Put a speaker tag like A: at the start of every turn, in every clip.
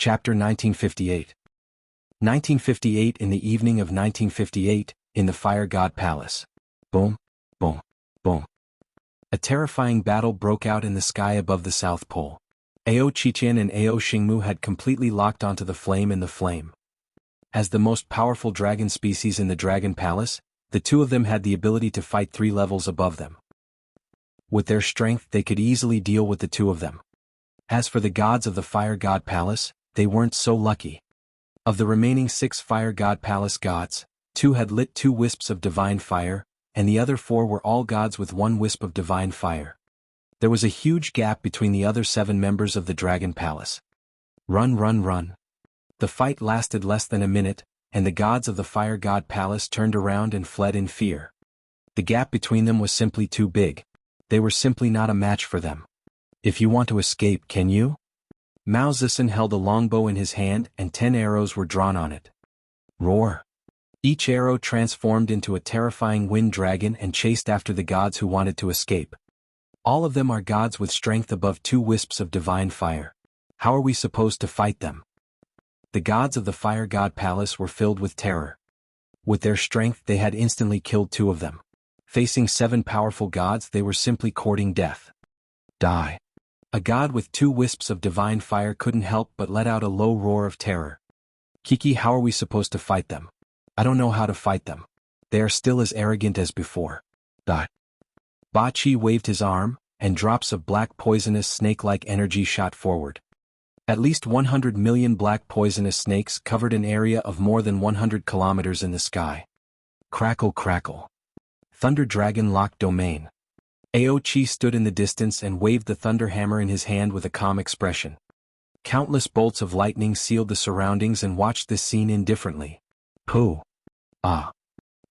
A: Chapter 1958. 1958. In the evening of 1958, in the Fire God Palace. Boom, boom, boom. A terrifying battle broke out in the sky above the South Pole. Ao Qiqian and Ao Xingmu had completely locked onto the flame in the flame. As the most powerful dragon species in the Dragon Palace, the two of them had the ability to fight 3 levels above them. With their strength they could easily deal with the two of them. As for the gods of the Fire God Palace, they weren't so lucky. Of the remaining 6 Fire God Palace gods, 2 had lit 2 wisps of divine fire, and the other 4 were all gods with 1 wisp of divine fire. There was a huge gap between the other 7 members of the Dragon Palace. Run, run, run. The fight lasted less than a minute, and the gods of the Fire God Palace turned around and fled in fear. The gap between them was simply too big. They were simply not a match for them. If you want to escape, can you? Mao Zedong held a longbow in his hand and 10 arrows were drawn on it. Roar! Each arrow transformed into a terrifying wind dragon and chased after the gods who wanted to escape. All of them are gods with strength above 2 wisps of divine fire. How are we supposed to fight them? The gods of the Fire God Palace were filled with terror. With their strength they had instantly killed 2 of them. Facing 7 powerful gods they were simply courting death. Die. A god with 2 wisps of divine fire couldn't help but let out a low roar of terror. Kiki, how are we supposed to fight them? I don't know how to fight them. They are still as arrogant as before. Die. Ba Qi waved his arm, and drops of black poisonous snake-like energy shot forward. At least 100 million black poisonous snakes covered an area of more than 100 kilometers in the sky. Crackle, crackle. Thunder Dragon locked domain. Ao Qi stood in the distance and waved the thunder hammer in his hand with a calm expression. Countless bolts of lightning sealed the surroundings and watched this scene indifferently. Pooh! Ah!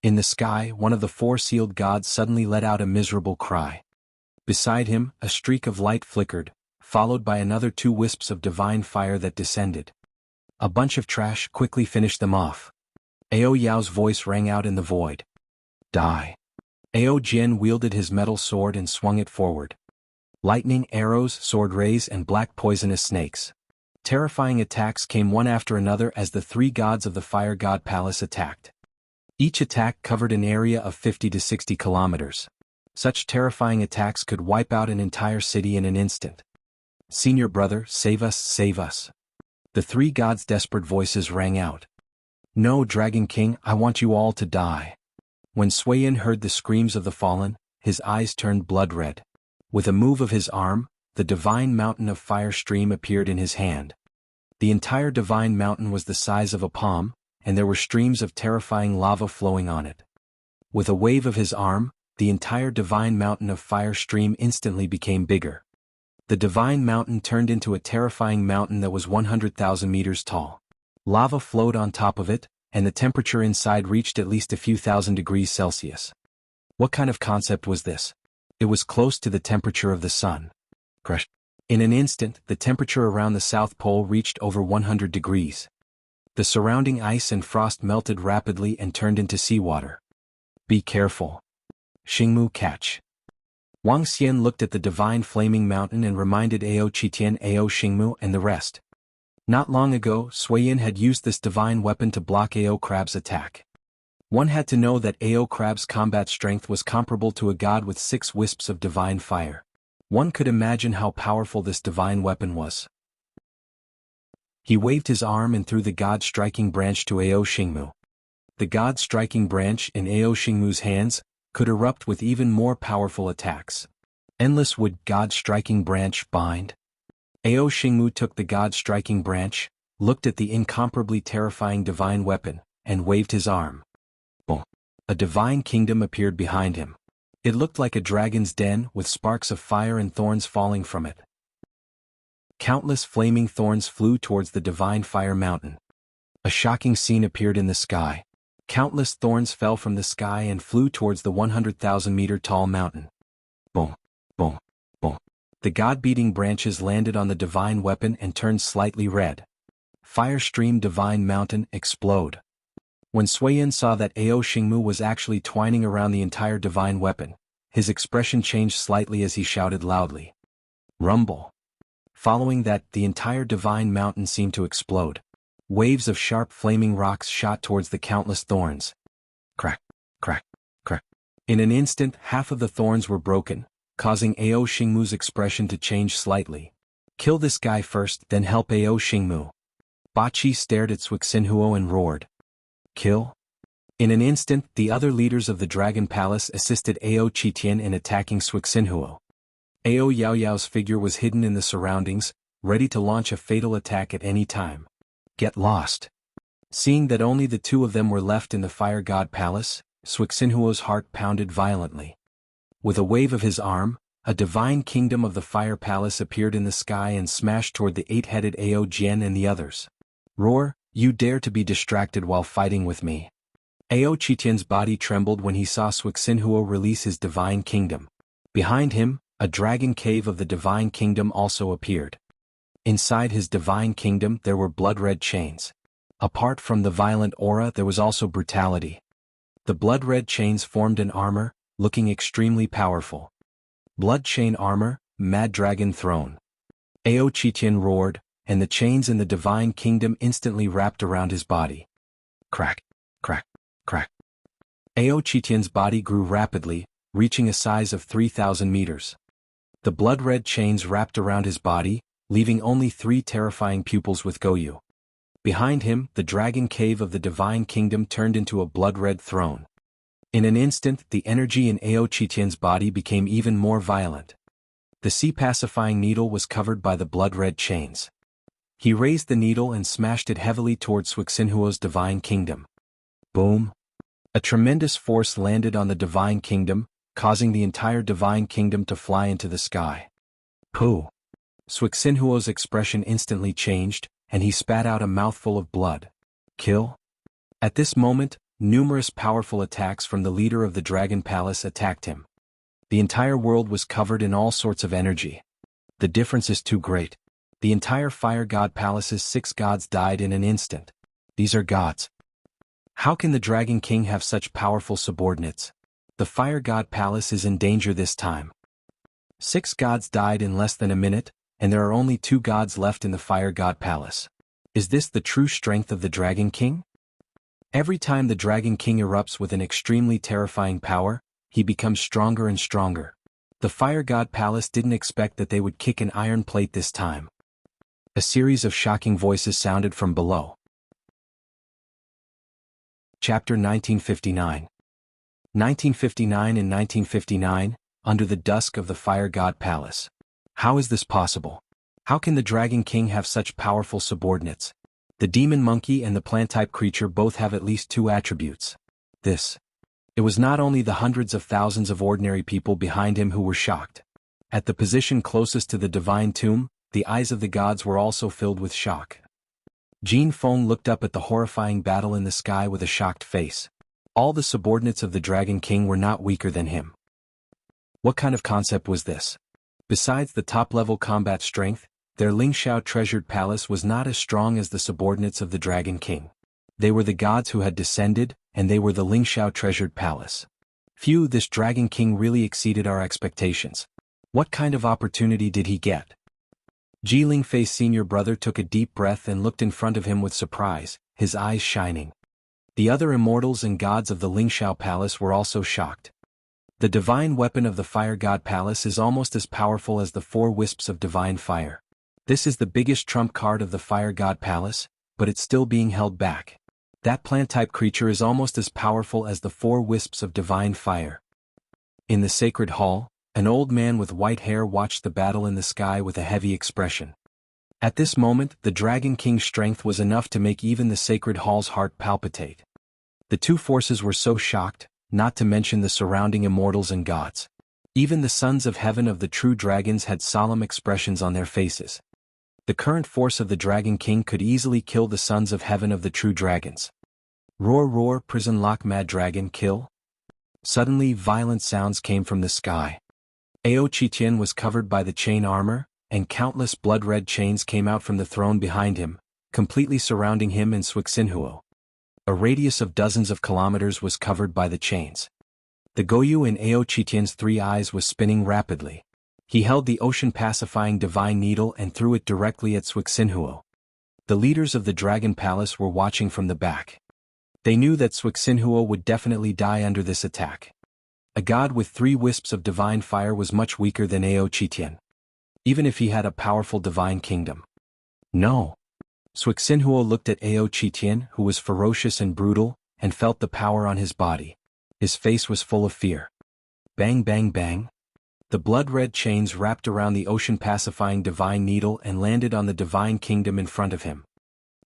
A: In the sky, one of the 4 sealed gods suddenly let out a miserable cry. Beside him, a streak of light flickered, followed by another 2 wisps of divine fire that descended. A bunch of trash quickly finished them off. Ao Yao's voice rang out in the void. Die! Ao Jian wielded his metal sword and swung it forward. Lightning, arrows, sword rays and black poisonous snakes. Terrifying attacks came one after another as the 3 gods of the Fire God Palace attacked. Each attack covered an area of 50 to 60 kilometers. Such terrifying attacks could wipe out an entire city in an instant. Senior brother, save us, save us. The 3 gods' desperate voices rang out. No, Dragon King, I want you all to die. When Suiyin heard the screams of the fallen, his eyes turned blood red. With a move of his arm, the divine mountain of fire stream appeared in his hand. The entire divine mountain was the size of a palm, and there were streams of terrifying lava flowing on it. With a wave of his arm, the entire divine mountain of fire stream instantly became bigger. The divine mountain turned into a terrifying mountain that was 100,000 meters tall. Lava flowed on top of it, and the temperature inside reached at least a few thousand degrees Celsius. What kind of concept was this? It was close to the temperature of the sun. Crush. In an instant, the temperature around the South Pole reached over 100 degrees. The surrounding ice and frost melted rapidly and turned into seawater. Be careful. Xingmu, catch. Wang Xian looked at the divine flaming mountain and reminded Ao Qiqian, Ao Xingmu and the rest. Not long ago, Suiyin had used this divine weapon to block Ao Crab's attack. One had to know that Ao Crab's combat strength was comparable to a god with 6 wisps of divine fire. One could imagine how powerful this divine weapon was. He waved his arm and threw the god striking branch to Ao Xingmu. The god striking branch in Ao Xingmu's hands could erupt with even more powerful attacks. Endless would god striking branch bind? Ao Xingmu took the god striking branch, looked at the incomparably terrifying divine weapon, and waved his arm. Boom! A divine kingdom appeared behind him. It looked like a dragon's den with sparks of fire and thorns falling from it. Countless flaming thorns flew towards the divine fire mountain. A shocking scene appeared in the sky. Countless thorns fell from the sky and flew towards the 100,000-meter tall mountain. Boom! Boom! Boom! The god-beating branches landed on the divine weapon and turned slightly red. Fire stream divine mountain explode. When Suiyin saw that Ao Xingmu was actually twining around the entire divine weapon, his expression changed slightly as he shouted loudly. Rumble! Following that, the entire divine mountain seemed to explode. Waves of sharp flaming rocks shot towards the countless thorns. Crack, crack, crack. In an instant, half of the thorns were broken, causing Ao Xingmu's expression to change slightly. Kill this guy first, then help Ao Xingmu. Ba Qi stared at Cixinhuo and roared. Kill? In an instant, the other leaders of the Dragon Palace assisted Ao Qitian in attacking Cixinhuo. Ao Yaoyao's figure was hidden in the surroundings, ready to launch a fatal attack at any time. Get lost. Seeing that only the two of them were left in the Fire God Palace, Cixinhuo's heart pounded violently. With a wave of his arm, a divine kingdom of the Fire Palace appeared in the sky and smashed toward the eight-headed Ao Jian and the others. Roar, you dare to be distracted while fighting with me. Ao Qitian's body trembled when he saw Cixinhuo release his divine kingdom. Behind him, a dragon cave of the divine kingdom also appeared. Inside his divine kingdom there were blood-red chains. Apart from the violent aura there was also brutality. The blood-red chains formed an armor, looking extremely powerful. Blood chain armor, Mad Dragon Throne. Ao Qitian roared, and the chains in the divine kingdom instantly wrapped around his body. Crack, crack, crack. Ao Qitian's body grew rapidly, reaching a size of 3,000 meters. The blood-red chains wrapped around his body, leaving only 3 terrifying pupils with Goyu. Behind him, the dragon cave of the divine kingdom turned into a blood-red throne. In an instant, the energy in Ao Qitian's body became even more violent. The sea-pacifying needle was covered by the blood-red chains. He raised the needle and smashed it heavily towards Cixinhuo's divine kingdom. Boom! A tremendous force landed on the divine kingdom, causing the entire divine kingdom to fly into the sky. Pooh! Cixinhuo's expression instantly changed, and he spat out a mouthful of blood. Kill? At this moment, numerous powerful attacks from the leader of the Dragon Palace attacked him. The entire world was covered in all sorts of energy. The difference is too great. The entire Fire God Palace's 6 gods died in an instant. These are gods. How can the Dragon King have such powerful subordinates? The Fire God Palace is in danger this time. 6 gods died in less than a minute, and there are only 2 gods left in the Fire God Palace. Is this the true strength of the Dragon King? Every time the Dragon King erupts with an extremely terrifying power, he becomes stronger and stronger. The Fire God Palace didn't expect that they would kick an iron plate this time. A series of shocking voices sounded from below. Chapter 1959. 1959 and 1959, under the dusk of the Fire God Palace. How is this possible? How can the Dragon King have such powerful subordinates? The demon monkey and the plant-type creature both have at least 2 attributes. It was not only the hundreds of thousands of ordinary people behind him who were shocked. At the position closest to the divine tomb, the eyes of the gods were also filled with shock. Jin Feng looked up at the horrifying battle in the sky with a shocked face. All the subordinates of the Dragon King were not weaker than him. What kind of concept was this? Besides the top-level combat strength, their Lingxiao treasured palace was not as strong as the subordinates of the Dragon King. They were the gods who had descended, and they were the Lingxiao treasured palace. Phew, this Dragon King really exceeded our expectations. What kind of opportunity did he get? Ji Lingfei's senior brother took a deep breath and looked in front of him with surprise, his eyes shining. The other immortals and gods of the Lingxiao Palace were also shocked. The divine weapon of the Fire God Palace is almost as powerful as the 4 wisps of divine fire. This is the biggest trump card of the Fire God Palace, but it's still being held back. That plant-type creature is almost as powerful as the 4 wisps of divine fire. In the sacred hall, an old man with white hair watched the battle in the sky with a heavy expression. At this moment, the Dragon King's strength was enough to make even the sacred hall's heart palpitate. The 2 forces were so shocked, not to mention the surrounding immortals and gods. Even the sons of heaven of the true dragons had solemn expressions on their faces. The current force of the Dragon King could easily kill the sons of heaven of the true dragons. Roar roar, prison lock, mad dragon, kill. Suddenly violent sounds came from the sky. Ao Qitian was covered by the chain armor, and countless blood-red chains came out from the throne behind him, completely surrounding him and Cixinhuo. A radius of dozens of kilometers was covered by the chains. The Goyu in Ao Qitian's 3 eyes was spinning rapidly. He held the ocean-pacifying divine needle and threw it directly at Cixinhuo. The leaders of the Dragon Palace were watching from the back. They knew that Cixinhuo would definitely die under this attack. A god with 3 wisps of divine fire was much weaker than Ao Qitian, even if he had a powerful divine kingdom. No. Cixinhuo looked at Ao Qitian, who was ferocious and brutal, and felt the power on his body. His face was full of fear. Bang bang bang. The blood-red chains wrapped around the ocean-pacifying divine needle and landed on the divine kingdom in front of him.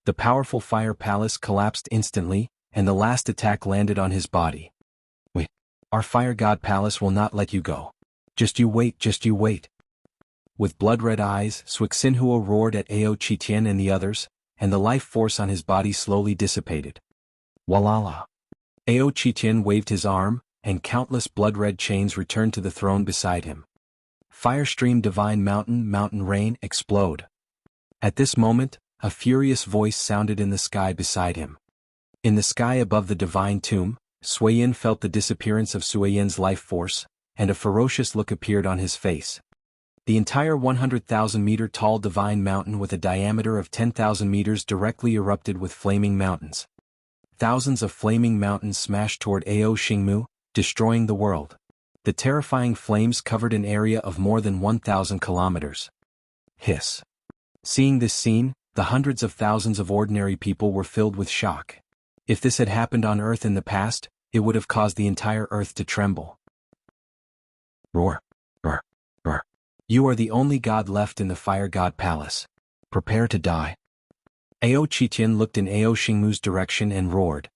A: The powerful fire palace collapsed instantly, and the last attack landed on his body. Wait. Our fire god palace will not let you go. Just you wait, just you wait. With blood-red eyes, Cixinhuo roared at Ao Qitian and the others, and the life force on his body slowly dissipated. Walala. Ao Qitian waved his arm, and countless blood-red chains returned to the throne beside him. Fire stream divine mountain rain, explode. At this moment, a furious voice sounded in the sky beside him. In the sky above the divine tomb, Suiyin felt the disappearance of Suiyin's life force, and a ferocious look appeared on his face. The entire 100,000-meter tall divine mountain with a diameter of 10,000 meters directly erupted with flaming mountains. Thousands of flaming mountains smashed toward Ao Xingmu, destroying the world. The terrifying flames covered an area of more than 1,000 kilometers. Hiss. Seeing this scene, the hundreds of thousands of ordinary people were filled with shock. If this had happened on Earth in the past, it would have caused the entire Earth to tremble. Roar. Roar. Roar. You are the only god left in the Fire God Palace. Prepare to die. Ao Qitian looked in Ao Xingmu's direction and roared.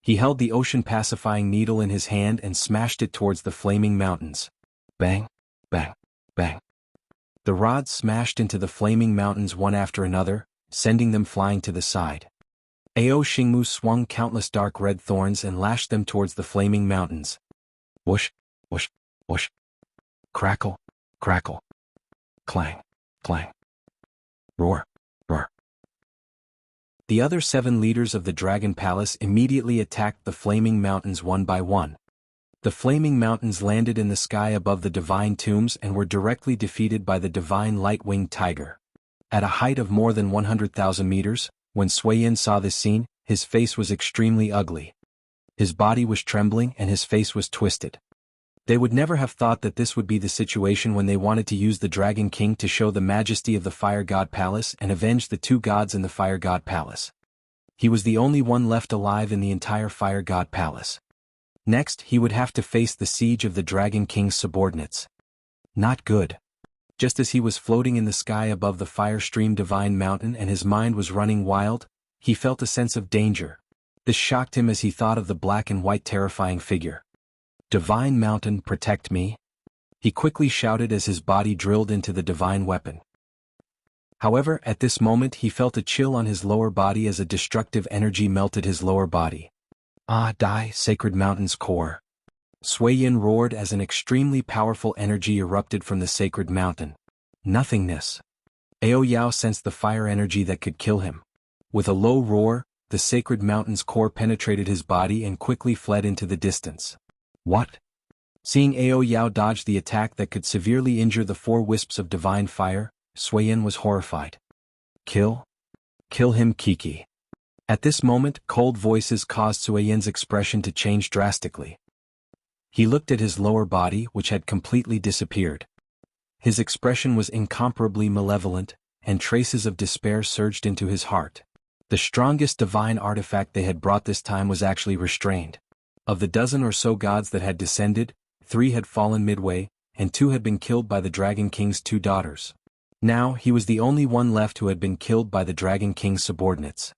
A: He held the ocean-pacifying needle in his hand and smashed it towards the flaming mountains. Bang, bang, bang. The rods smashed into the flaming mountains one after another, sending them flying to the side. Ao Xingmu swung countless dark red thorns and lashed them towards the flaming mountains. Whoosh, whoosh, whoosh. Crackle, crackle. Clang, clang. Roar, roar. The other 7 leaders of the Dragon Palace immediately attacked the flaming mountains one by one. The flaming mountains landed in the sky above the divine tombs and were directly defeated by the divine light-winged tiger. At a height of more than 100,000 meters, when Suiyin saw this scene, his face was extremely ugly. His body was trembling and his face was twisted. They would never have thought that this would be the situation when they wanted to use the Dragon King to show the majesty of the Fire God Palace and avenge the 2 gods in the Fire God Palace. He was the only one left alive in the entire Fire God Palace. Next, he would have to face the siege of the Dragon King's subordinates. Not good. Just as he was floating in the sky above the fire stream divine mountain and his mind was running wild, he felt a sense of danger. This shocked him as he thought of the black and white terrifying figure. Divine mountain, protect me. He quickly shouted as his body drilled into the divine weapon. However, at this moment he felt a chill on his lower body as a destructive energy melted his lower body. Ah, die, sacred mountain's core. Suiyin roared as an extremely powerful energy erupted from the sacred mountain. Nothingness. Ao Yao sensed the fire energy that could kill him. With a low roar, the sacred mountain's core penetrated his body and quickly fled into the distance. What? Seeing Ao Yao dodge the attack that could severely injure the 4 wisps of divine fire, Suiyin was horrified. Kill? Kill him, Kiki. At this moment, cold voices caused Suiyin's expression to change drastically. He looked at his lower body, which had completely disappeared. His expression was incomparably malevolent, and traces of despair surged into his heart. The strongest divine artifact they had brought this time was actually restrained. Of the dozen or so gods that had descended, 3 had fallen midway, and 2 had been killed by the Dragon King's 2 daughters. Now, he was the only one left who had been killed by the Dragon King's subordinates.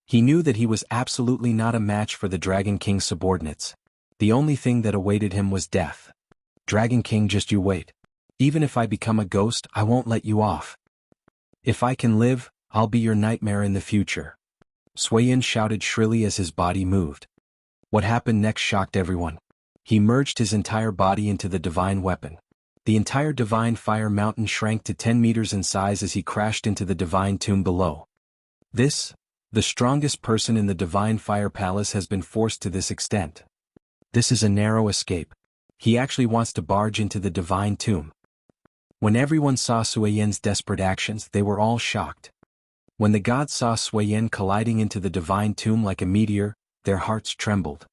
A: He knew that he was absolutely not a match for the Dragon King's subordinates. The only thing that awaited him was death. Dragon King, just you wait. Even if I become a ghost, I won't let you off. If I can live, I'll be your nightmare in the future. Suiyin shouted shrilly as his body moved. What happened next shocked everyone. He merged his entire body into the divine weapon. The entire divine fire mountain shrank to 10 meters in size as he crashed into the divine tomb below. This, the strongest person in the divine fire palace, has been forced to this extent. This is a narrow escape. He actually wants to barge into the divine tomb. When everyone saw Sui Yan's desperate actions, they were all shocked. When the gods saw Sui Yan colliding into the divine tomb like a meteor, their hearts trembled.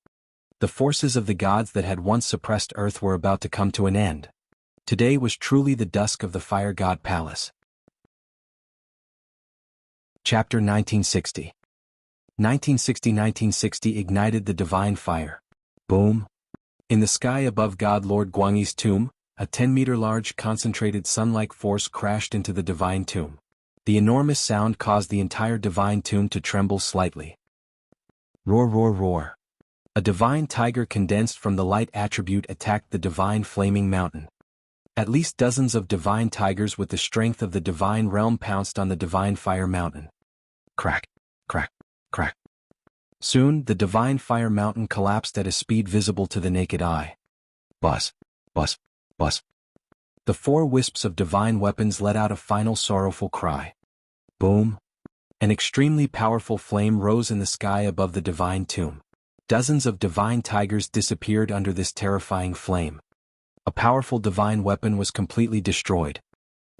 A: The forces of the gods that had once suppressed Earth were about to come to an end. Today was truly the dusk of the Fire God Palace. Chapter 1960. 1960 ignited the divine fire. Boom! In the sky above God Lord Guangyi's tomb, a 10-meter large concentrated sun-like force crashed into the divine tomb. The enormous sound caused the entire divine tomb to tremble slightly. Roar, roar, roar. A divine tiger condensed from the light attribute attacked the divine flaming mountain. At least dozens of divine tigers with the strength of the divine realm pounced on the divine fire mountain. Crack, crack, crack. Soon, the divine fire mountain collapsed at a speed visible to the naked eye. Buzz, buzz, buzz. The 4 wisps of divine weapons let out a final sorrowful cry. Boom! An extremely powerful flame rose in the sky above the divine tomb. Dozens of divine tigers disappeared under this terrifying flame. A powerful divine weapon was completely destroyed.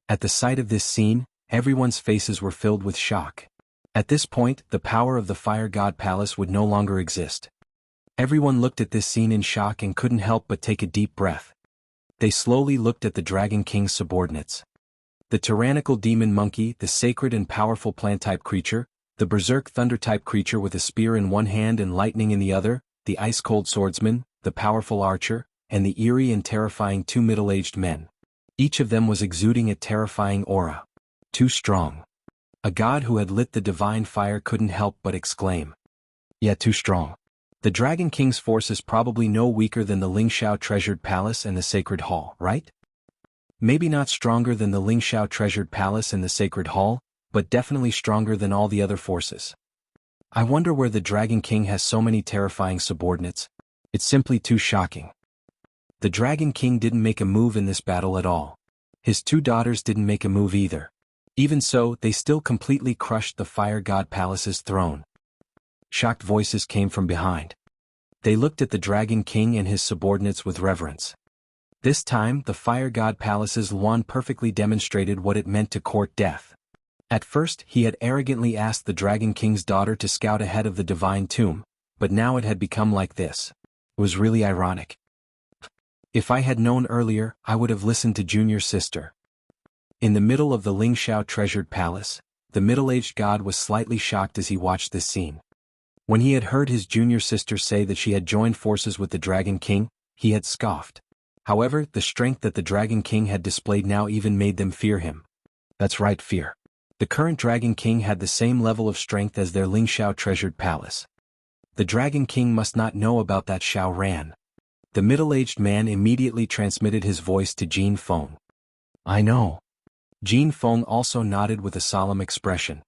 A: At the sight of this scene, everyone's faces were filled with shock. At this point, the power of the Fire God Palace would no longer exist. Everyone looked at this scene in shock and couldn't help but take a deep breath. They slowly looked at the Dragon King's subordinates. The tyrannical demon monkey, the sacred and powerful plant-type creature, the berserk thunder-type creature with a spear in one hand and lightning in the other, the ice-cold swordsman, the powerful archer, and the eerie and terrifying 2 middle-aged men. Each of them was exuding a terrifying aura. Too strong. A god who had lit the divine fire couldn't help but exclaim. Yeah, too strong. The Dragon King's force is probably no weaker than the Lingxiao Treasured Palace and the Sacred Hall, right? Maybe not stronger than the Lingxiao Treasured Palace and the Sacred Hall, but definitely stronger than all the other forces. I wonder where the Dragon King has so many terrifying subordinates. It's simply too shocking. The Dragon King didn't make a move in this battle at all. His 2 daughters didn't make a move either. Even so, they still completely crushed the Fire God Palace's throne. Shocked voices came from behind. They looked at the Dragon King and his subordinates with reverence. This time, the Fire God Palace's Luan perfectly demonstrated what it meant to court death. At first, he had arrogantly asked the Dragon King's daughter to scout ahead of the divine tomb, but now it had become like this. It was really ironic. If I had known earlier, I would have listened to Junior's sister. In the middle of the Lingxiao Treasured Palace, the middle-aged god was slightly shocked as he watched this scene. When he had heard his junior sister say that she had joined forces with the Dragon King, he had scoffed. However, the strength that the Dragon King had displayed now even made them fear him. That's right, fear. The current Dragon King had the same level of strength as their Lingxiao Treasured Palace. The Dragon King must not know about that Xiao Ran. The middle-aged man immediately transmitted his voice to Jin Feng. I know. Jin Feng also nodded with a solemn expression.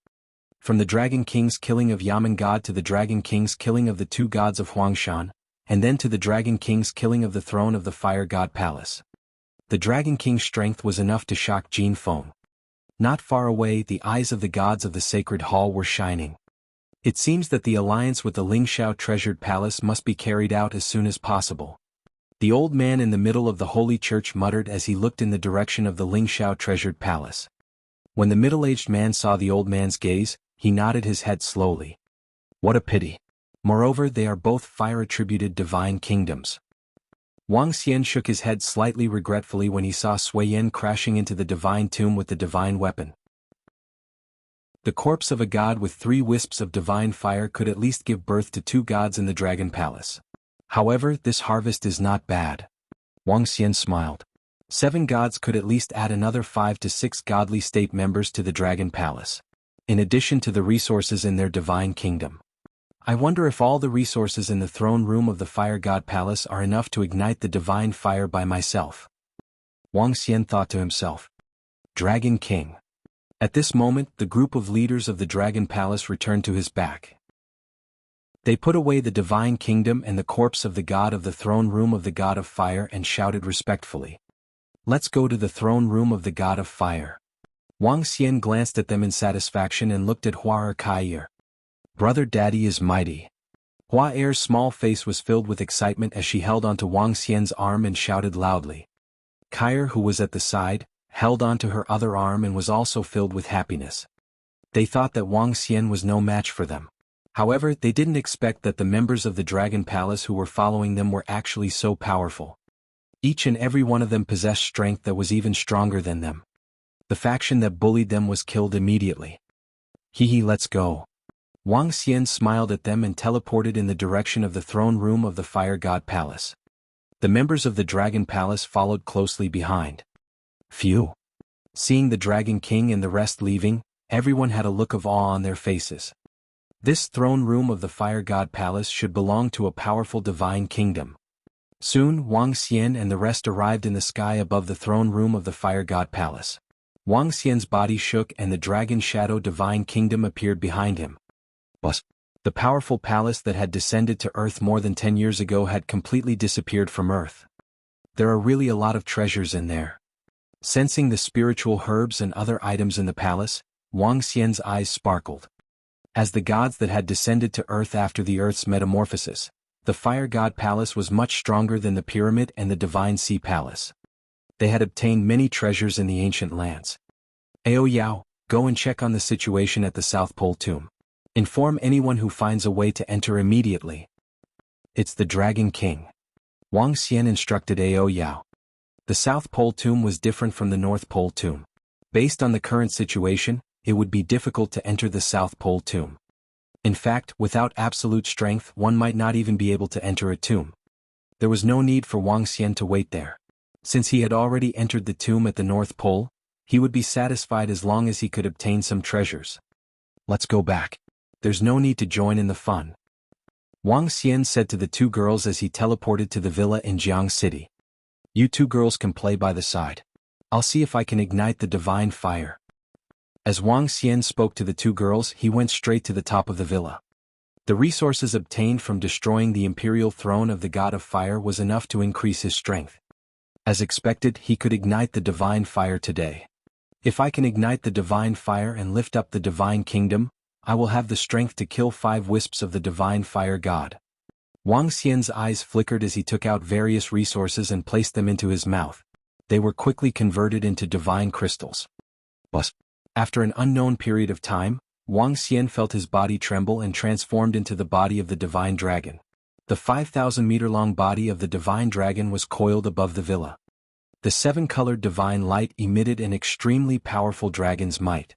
A: From the Dragon King's killing of Yamen God to the Dragon King's killing of the 2 gods of Huangshan, and then to the Dragon King's killing of the throne of the Fire God Palace. The Dragon King's strength was enough to shock Jin Feng. Not far away, the eyes of the gods of the Sacred Hall were shining. It seems that the alliance with the Lingxiao Treasured Palace must be carried out as soon as possible. The old man in the middle of the Holy Church muttered as he looked in the direction of the Lingxiao Treasured Palace. When the middle-aged man saw the old man's gaze, he nodded his head slowly. What a pity. Moreover, they are both fire-attributed divine kingdoms. Wang Xian shook his head slightly regretfully when he saw Sui Yan crashing into the divine tomb with the divine weapon. The corpse of a god with 3 wisps of divine fire could at least give birth to 2 gods in the Dragon Palace. However, this harvest is not bad. Wang Xian smiled. 7 gods could at least add another 5 to 6 godly state members to the Dragon Palace, in addition to the resources in their divine kingdom. I wonder if all the resources in the throne room of the Fire God Palace are enough to ignite the divine fire by myself. Wang Xian thought to himself. Dragon King. At this moment, the group of leaders of the Dragon Palace returned to his back. They put away the divine kingdom and the corpse of the god of the throne room of the god of fire and shouted respectfully. Let's go to the throne room of the god of fire. Wang Xian glanced at them in satisfaction and looked at Hua Er. Brother Daddy is mighty. Hua Er's small face was filled with excitement as she held onto Wang Xian's arm and shouted loudly. Kair, who was at the side, held onto her other arm and was also filled with happiness. They thought that Wang Xian was no match for them. However, they didn't expect that the members of the Dragon Palace who were following them were actually so powerful. Each and every one of them possessed strength that was even stronger than them. The faction that bullied them was killed immediately. Let's go. Wang Xian smiled at them and teleported in the direction of the throne room of the Fire God Palace. The members of the Dragon Palace followed closely behind. Phew. Seeing the Dragon King and the rest leaving, everyone had a look of awe on their faces. This throne room of the Fire God Palace should belong to a powerful divine kingdom. Soon, Wang Xian and the rest arrived in the sky above the throne room of the Fire God Palace. Wang Xian's body shook and the Dragon Shadow Divine Kingdom appeared behind him. The powerful palace that had descended to Earth more than 10 years ago had completely disappeared from Earth. There are really a lot of treasures in there. Sensing the spiritual herbs and other items in the palace, Wang Xian's eyes sparkled. As the gods that had descended to Earth after the Earth's metamorphosis, the Fire God Palace was much stronger than the Pyramid and the Divine Sea Palace. They had obtained many treasures in the ancient lands. Ao Yao, go and check on the situation at the South Pole Tomb. Inform anyone who finds a way to enter immediately. It's the Dragon King. Wang Xian instructed Ao Yao. The South Pole Tomb was different from the North Pole Tomb. Based on the current situation, it would be difficult to enter the South Pole Tomb. In fact, without absolute strength, one might not even be able to enter a tomb. There was no need for Wang Xian to wait there. Since he had already entered the tomb at the North Pole, he would be satisfied as long as he could obtain some treasures. Let's go back. There's no need to join in the fun. Wang Xian said to the two girls as he teleported to the villa in Jianghu City. You two girls can play by the side. I'll see if I can ignite the divine fire. As Wang Xian spoke to the two girls, he went straight to the top of the villa. The resources obtained from destroying the imperial throne of the god of fire was enough to increase his strength. As expected, he could ignite the divine fire today. If I can ignite the divine fire and lift up the divine kingdom, I will have the strength to kill 5 wisps of the divine fire god. Wang Xian's eyes flickered as he took out various resources and placed them into his mouth. They were quickly converted into divine crystals. After an unknown period of time, Wang Xian felt his body tremble and transformed into the body of the divine dragon. The 5,000-meter-long body of the divine dragon was coiled above the villa. The 7-colored divine light emitted an extremely powerful dragon's might.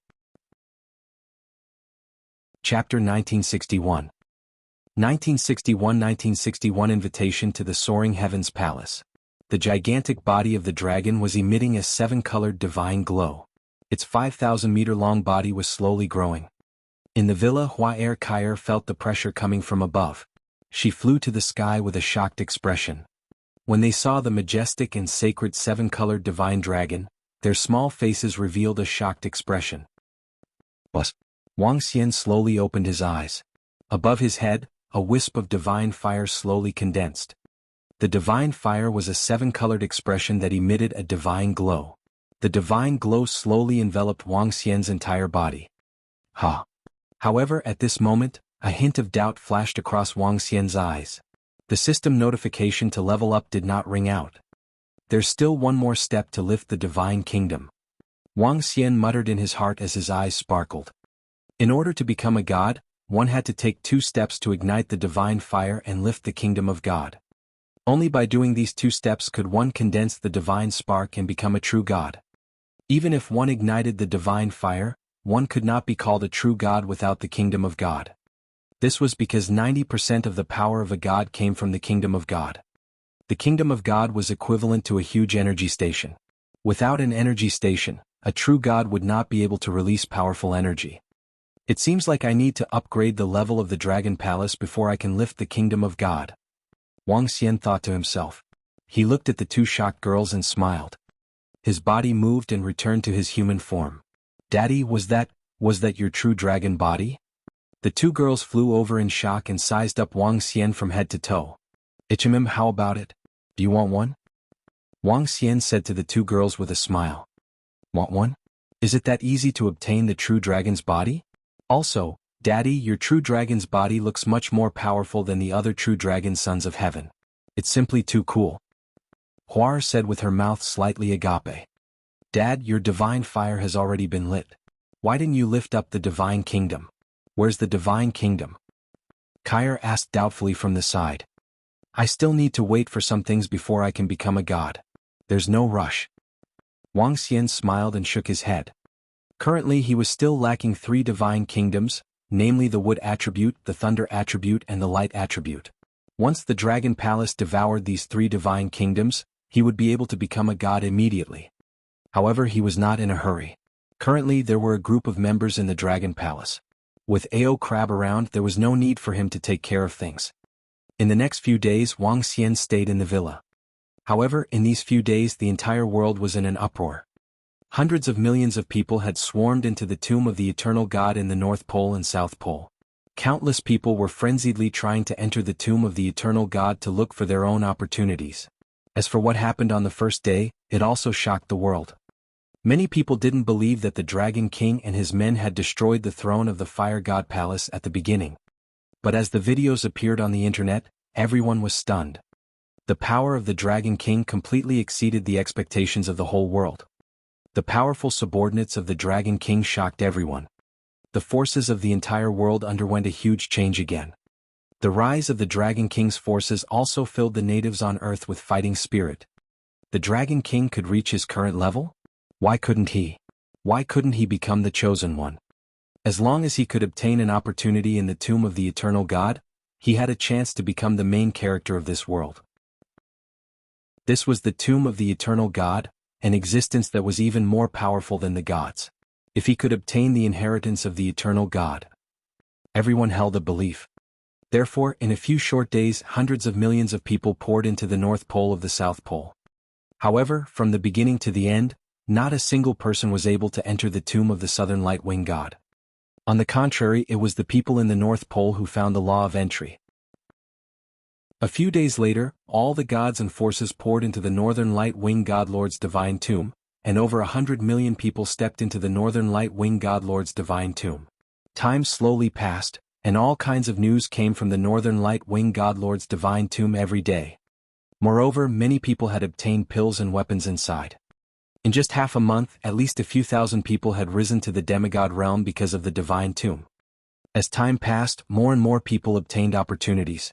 A: Chapter 1961. 1961 Invitation to the Soaring Heavens Palace. The gigantic body of the dragon was emitting a 7-colored divine glow. Its 5,000-meter-long body was slowly growing. In the villa, Hua Kair felt the pressure coming from above. She flew to the sky with a shocked expression. When they saw the majestic and sacred 7-colored divine dragon, their small faces revealed a shocked expression. Wang Xian slowly opened his eyes. Above his head, a wisp of divine fire slowly condensed. The divine fire was a 7-colored expression that emitted a divine glow. The divine glow slowly enveloped Wang Xian's entire body. However, at this moment, a hint of doubt flashed across Wang Xian's eyes. The system notification to level up did not ring out. There's still one more step to lift the divine kingdom. Wang Xian muttered in his heart as his eyes sparkled. In order to become a god, one had to take 2 steps to ignite the divine fire and lift the kingdom of God. Only by doing these 2 steps could one condense the divine spark and become a true god. Even if one ignited the divine fire, one could not be called a true god without the kingdom of God. This was because 90% of the power of a god came from the kingdom of God. The kingdom of God was equivalent to a huge energy station. Without an energy station, a true god would not be able to release powerful energy. It seems like I need to upgrade the level of the Dragon Palace before I can lift the kingdom of God. Wang Xian thought to himself. He looked at the 2 shocked girls and smiled. His body moved and returned to his human form. Daddy, was that your true dragon body? The 2 girls flew over in shock and sized up Wang Xian from head to toe. Ichimim, how about it? Do you want one? Wang Xian said to the 2 girls with a smile. Want one? Is it that easy to obtain the true dragon's body? Also, Daddy, your true dragon's body looks much more powerful than the other true dragon sons of heaven. It's simply too cool. Huar said with her mouth slightly agape. Dad, your divine fire has already been lit. Why didn't you lift up the divine kingdom? Where's the divine kingdom? Kair asked doubtfully from the side. I still need to wait for some things before I can become a god. There's no rush. Wang Xian smiled and shook his head. Currently he was still lacking 3 divine kingdoms, namely the wood attribute, the thunder attribute and the light attribute. Once the Dragon Palace devoured these 3 divine kingdoms, he would be able to become a god immediately. However, he was not in a hurry. Currently there were a group of members in the Dragon Palace. With Ao Crab around, there was no need for him to take care of things. In the next few days, Wang Xian stayed in the villa. However, in these few days the entire world was in an uproar. Hundreds of millions of people had swarmed into the tomb of the Eternal God in the North Pole and South Pole. Countless people were frenziedly trying to enter the tomb of the Eternal God to look for their own opportunities. As for what happened on the first day, it also shocked the world. Many people didn't believe that the Dragon King and his men had destroyed the throne of the Fire God Palace at the beginning. But as the videos appeared on the internet, everyone was stunned. The power of the Dragon King completely exceeded the expectations of the whole world. The powerful subordinates of the Dragon King shocked everyone. The forces of the entire world underwent a huge change again. The rise of the Dragon King's forces also filled the natives on Earth with fighting spirit. The Dragon King could reach his current level? Why couldn't he? Why couldn't he become the chosen one? As long as he could obtain an opportunity in the tomb of the Eternal God, he had a chance to become the main character of this world. This was the tomb of the Eternal God, an existence that was even more powerful than the gods. If he could obtain the inheritance of the Eternal God. Everyone held a belief. Therefore, in a few short days, hundreds of millions of people poured into the North Pole of the South Pole. However, from the beginning to the end, not a single person was able to enter the tomb of the Southern Light Wing God. On the contrary, it was the people in the North Pole who found the law of entry. A few days later, all the gods and forces poured into the Northern Light Wing God Lord's divine tomb, and over 100 million people stepped into the Northern Light Wing God Lord's divine tomb. Time slowly passed, and all kinds of news came from the Northern Light Wing God Lord's divine tomb every day. Moreover, many people had obtained pills and weapons inside. In just half a month, at least a few thousand people had risen to the demigod realm because of the divine tomb. As time passed, more and more people obtained opportunities.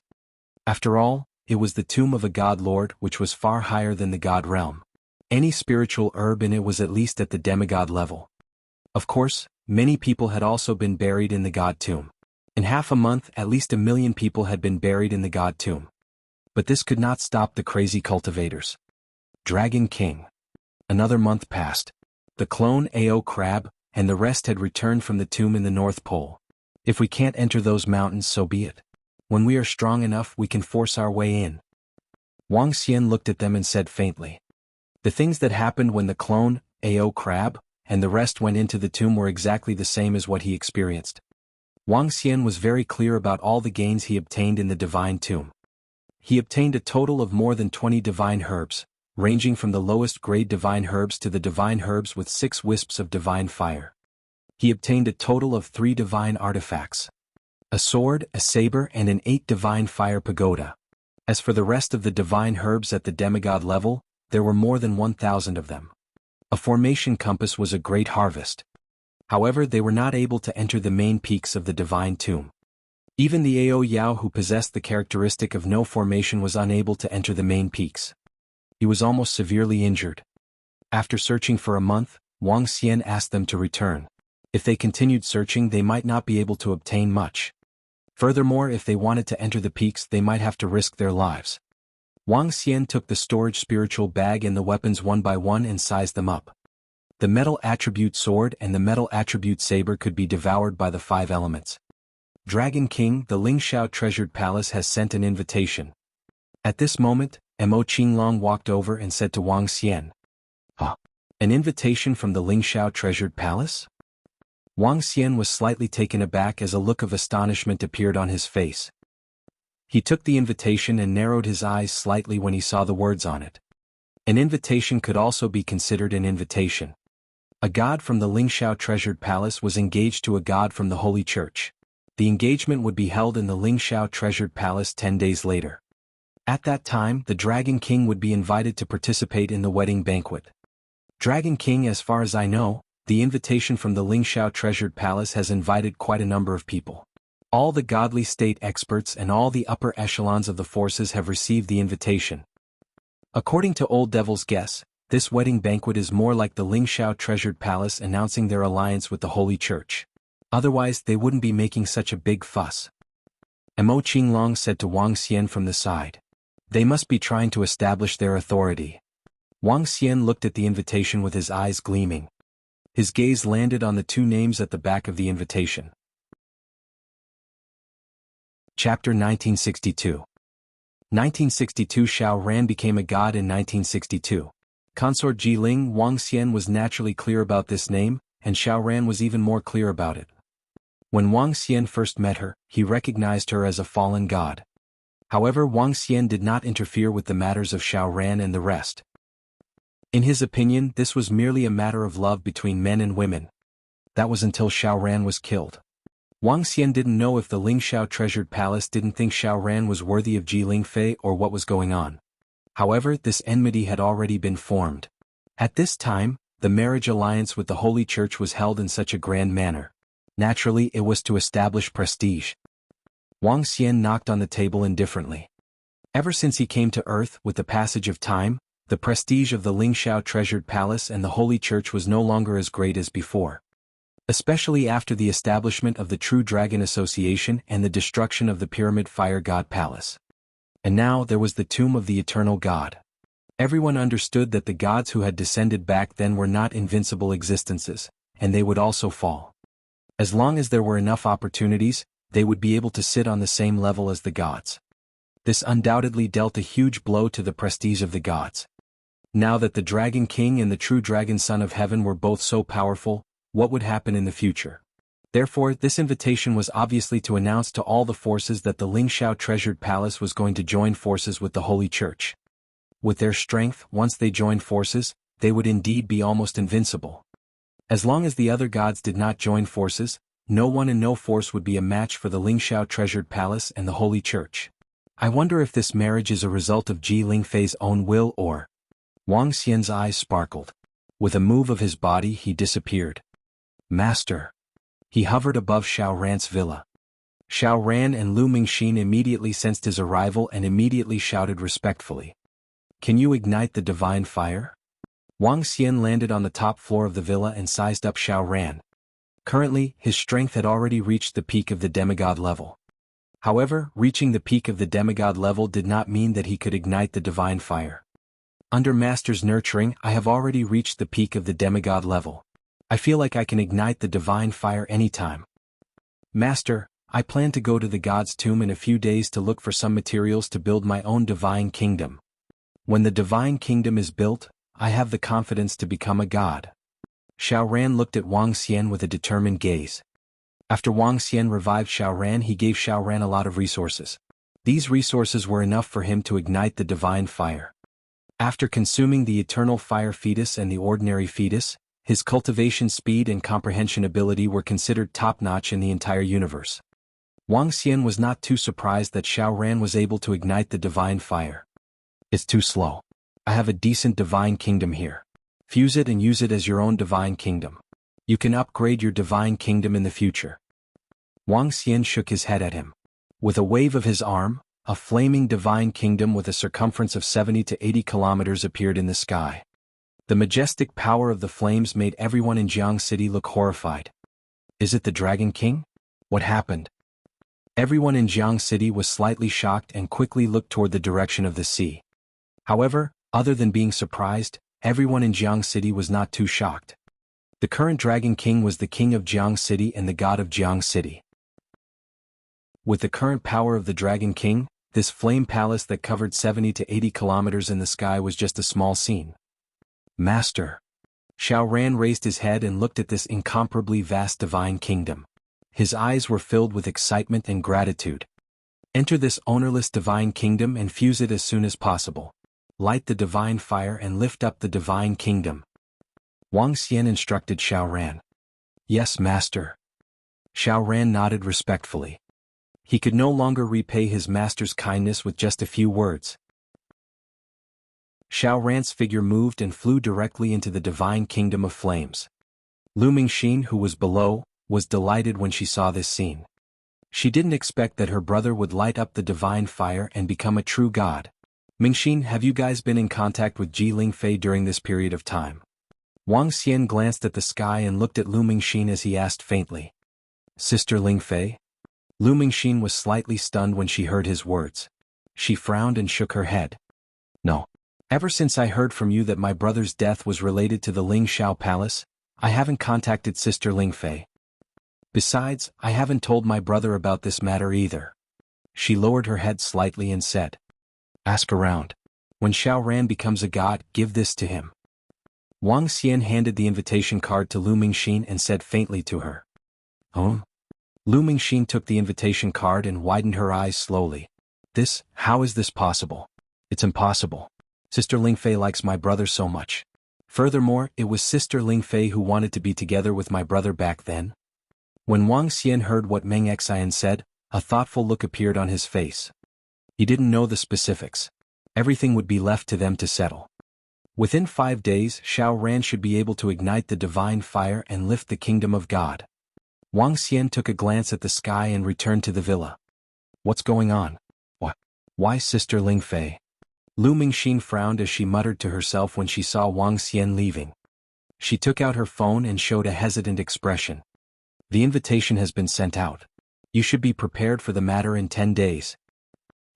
A: After all, it was the tomb of a god lord which was far higher than the god realm. Any spiritual herb in it was at least at the demigod level. Of course, many people had also been buried in the god tomb. In half a month, at least 1 million people had been buried in the god tomb. But this could not stop the crazy cultivators. Dragon King. Another month passed. The clone Ao Crab and the rest had returned from the tomb in the North Pole. If we can't enter those mountains, so be it. When we are strong enough, we can force our way in. Wang Xian looked at them and said faintly. The things that happened when the clone, Ao Crab, and the rest went into the tomb were exactly the same as what he experienced. Wang Xian was very clear about all the gains he obtained in the divine tomb. He obtained a total of more than 20 divine herbs, ranging from the lowest grade divine herbs to the divine herbs with 6 wisps of divine fire. He obtained a total of 3 divine artifacts. A sword, a saber and an 8 divine fire pagoda. As for the rest of the divine herbs at the demigod level, there were more than 1,000 of them. A formation compass was a great harvest. However, they were not able to enter the main peaks of the divine tomb. Even the Ao Yao who possessed the characteristic of no formation was unable to enter the main peaks. He was almost severely injured. After searching for a month, Wang Xian asked them to return. If they continued searching, they might not be able to obtain much. Furthermore, if they wanted to enter the peaks, they might have to risk their lives. Wang Xian took the storage spiritual bag and the weapons one by one and sized them up. The metal attribute sword and the metal attribute saber could be devoured by the 5 elements. Dragon King, the Lingxiao treasured palace has sent an invitation. At this moment, Mo Qinglong walked over and said to Wang Xian. Huh? An invitation from the Lingxiao treasured palace? Wang Xian was slightly taken aback as a look of astonishment appeared on his face. He took the invitation and narrowed his eyes slightly when he saw the words on it. An invitation could also be considered an invitation. A god from the Lingxiao treasured palace was engaged to a god from the Holy Church. The engagement would be held in the Lingxiao treasured palace 10 days later. At that time, the Dragon King would be invited to participate in the wedding banquet. Dragon King, as far as I know, the invitation from the Lingxiao Treasured Palace has invited quite a number of people. All the godly state experts and all the upper echelons of the forces have received the invitation. According to Old Devil's guess, this wedding banquet is more like the Lingxiao Treasured Palace announcing their alliance with the Holy Church. Otherwise, they wouldn't be making such a big fuss. Mo Qinglong said to Wang Xian from the side. They must be trying to establish their authority. Wang Xian looked at the invitation with his eyes gleaming. His gaze landed on the two names at the back of the invitation. Chapter 1962. 1962. Xiao Ran became a god in 1962. Consort Jiling. Wang Xian was naturally clear about this name, and Xiao Ran was even more clear about it. When Wang Xian first met her, he recognized her as a fallen god. However, Wang Xian did not interfere with the matters of Xiao Ran and the rest. In his opinion, this was merely a matter of love between men and women. That was until Xiao Ran was killed. Wang Xian didn't know if the Lingxiao Treasured Palace didn't think Xiao Ran was worthy of Ji Lingfei or what was going on. However, this enmity had already been formed. At this time, the marriage alliance with the Holy Church was held in such a grand manner. Naturally, it was to establish prestige. Wang Xian knocked on the table indifferently. Ever since he came to Earth, with the passage of time, the prestige of the Lingxiao Treasured Palace and the Holy Church was no longer as great as before. Especially after the establishment of the True Dragon Association and the destruction of the Pyramid Fire God Palace. And now there was the tomb of the Eternal God. Everyone understood that the gods who had descended back then were not invincible existences, and they would also fall. As long as there were enough opportunities, they would be able to sit on the same level as the gods. This undoubtedly dealt a huge blow to the prestige of the gods. Now that the Dragon King and the True Dragon Son of Heaven were both so powerful, what would happen in the future? Therefore, this invitation was obviously to announce to all the forces that the Lingxiao Treasured Palace was going to join forces with the Holy Church. With their strength, once they joined forces, they would indeed be almost invincible. As long as the other gods did not join forces, no one and no force would be a match for the Lingxiao Treasured Palace and the Holy Church. I wonder if this marriage is a result of Ji Lingfei's own will or... Wang Xian's eyes sparkled. With a move of his body he disappeared. Master. He hovered above Xiao Ran's villa. Xiao Ran and Lu Mingxin immediately sensed his arrival and immediately shouted respectfully. Can you ignite the divine fire? Wang Xian landed on the top floor of the villa and sized up Xiao Ran. Currently, his strength had already reached the peak of the demigod level. However, reaching the peak of the demigod level did not mean that he could ignite the divine fire. Under Master's nurturing, I have already reached the peak of the demigod level. I feel like I can ignite the divine fire anytime. Master, I plan to go to the god's tomb in a few days to look for some materials to build my own divine kingdom. When the divine kingdom is built, I have the confidence to become a god. Xiao Ran looked at Wang Xian with a determined gaze. After Wang Xian revived Xiao Ran, he gave Xiao Ran a lot of resources. These resources were enough for him to ignite the divine fire. After consuming the eternal fire fetus and the ordinary fetus, his cultivation speed and comprehension ability were considered top-notch in the entire universe. Wang Xian was not too surprised that Xiao Ran was able to ignite the divine fire. It's too slow. I have a decent divine kingdom here. Fuse it and use it as your own divine kingdom. You can upgrade your divine kingdom in the future. Wang Xian shook his head at him. With a wave of his arm, a flaming divine kingdom with a circumference of 70 to 80 kilometers appeared in the sky. The majestic power of the flames made everyone in Jianghu City look horrified. Is it the Dragon King? What happened? Everyone in Jianghu City was slightly shocked and quickly looked toward the direction of the sea. However, other than being surprised, everyone in Jianghu City was not too shocked. The current Dragon King was the king of Jianghu City and the god of Jianghu City. With the current power of the Dragon King, this flame palace that covered 70 to 80 kilometers in the sky was just a small scene. Master. Xiao Ran raised his head and looked at this incomparably vast divine kingdom. His eyes were filled with excitement and gratitude. Enter this ownerless divine kingdom and fuse it as soon as possible. Light the divine fire and lift up the divine kingdom. Wang Xian instructed Xiao Ran. Yes, master. Xiao Ran nodded respectfully. He could no longer repay his master's kindness with just a few words. Xiao Ran's figure moved and flew directly into the divine kingdom of flames. Lu Mingxin, who was below, was delighted when she saw this scene. She didn't expect that her brother would light up the divine fire and become a true god. Mingxin, have you guys been in contact with Ji Lingfei during this period of time? Wang Xian glanced at the sky and looked at Lu Mingxin as he asked faintly. Sister Lingfei? Lu Mingxin was slightly stunned when she heard his words. She frowned and shook her head. No. Ever since I heard from you that my brother's death was related to the Ling Shao Palace, I haven't contacted Sister Lingfei. Besides, I haven't told my brother about this matter either. She lowered her head slightly and said. Ask around. When Xiao Ran becomes a god, give this to him. Wang Xian handed the invitation card to Lu Mingxin and said faintly to her. Oh? Lu Mingxin took the invitation card and widened her eyes slowly. How is this possible? It's impossible. Sister Lingfei likes my brother so much. Furthermore, it was Sister Lingfei who wanted to be together with my brother back then. When Wang Xian heard what Meng Xian said, a thoughtful look appeared on his face. He didn't know the specifics. Everything would be left to them to settle. Within 5 days, Xiao Ran should be able to ignite the divine fire and lift the kingdom of God. Wang Xian took a glance at the sky and returned to the villa. What's going on? What? Why Sister Lingfei? Lu Mingxin frowned as she muttered to herself when she saw Wang Xian leaving. She took out her phone and showed a hesitant expression. The invitation has been sent out. You should be prepared for the matter in 10 days.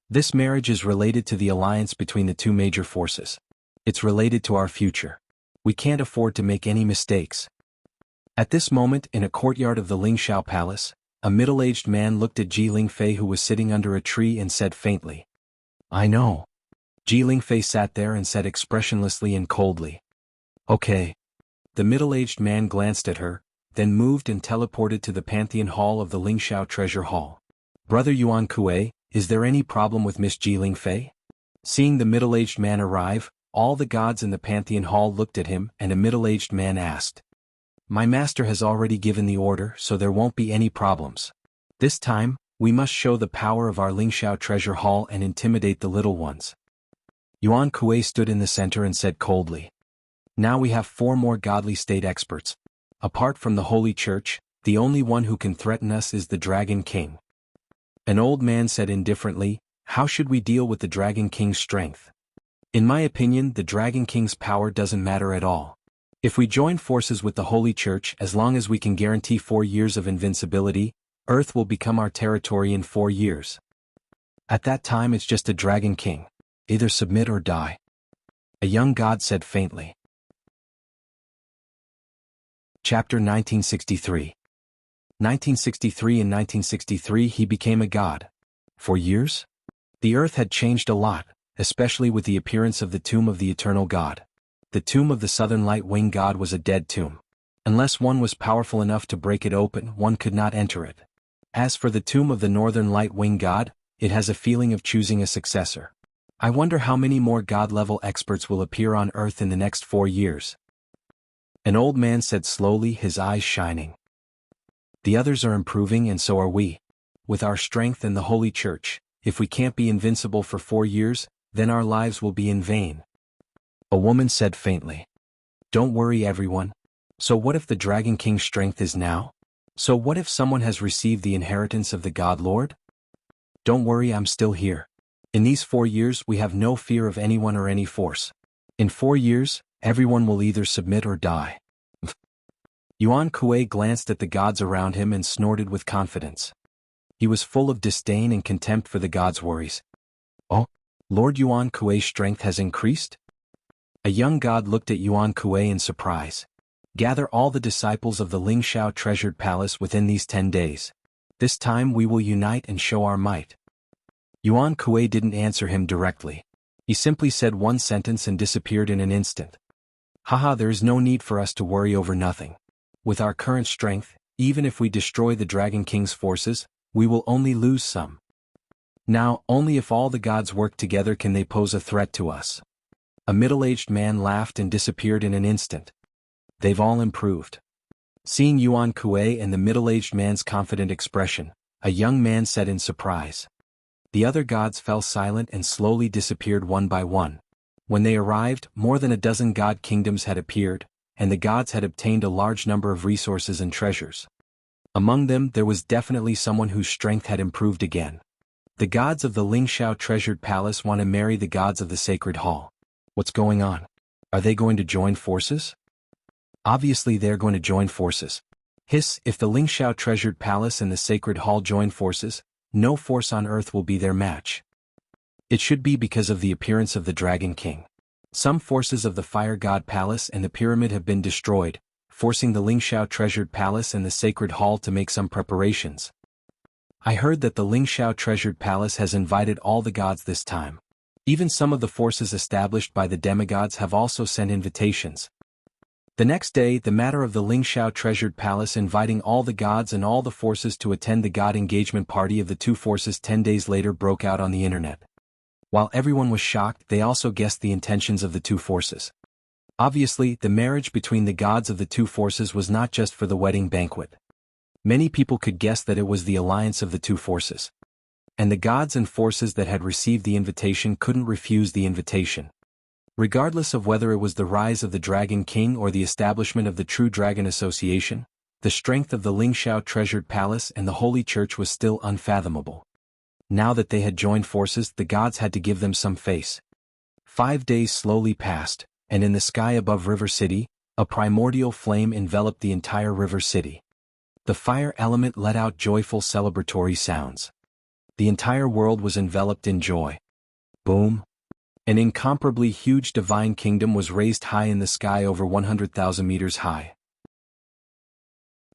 A: This marriage is related to the alliance between the two major forces. It's related to our future. We can't afford to make any mistakes. At this moment, in a courtyard of the Lingshao Palace, a middle-aged man looked at Ji Lingfei, who was sitting under a tree, and said faintly. I know. Ji Lingfei sat there and said expressionlessly and coldly. Okay. The middle-aged man glanced at her, then moved and teleported to the Pantheon Hall of the Lingshao Treasure Hall. Brother Yuan Kuei, is there any problem with Miss Ji Lingfei? Seeing the middle-aged man arrive, all the gods in the Pantheon Hall looked at him, and a middle-aged man asked. My master has already given the order, so there won't be any problems. This time, we must show the power of our Lingshao Treasure Hall and intimidate the little ones. Yuan Kuei stood in the center and said coldly. Now we have 4 more godly state experts. Apart from the Holy Church, the only one who can threaten us is the Dragon King. An old man said indifferently, how should we deal with the Dragon King's strength? In my opinion, the Dragon King's power doesn't matter at all. If we join forces with the Holy Church, as long as we can guarantee 4 years of invincibility, Earth will become our territory in 4 years. At that time it's just a Dragon King. Either submit or die. A young god said faintly. Chapter 1963. 1963. In 1963 he became a god. 4 years? The earth had changed a lot, especially with the appearance of the tomb of the eternal god. The tomb of the southern light wing god was a dead tomb. Unless one was powerful enough to break it open, one could not enter it. As for the tomb of the northern light wing god, it has a feeling of choosing a successor. I wonder how many more god-level experts will appear on Earth in the next 4 years. An old man said slowly, his eyes shining. The others are improving and so are we. With our strength and the Holy Church, if we can't be invincible for 4 years, then our lives will be in vain. A woman said faintly. Don't worry everyone. So what if the Dragon King's strength is now? So what if someone has received the inheritance of the God Lord? Don't worry, I'm still here. In these 4 years we have no fear of anyone or any force. In 4 years, everyone will either submit or die. Yuan Kuei glanced at the gods around him and snorted with confidence. He was full of disdain and contempt for the gods' worries. Oh, Lord Yuan Kuei's strength has increased? A young god looked at Yuan Kuei in surprise. Gather all the disciples of the Lingshao treasured palace within these 10 days. This time we will unite and show our might. Yuan Kuei didn't answer him directly. He simply said one sentence and disappeared in an instant. Haha, there is no need for us to worry over nothing. With our current strength, even if we destroy the Dragon King's forces, we will only lose some. Now, only if all the gods work together can they pose a threat to us. A middle-aged man laughed and disappeared in an instant. They've all improved. Seeing Yuan Kuei and the middle-aged man's confident expression, a young man said in surprise. The other gods fell silent and slowly disappeared one by one. When they arrived, more than a dozen god kingdoms had appeared, and the gods had obtained a large number of resources and treasures. Among them there was definitely someone whose strength had improved again. The gods of the Lingxiao treasured palace want to marry the gods of the sacred hall. What's going on? Are they going to join forces? Obviously they're going to join forces. If the Lingxiao treasured palace and the sacred hall join forces, no force on earth will be their match. It should be because of the appearance of the Dragon King. Some forces of the Fire God Palace and the Pyramid have been destroyed, forcing the Lingxiao treasured palace and the sacred hall to make some preparations. I heard that the Lingxiao treasured palace has invited all the gods this time. Even some of the forces established by the demigods have also sent invitations. The next day, the matter of the Lingxiao treasured palace inviting all the gods and all the forces to attend the god engagement party of the two forces 10 days later broke out on the internet. While everyone was shocked, they also guessed the intentions of the two forces. Obviously, the marriage between the gods of the two forces was not just for the wedding banquet. Many people could guess that it was the alliance of the two forces. And the gods and forces that had received the invitation couldn't refuse the invitation. Regardless of whether it was the rise of the Dragon King or the establishment of the True Dragon Association, the strength of the Lingxiao treasured palace and the Holy Church was still unfathomable. Now that they had joined forces, the gods had to give them some face. 5 days slowly passed, and in the sky above River City, a primordial flame enveloped the entire River City. The fire element let out joyful celebratory sounds. The entire world was enveloped in joy. Boom! An incomparably huge divine kingdom was raised high in the sky over 100,000 meters high.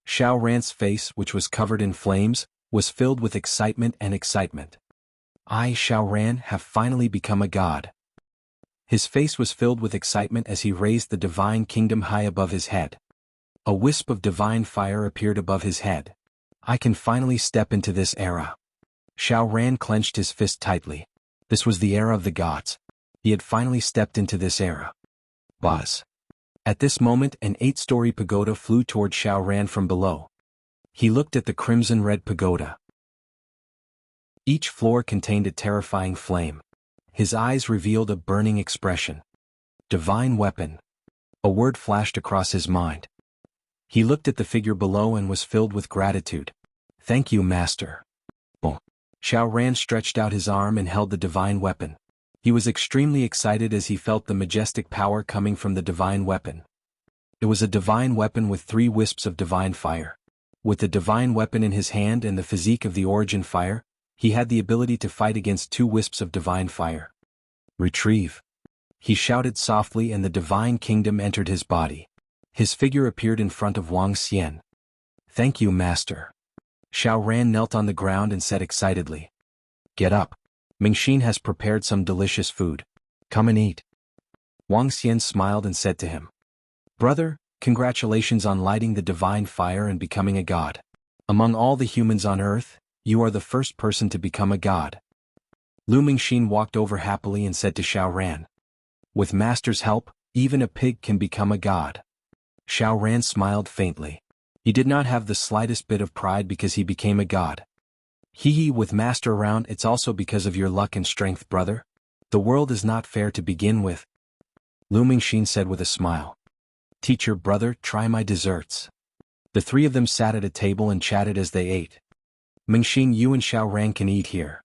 A: Xiao Ran's face, which was covered in flames, was filled with excitement and excitement. I, Xiao Ran, have finally become a god. His face was filled with excitement as he raised the divine kingdom high above his head. A wisp of divine fire appeared above his head. I can finally step into this era. Xiao Ran clenched his fist tightly. This was the era of the gods. He had finally stepped into this era. Buzz. At this moment, an 8-story pagoda flew toward Xiao Ran from below. He looked at the crimson-red pagoda. Each floor contained a terrifying flame. His eyes revealed a burning expression. Divine weapon. A word flashed across his mind. He looked at the figure below and was filled with gratitude. Thank you, Master. Boom. Xiao Ran stretched out his arm and held the divine weapon. He was extremely excited as he felt the majestic power coming from the divine weapon. It was a divine weapon with 3 wisps of divine fire. With the divine weapon in his hand and the physique of the origin fire, he had the ability to fight against 2 wisps of divine fire. Retrieve. He shouted softly and the divine kingdom entered his body. His figure appeared in front of Wang Xian. Thank you, Master. Xiao Ran knelt on the ground and said excitedly. Get up. Mingxin has prepared some delicious food. Come and eat. Wang Xian smiled and said to him. Brother, congratulations on lighting the divine fire and becoming a god. Among all the humans on earth, you are the first person to become a god. Lu Mingxin walked over happily and said to Xiao Ran. With Master's help, even a pig can become a god. Xiao Ran smiled faintly. He did not have the slightest bit of pride because he became a god. With Master around, it's also because of your luck and strength, brother. The world is not fair to begin with. Lu Mingxin said with a smile. Teacher, brother, try my desserts. The 3 of them sat at a table and chatted as they ate. Mingxin, you and Xiao Ran can eat here.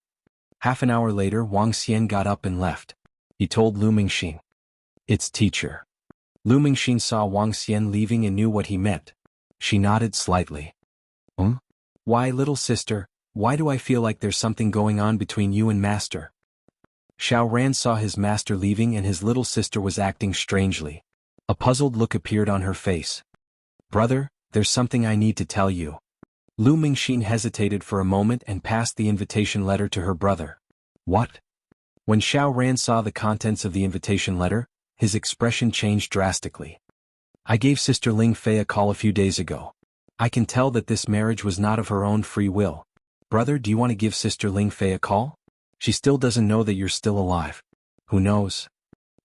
A: Half an hour later, Wang Xian got up and left. He told Lu Mingxin. It's teacher. Lu Mingxin saw Wang Xian leaving and knew what he meant. She nodded slightly. Why, little sister, why do I feel like there's something going on between you and Master? Xiao Ran saw his master leaving and his little sister was acting strangely. A puzzled look appeared on her face. Brother, there's something I need to tell you. Lu Mingxin hesitated for a moment and passed the invitation letter to her brother. What? When Xiao Ran saw the contents of the invitation letter, his expression changed drastically. I gave Sister Ling Fei a call a few days ago. I can tell that this marriage was not of her own free will. Brother, do you want to give Sister Ling Fei a call? She still doesn't know that you're still alive. Who knows?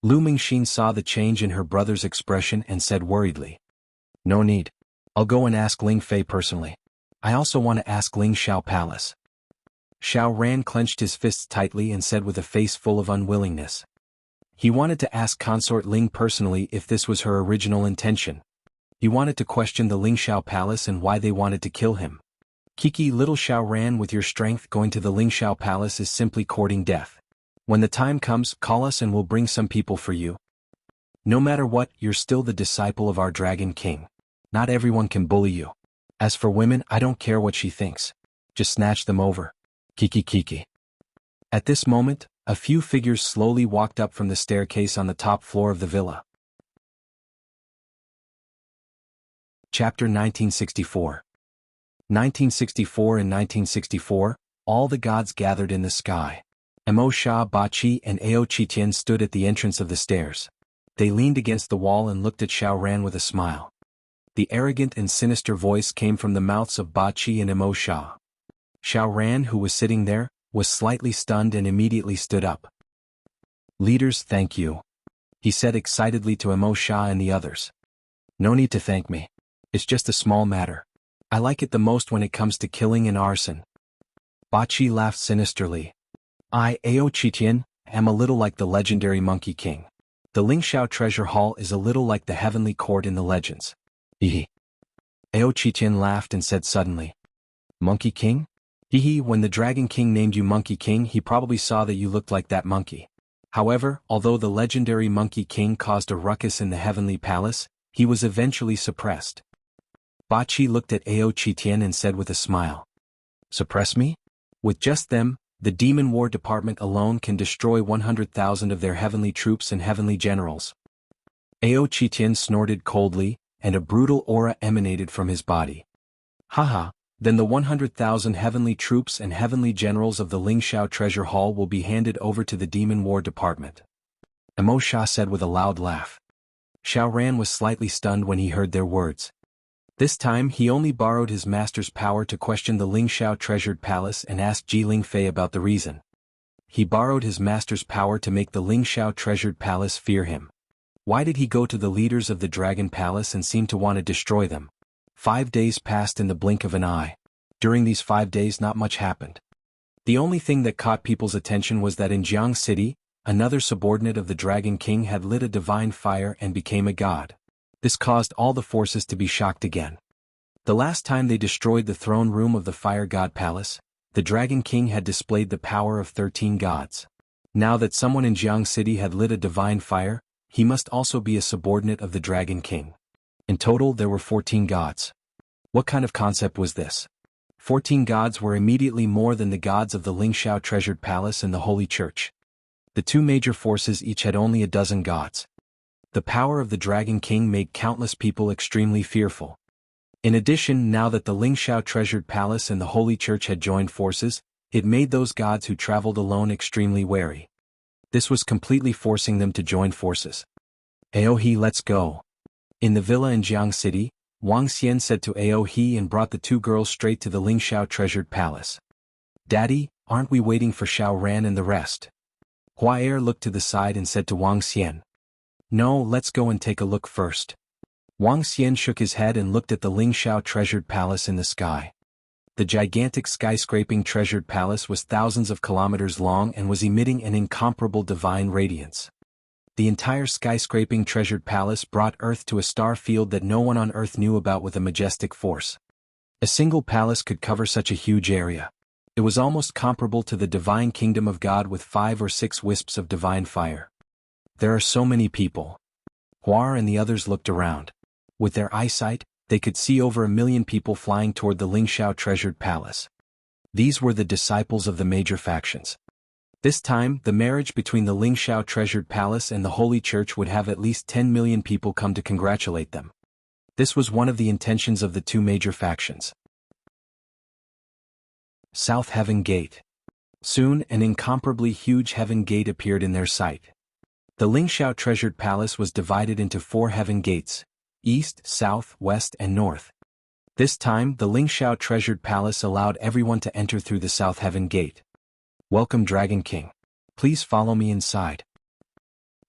A: Lu Mingxin saw the change in her brother's expression and said worriedly. No need. I'll go and ask Ling Fei personally. I also want to ask Ling Xiao Palace. Xiao Ran clenched his fists tightly and said with a face full of unwillingness. He wanted to ask Consort Ling personally if this was her original intention. He wanted to question the Lingxiao Palace and why they wanted to kill him. Kiki, little Xiao Ran, with your strength going to the Lingxiao Palace is simply courting death. When the time comes, call us and we'll bring some people for you. No matter what, you're still the disciple of our Dragon King. Not everyone can bully you. As for women, I don't care what she thinks. Just snatch them over. Kiki. At this moment, a few figures slowly walked up from the staircase on the top floor of the villa. Chapter 1964. 1964 and 1964, all the gods gathered in the sky. Mo Sha, Ba Qi and Ao Qitian stood at the entrance of the stairs. They leaned against the wall and looked at Xiao Ran with a smile. The arrogant and sinister voice came from the mouths of Ba Qi and Mo Sha. Xiao Ran, who was sitting there, was slightly stunned and immediately stood up. Leaders, thank you, he said excitedly to Mo Sha and the others. No need to thank me. It's just a small matter. I like it the most when it comes to killing and arson. Ba Qi laughed sinisterly. I, Ao Qitian, am a little like the legendary Monkey King. The Lingxiao Treasure Hall is a little like the Heavenly Court in the legends. Hehe. Ao Qitian laughed and said suddenly. Monkey King? Hehe, when the Dragon King named you Monkey King, he probably saw that you looked like that monkey. However, although the legendary Monkey King caused a ruckus in the Heavenly Palace, he was eventually suppressed. Ba Qi looked at Ao Qitian and said with a smile. Suppress me? With just them, the Demon War Department alone can destroy 100,000 of their heavenly troops and heavenly generals. Ao Qitian snorted coldly, and a brutal aura emanated from his body. Haha, then the 100,000 heavenly troops and heavenly generals of the Lingxiao Treasure Hall will be handed over to the Demon War Department. Mo Sha said with a loud laugh. Xiao Ran was slightly stunned when he heard their words. This time he only borrowed his master's power to question the Lingxiao Treasured Palace and ask Ji Lingfei about the reason. He borrowed his master's power to make the Lingxiao Treasured Palace fear him. Why did he go to the leaders of the Dragon Palace and seem to want to destroy them? 5 days passed in the blink of an eye. During these 5 days not much happened. The only thing that caught people's attention was that in Jianghu City, another subordinate of the Dragon King had lit a divine fire and became a god. This caused all the forces to be shocked again. The last time they destroyed the throne room of the Fire God Palace, the Dragon King had displayed the power of 13 gods. Now that someone in Jianghu City had lit a divine fire, he must also be a subordinate of the Dragon King. In total there were 14 gods. What kind of concept was this? 14 gods were immediately more than the gods of the Lingxiao Treasured Palace and the Holy Church. The two major forces each had only a dozen gods. The power of the Dragon King made countless people extremely fearful. In addition, now that the Lingxiao Treasured Palace and the Holy Church had joined forces, it made those gods who traveled alone extremely wary. This was completely forcing them to join forces. Aohe, let's go. In the villa in Jianghu City, Wang Xian said to Aohe and brought the two girls straight to the Lingxiao Treasured Palace. Daddy, aren't we waiting for Xiao Ran and the rest? Hua Er looked to the side and said to Wang Xian. No, let's go and take a look first. Wang Xian shook his head and looked at the Lingxiao Treasured Palace in the sky. The gigantic skyscraping treasured palace was thousands of kilometers long and was emitting an incomparable divine radiance. The entire skyscraping treasured palace brought Earth to a star field that no one on Earth knew about with a majestic force. A single palace could cover such a huge area. It was almost comparable to the divine kingdom of God with 5 or 6 wisps of divine fire. There are so many people. Hua and the others looked around. With their eyesight, they could see over 1 million people flying toward the Lingxiao Treasured Palace. These were the disciples of the major factions. This time, the marriage between the Lingxiao Treasured Palace and the Holy Church would have at least 10 million people come to congratulate them. This was one of the intentions of the two major factions. South Heaven Gate. Soon, an incomparably huge heaven gate appeared in their sight. The Lingxiao Treasured Palace was divided into 4 heaven gates: east, south, west, and north. This time, the Lingxiao Treasured Palace allowed everyone to enter through the South Heaven Gate. Welcome, Dragon King. Please follow me inside.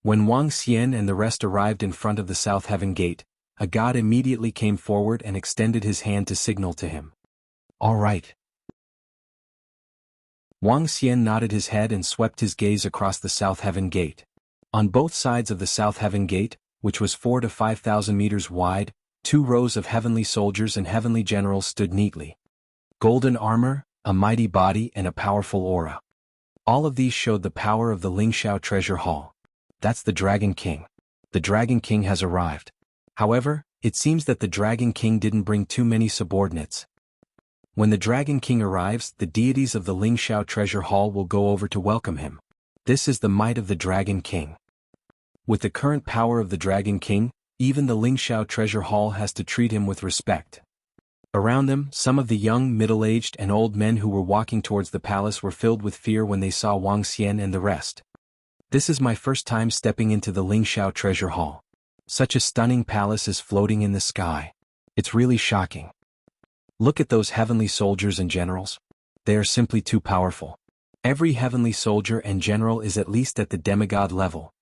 A: When Wang Xian and the rest arrived in front of the South Heaven Gate, a god immediately came forward and extended his hand to signal to him. All right. Wang Xian nodded his head and swept his gaze across the South Heaven Gate. On both sides of the South Heaven Gate, which was 4 to 5,000 meters wide, 2 rows of heavenly soldiers and heavenly generals stood neatly. Golden armor, a mighty body and a powerful aura. All of these showed the power of the Lingxiao Treasure Hall. That's the Dragon King. The Dragon King has arrived. However, it seems that the Dragon King didn't bring too many subordinates. When the Dragon King arrives, the deities of the Lingxiao Treasure Hall will go over to welcome him. This is the might of the Dragon King. With the current power of the Dragon King, even the Lingxiao Treasure Hall has to treat him with respect. Around them, some of the young, middle-aged and old men who were walking towards the palace were filled with fear when they saw Wang Xian and the rest. This is my first time stepping into the Lingxiao Treasure Hall. Such a stunning palace is floating in the sky. It's really shocking. Look at those heavenly soldiers and generals. They are simply too powerful. Every heavenly soldier and general is at least at the demigod level.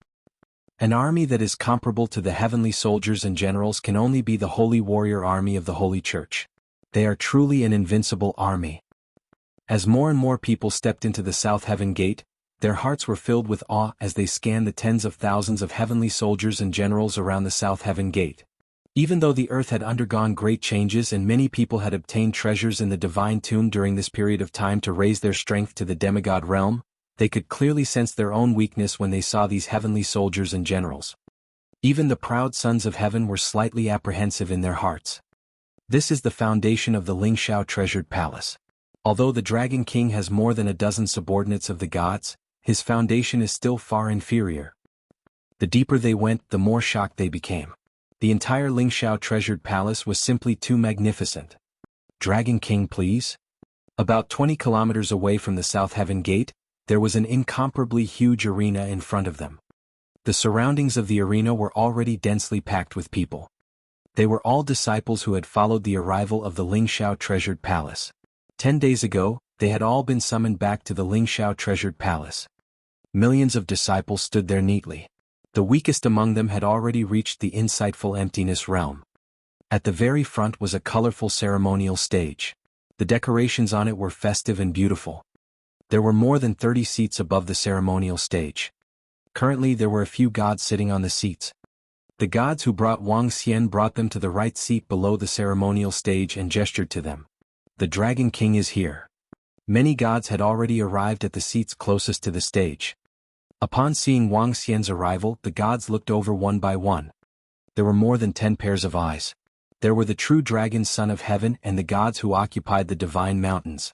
A: An army that is comparable to the heavenly soldiers and generals can only be the holy warrior army of the Holy Church. They are truly an invincible army. As more and more people stepped into the South Heaven Gate, their hearts were filled with awe as they scanned the tens of thousands of heavenly soldiers and generals around the South Heaven Gate. Even though the earth had undergone great changes and many people had obtained treasures in the divine tomb during this period of time to raise their strength to the demigod realm, they could clearly sense their own weakness when they saw these heavenly soldiers and generals. Even the proud sons of heaven were slightly apprehensive in their hearts. This is the foundation of the Lingxiao Treasured Palace. Although the Dragon King has more than a dozen subordinates of the gods, his foundation is still far inferior. The deeper they went, the more shocked they became. The entire Lingxiao Treasured Palace was simply too magnificent. Dragon King, please? About 20 kilometers away from the South Heaven Gate, there was an incomparably huge arena in front of them. The surroundings of the arena were already densely packed with people. They were all disciples who had followed the arrival of the Lingxiao Treasured Palace. 10 days ago, they had all been summoned back to the Lingxiao Treasured Palace. Millions of disciples stood there neatly. The weakest among them had already reached the insightful emptiness realm. At the very front was a colorful ceremonial stage. The decorations on it were festive and beautiful. There were more than 30 seats above the ceremonial stage. Currently there were a few gods sitting on the seats. The gods who brought Wang Xian brought them to the right seat below the ceremonial stage and gestured to them. The Dragon King is here. Many gods had already arrived at the seats closest to the stage. Upon seeing Wang Xian's arrival, the gods looked over one by one. There were more than 10 pairs of eyes. There were the true dragon son of heaven and the gods who occupied the divine mountains.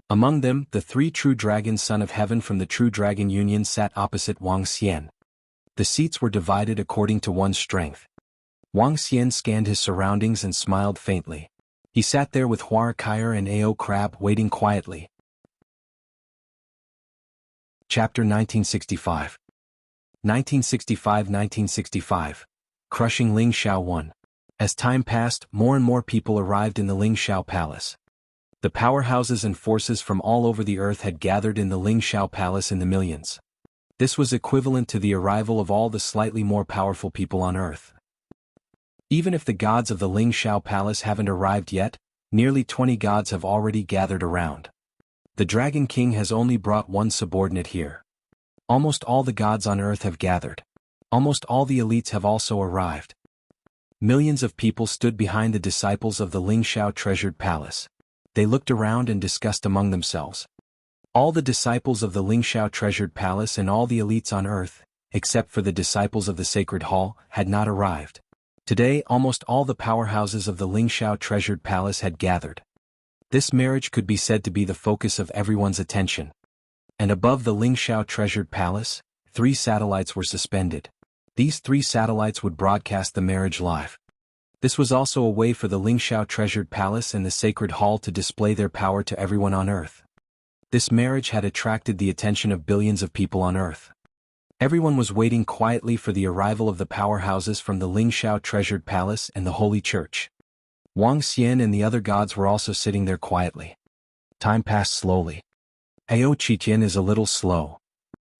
A: Among them, the 3 true dragons son of heaven from the true dragon union sat opposite Wang Xian. The seats were divided according to one's strength. Wang Xian scanned his surroundings and smiled faintly. He sat there with Huarakier and Ao Crab waiting quietly. Chapter 1965 1965 Crushing Lingxiao 1. As time passed, more and more people arrived in the Lingxiao Palace. The powerhouses and forces from all over the earth had gathered in the Lingxiao Palace in the millions. This was equivalent to the arrival of all the slightly more powerful people on earth. Even if the gods of the Lingxiao Palace haven't arrived yet, nearly 20 gods have already gathered around. The Dragon King has only brought one subordinate here. Almost all the gods on earth have gathered. Almost all the elites have also arrived. Millions of people stood behind the disciples of the Lingxiao Treasured Palace. They looked around and discussed among themselves. All the disciples of the Lingxiao Treasured Palace and all the elites on earth, except for the disciples of the Sacred Hall, had not arrived. Today, almost all the powerhouses of the Lingxiao Treasured Palace had gathered. This marriage could be said to be the focus of everyone's attention. And above the Lingxiao Treasured Palace, 3 satellites were suspended. These 3 satellites would broadcast the marriage live. This was also a way for the Lingxiao Treasured Palace and the Sacred Hall to display their power to everyone on earth. This marriage had attracted the attention of billions of people on earth. Everyone was waiting quietly for the arrival of the powerhouses from the Lingxiao Treasured Palace and the Holy Church. Wang Xian and the other gods were also sitting there quietly. Time passed slowly. Ao Qitian is a little slow.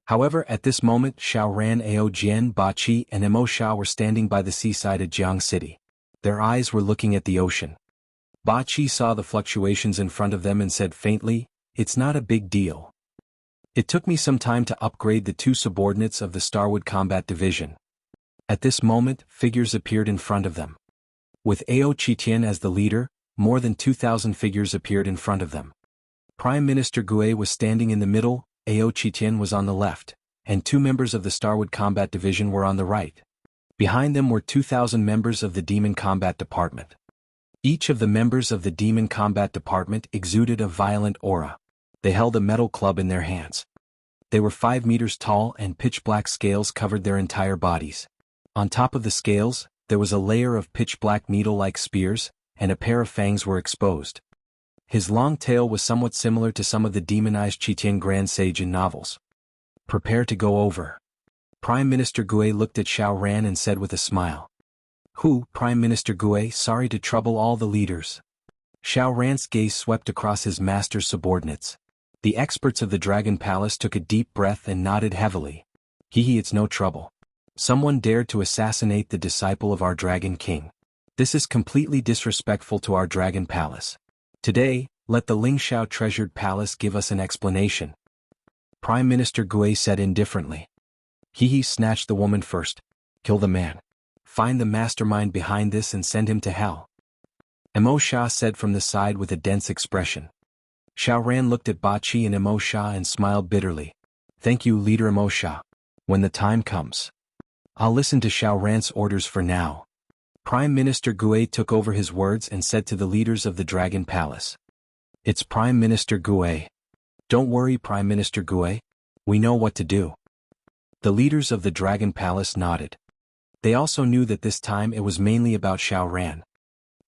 A: However, at this moment Xiao Ran, Ao Jian, Ba Qi and Mo Shao were standing by the seaside at Jianghu City. Their eyes were looking at the ocean. Ba Qi saw the fluctuations in front of them and said faintly, "It's not a big deal." It took me some time to upgrade the 2 subordinates of the Starwood Combat Division. At this moment, figures appeared in front of them. With Ao Qitian as the leader, more than 2,000 figures appeared in front of them. Prime Minister Gue was standing in the middle, Ao Qitian was on the left, and 2 members of the Starwood Combat Division were on the right. Behind them were 2,000 members of the Demon Combat Department. Each of the members of the Demon Combat Department exuded a violent aura. They held a metal club in their hands. They were 5 meters tall and pitch-black scales covered their entire bodies. On top of the scales, there was a layer of pitch-black needle-like spears, and a pair of fangs were exposed. His long tail was somewhat similar to some of the demonized Qitian Grand Sage in novels. Prepare to go over. Prime Minister Gue looked at Xiao Ran and said with a smile. Who, Prime Minister Gue, sorry to trouble all the leaders. Xiao Ran's gaze swept across his master's subordinates. The experts of the Dragon Palace took a deep breath and nodded heavily. It's no trouble. Someone dared to assassinate the disciple of our Dragon King. This is completely disrespectful to our Dragon Palace. Today, let the Lingxiao Treasured Palace give us an explanation. Prime Minister Gue said indifferently. Snatch the woman first. Kill the man. Find the mastermind behind this and send him to hell. Emo Sha said from the side with a dense expression. Xiao Ran looked at Ba Qi and Emo Sha and smiled bitterly. Thank you, Leader Emo Sha. When the time comes, I'll listen to Xiao Ran's orders for now. Prime Minister Gue took over his words and said to the leaders of the Dragon Palace. It's Prime Minister Gue. Don't worry, Prime Minister Gue. We know what to do. The leaders of the Dragon Palace nodded. They also knew that this time it was mainly about Xiao Ran.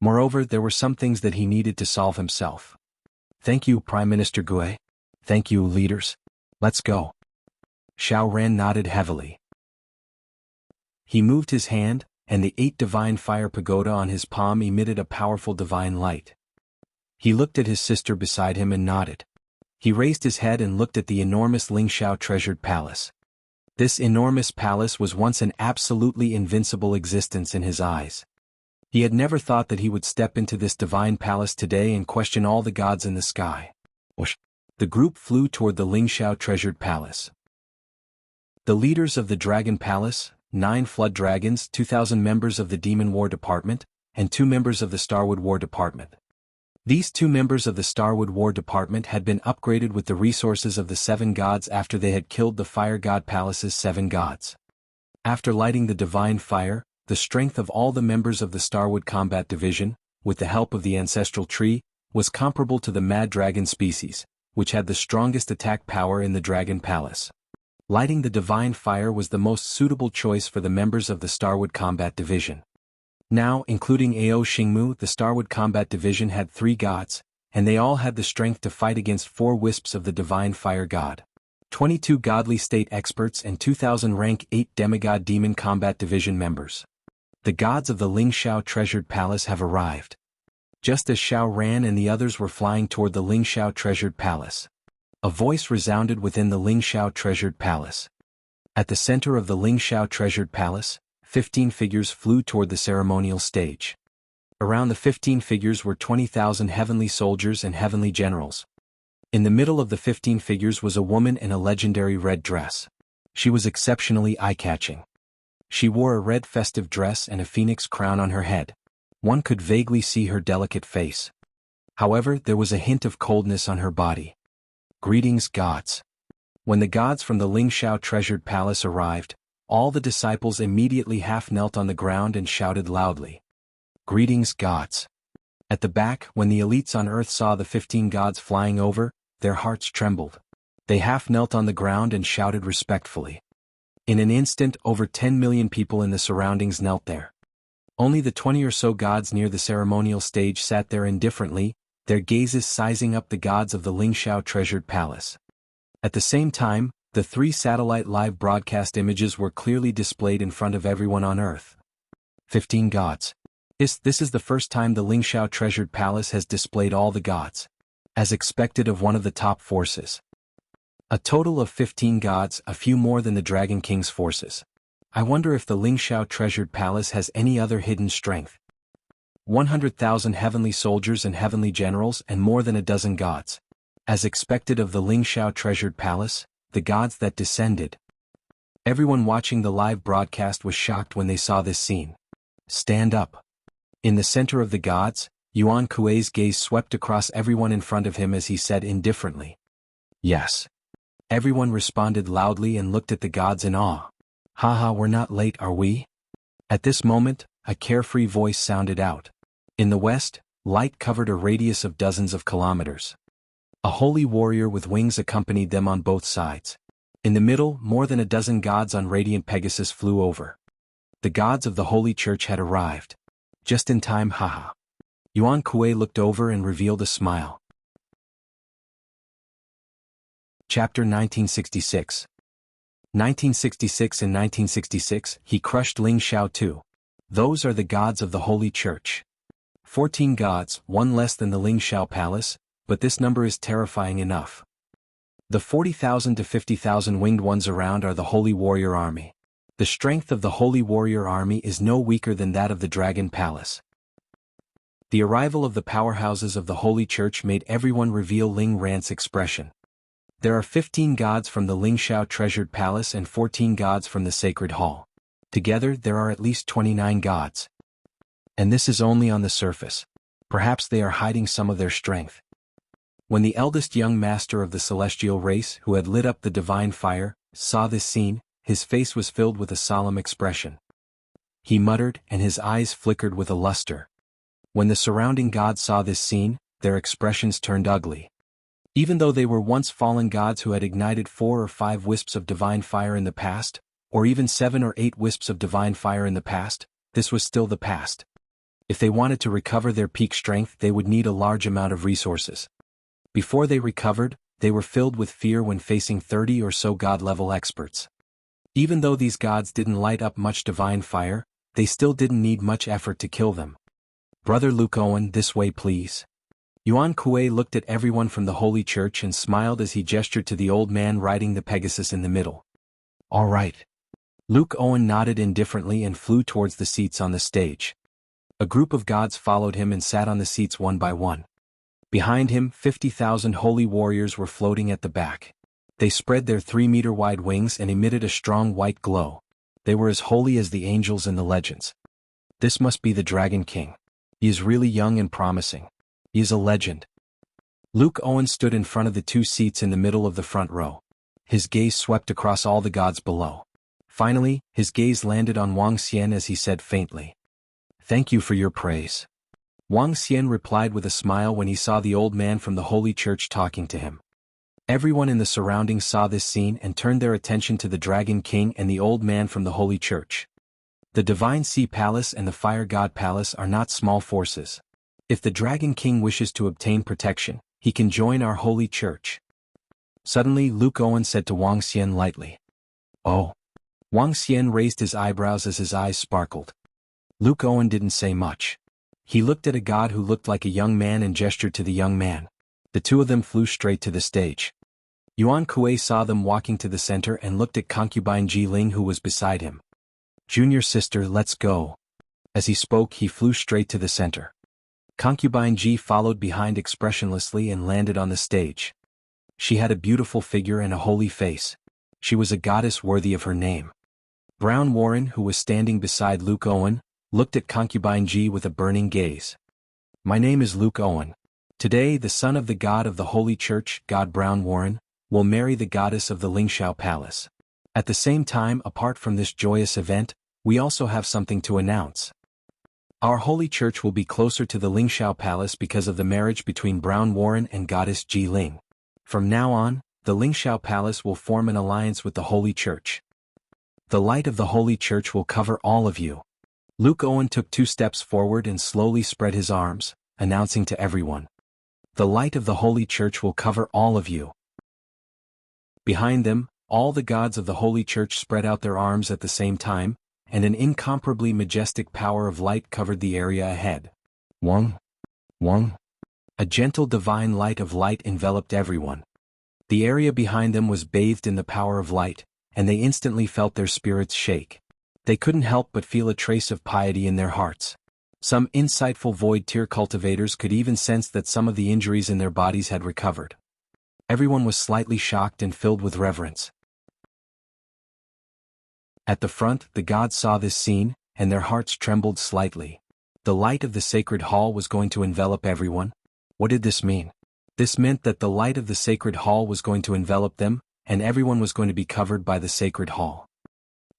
A: Moreover, there were some things that he needed to solve himself. Thank you, Prime Minister Gue. Thank you, leaders. Let's go. Xiao Ran nodded heavily. He moved his hand, and the 8 divine fire pagoda on his palm emitted a powerful divine light. He looked at his sister beside him and nodded. He raised his head and looked at the enormous Lingxiao Treasured Palace. This enormous palace was once an absolutely invincible existence in his eyes. He had never thought that he would step into this divine palace today and question all the gods in the sky. The group flew toward the Lingxiao Treasured Palace. The leaders of the Dragon Palace, 9 Flood Dragons, 2,000 members of the Demon War Department, and 2 members of the Starwood War Department. These 2 members of the Starwood War Department had been upgraded with the resources of the 7 gods after they had killed the Fire God Palace's 7 gods. After lighting the divine fire, the strength of all the members of the Starwood Combat Division, with the help of the Ancestral Tree, was comparable to the Mad Dragon species, which had the strongest attack power in the Dragon Palace. Lighting the divine fire was the most suitable choice for the members of the Starwood Combat Division. Now, including Ao Xingmu, the Starwood Combat Division had 3 gods, and they all had the strength to fight against 4 wisps of the divine fire god. 22 godly state experts and 2,000 rank 8 demigod demon combat division members. The gods of the Lingxiao Treasured Palace have arrived. Just as Xiao Ran and the others were flying toward the Lingxiao Treasured Palace, a voice resounded within the Lingxiao Treasured Palace. At the center of the Lingxiao Treasured Palace, 15 figures flew toward the ceremonial stage. Around the 15 figures were 20,000 heavenly soldiers and heavenly generals. In the middle of the 15 figures was a woman in a legendary red dress. She was exceptionally eye-catching. She wore a red festive dress and a phoenix crown on her head. One could vaguely see her delicate face. However, there was a hint of coldness on her body. Greetings, gods. When the gods from the Lingxiao Treasured Palace arrived, all the disciples immediately half-knelt on the ground and shouted loudly. Greetings, gods. At the back, when the elites on earth saw the 15 gods flying over, their hearts trembled. They half-knelt on the ground and shouted respectfully. In an instant, over 10 million people in the surroundings knelt there. Only the 20 or so gods near the ceremonial stage sat there indifferently, their gazes sizing up the gods of the Lingxiao Treasured Palace. At the same time, the 3 satellite live broadcast images were clearly displayed in front of everyone on Earth. 15 gods. This is the first time the Lingxiao Treasured Palace has displayed all the gods, as expected of one of the top forces. A total of 15 gods, a few more than the Dragon King's forces. I wonder if the Lingxiao Treasured Palace has any other hidden strength. 100,000 heavenly soldiers and heavenly generals and more than a dozen gods. As expected of the Lingxiao Treasured Palace, the gods that descended. Everyone watching the live broadcast was shocked when they saw this scene. Stand up. In the center of the gods, Yuan Kuei's gaze swept across everyone in front of him as he said indifferently, "Yes." Everyone responded loudly and looked at the gods in awe. "Haha, we're not late, are we?" At this moment, a carefree voice sounded out. In the west, light covered a radius of dozens of kilometers. A holy warrior with wings accompanied them on both sides. In the middle, more than a dozen gods on radiant Pegasus flew over. The gods of the Holy Church had arrived. Just in time, haha. Yuan Kuei looked over and revealed a smile. Chapter 1966. 1966 and 1966, he crushed Ling Xiao too. Those are the gods of the Holy Church. 14 gods, one less than the Ling Xiao Palace, but this number is terrifying enough. The 40,000 to 50,000 winged ones around are the Holy Warrior Army. The strength of the Holy Warrior Army is no weaker than that of the Dragon Palace. The arrival of the powerhouses of the Holy Church made everyone reveal Ling Rant's expression. There are 15 gods from the Ling Xiao Treasured Palace and 14 gods from the Sacred Hall. Together there are at least 29 gods. And this is only on the surface. Perhaps they are hiding some of their strength. When the eldest young master of the celestial race, who had lit up the divine fire, saw this scene, his face was filled with a solemn expression. He muttered, and his eyes flickered with a luster. When the surrounding gods saw this scene, their expressions turned ugly. Even though they were once fallen gods who had ignited 4 or 5 wisps of divine fire in the past, or even 7 or 8 wisps of divine fire in the past, this was still the past. If they wanted to recover their peak strength, they would need a large amount of resources. Before they recovered, they were filled with fear when facing 30 or so god-level experts. Even though these gods didn't light up much divine fire, they still didn't need much effort to kill them. "Brother Luke Owen, this way please." Yuan Kuei looked at everyone from the Holy Church and smiled as he gestured to the old man riding the Pegasus in the middle. "All right." Luke Owen nodded indifferently and flew towards the seats on the stage. A group of gods followed him and sat on the seats one by one. Behind him, 50,000 holy warriors were floating at the back. They spread their 3-meter-wide wings and emitted a strong white glow. They were as holy as the angels in the legends. This must be the Dragon King. He is really young and promising. He is a legend. Luke Owen stood in front of the 2 seats in the middle of the front row. His gaze swept across all the gods below. Finally, his gaze landed on Wang Xian as he said faintly, "Thank you for your praise." Wang Xian replied with a smile when he saw the old man from the Holy Church talking to him. Everyone in the surroundings saw this scene and turned their attention to the Dragon King and the old man from the Holy Church. The Divine Sea Palace and the Fire God Palace are not small forces. If the Dragon King wishes to obtain protection, he can join our Holy Church. Suddenly Luke Owen said to Wang Xian lightly, "Oh." Wang Xian raised his eyebrows as his eyes sparkled. Luke Owen didn't say much. He looked at a god who looked like a young man and gestured to the young man. The 2 of them flew straight to the stage. Yuan Kuei saw them walking to the center and looked at concubine Ji Ling who was beside him. "Junior sister, let's go." As he spoke, he flew straight to the center. Concubine Ji followed behind expressionlessly and landed on the stage. She had a beautiful figure and a holy face. She was a goddess worthy of her name. Brown Warren, who was standing beside Luke Owen, looked at concubine Ji with a burning gaze. "My name is Luke Owen. Today the son of the god of the Holy Church, God Brown Warren, will marry the goddess of the Ling Xiao Palace. At the same time, apart from this joyous event, we also have something to announce. Our Holy Church will be closer to the Ling Xiao Palace because of the marriage between Brown Warren and goddess Ji Ling. From now on, the Ling Xiao Palace will form an alliance with the Holy Church. The light of the Holy Church will cover all of you." Luke Owen took 2 steps forward and slowly spread his arms, announcing to everyone, "The light of the Holy Church will cover all of you." Behind them, all the gods of the Holy Church spread out their arms at the same time, and an incomparably majestic power of light covered the area ahead. Wang. Wang. A gentle divine light of light enveloped everyone. The area behind them was bathed in the power of light, and they instantly felt their spirits shake. They couldn't help but feel a trace of piety in their hearts. Some insightful void-tier cultivators could even sense that some of the injuries in their bodies had recovered. Everyone was slightly shocked and filled with reverence. At the front, the gods saw this scene, and their hearts trembled slightly. The light of the sacred hall was going to envelop everyone. What did this mean? This meant that the light of the sacred hall was going to envelop them, and everyone was going to be covered by the sacred hall.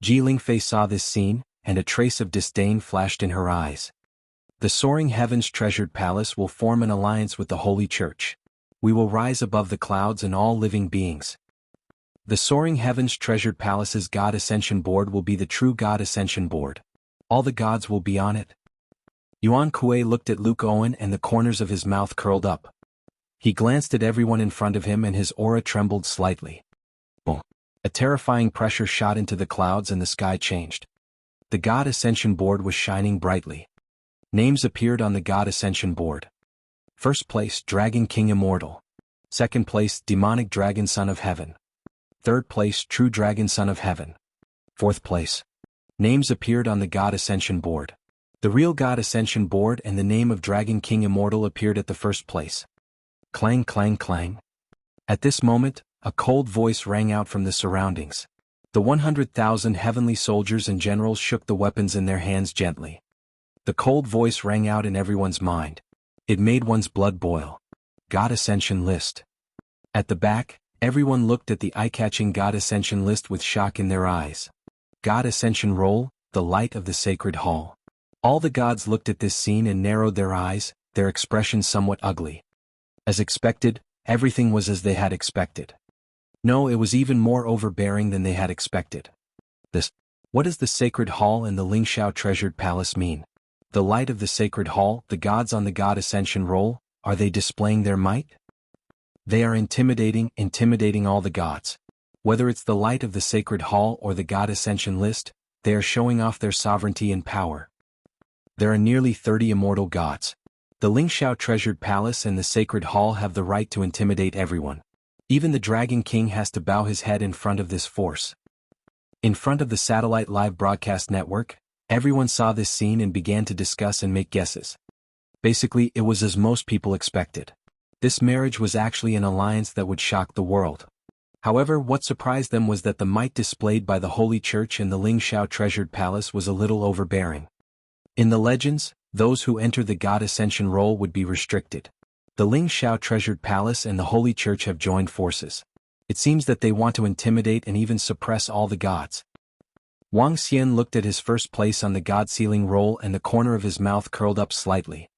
A: Ji Lingfei saw this scene, and a trace of disdain flashed in her eyes. The soaring heavens treasured palace will form an alliance with the Holy Church. We will rise above the clouds and all living beings. The soaring heavens treasured palace's God Ascension Board will be the true God Ascension Board. All the gods will be on it. Yuan Kuei looked at Luke Owen and the corners of his mouth curled up. He glanced at everyone in front of him and his aura trembled slightly. Boom. A terrifying pressure shot into the clouds and the sky changed. The God Ascension Board was shining brightly. Names appeared on the God Ascension Board. First place, Dragon King Immortal. Second place, Demonic Dragon Son of Heaven. Third place, True Dragon Son of Heaven. Fourth place. Names appeared on the God Ascension Board. The real God Ascension Board and the name of Dragon King Immortal appeared at the first place. Clang, clang, clang. At this moment, a cold voice rang out from the surroundings. The 100,000 heavenly soldiers and generals shook the weapons in their hands gently. The cold voice rang out in everyone's mind. It made one's blood boil. God Ascension List. At the back, everyone looked at the eye-catching God Ascension List with shock in their eyes. God Ascension Roll, the light of the sacred hall. All the gods looked at this scene and narrowed their eyes, their expressions somewhat ugly. As expected, everything was as they had expected. No, it was even more overbearing than they had expected. What does the sacred hall and the Lingxiao treasured palace mean? The light of the sacred hall, the gods on the God Ascension Roll, are they displaying their might? They are intimidating all the gods. Whether it's the light of the sacred hall or the God Ascension List, they are showing off their sovereignty and power. There are nearly 30 immortal gods. The Lingxiao treasured palace and the sacred hall have the right to intimidate everyone. Even the Dragon King has to bow his head in front of this force. In front of the satellite live broadcast network, everyone saw this scene and began to discuss and make guesses. Basically, it was as most people expected. This marriage was actually an alliance that would shock the world. However, what surprised them was that the might displayed by the Holy Church and the Lingxiao treasured palace was a little overbearing. In the legends, those who enter the God Ascension Roll would be restricted. The Lingxiao treasured palace and the Holy Church have joined forces. It seems that they want to intimidate and even suppress all the gods. Wang Xian looked at his first place on the God Sealing Roll and the corner of his mouth curled up slightly.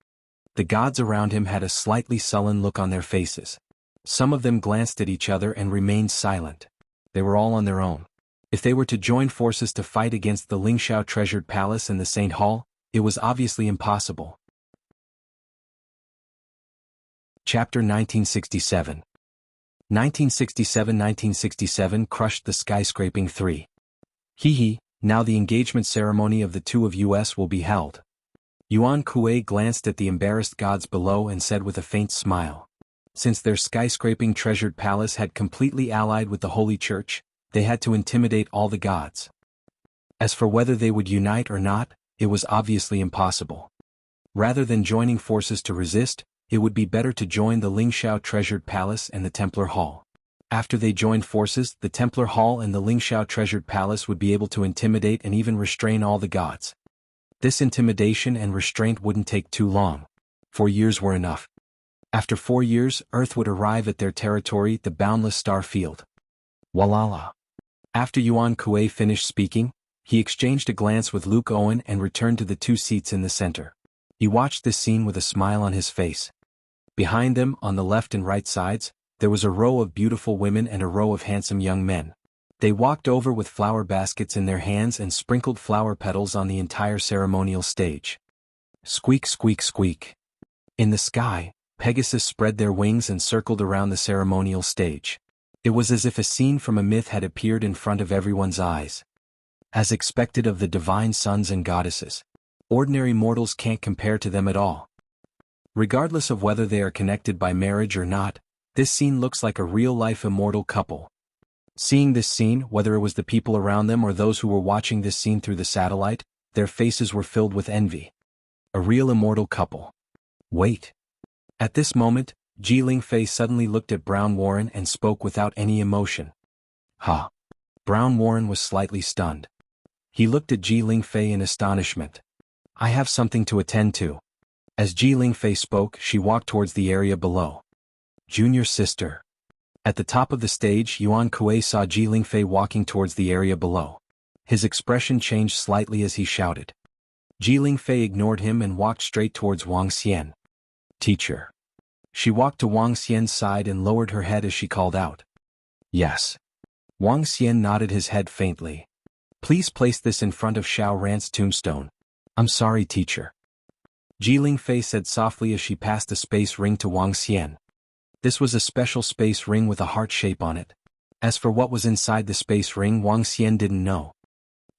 A: The gods around him had a slightly sullen look on their faces. Some of them glanced at each other and remained silent. They were all on their own. If they were to join forces to fight against the Lingxiao treasured palace and the Saint Hall, it was obviously impossible. Chapter 1967. 1967 crushed the skyscraping 3. Hee, now the engagement ceremony of the two of us will be held. Yuan Kuei glanced at the embarrassed gods below and said with a faint smile. Since their skyscraping treasured palace had completely allied with the Holy Church, they had to intimidate all the gods. As for whether they would unite or not, it was obviously impossible. Rather than joining forces to resist, it would be better to join the Lingxiao treasured palace and the Templar Hall. After they joined forces, the Templar Hall and the Lingxiao treasured palace would be able to intimidate and even restrain all the gods. This intimidation and restraint wouldn't take too long. 4 years were enough. After 4 years, Earth would arrive at their territory, the boundless star field. Walala. After Yuan Kuei finished speaking, he exchanged a glance with Luke Owen and returned to the 2 seats in the center. He watched this scene with a smile on his face. Behind them, on the left and right sides, there was a row of beautiful women and a row of handsome young men. They walked over with flower baskets in their hands and sprinkled flower petals on the entire ceremonial stage. Squeak, squeak, squeak. In the sky, Pegasus spread their wings and circled around the ceremonial stage. It was as if a scene from a myth had appeared in front of everyone's eyes. As expected of the divine sons and goddesses, ordinary mortals can't compare to them at all. Regardless of whether they are connected by marriage or not, this scene looks like a real-life immortal couple. Seeing this scene, whether it was the people around them or those who were watching this scene through the satellite, their faces were filled with envy. A real immortal couple. Wait. At this moment, Ji Lingfei suddenly looked at Brown Warren and spoke without any emotion. Ha! Brown Warren was slightly stunned. He looked at Ji Lingfei in astonishment. I have something to attend to. As Ji Lingfei spoke, she walked towards the area below. Junior sister. At the top of the stage, Yuan Kuei saw Ji Lingfei walking towards the area below. His expression changed slightly as he shouted. Ji Lingfei ignored him and walked straight towards Wang Xian. Teacher. She walked to Wang Xian's side and lowered her head as she called out. Yes. Wang Xian nodded his head faintly. Please place this in front of Xiao Ran's tombstone. I'm sorry, teacher. Ji Lingfei said softly as she passed a space ring to Wang Xian. This was a special space ring with a heart shape on it. As for what was inside the space ring, Wang Xian didn't know.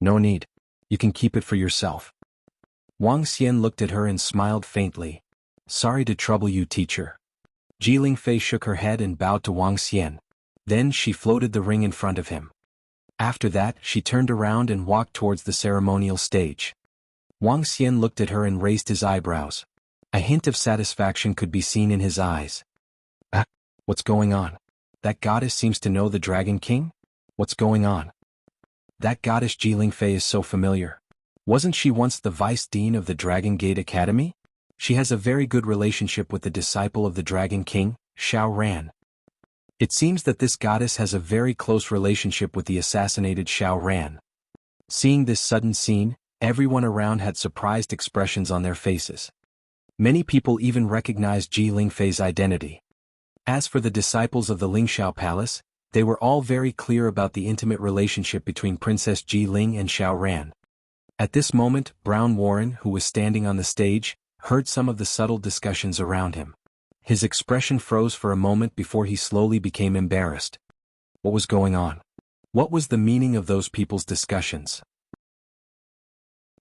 A: No need. You can keep it for yourself. Wang Xian looked at her and smiled faintly. Sorry to trouble you, teacher. Ji Lingfei shook her head and bowed to Wang Xian. Then she floated the ring in front of him. After that, she turned around and walked towards the ceremonial stage. Wang Xian looked at her and raised his eyebrows. A hint of satisfaction could be seen in his eyes. What's going on? That goddess seems to know the Dragon King? What's going on? That goddess Ji Lingfei is so familiar. Wasn't she once the vice dean of the Dragon Gate Academy? She has a very good relationship with the disciple of the Dragon King, Xiao Ran. It seems that this goddess has a very close relationship with the assassinated Xiao Ran. Seeing this sudden scene, everyone around had surprised expressions on their faces. Many people even recognized Ji Lingfei's identity. As for the disciples of the Lingxiao Palace, they were all very clear about the intimate relationship between Princess Ji Ling and Xiao Ran. At this moment, Brown Warren, who was standing on the stage, heard some of the subtle discussions around him. His expression froze for a moment before he slowly became embarrassed. What was going on? What was the meaning of those people's discussions?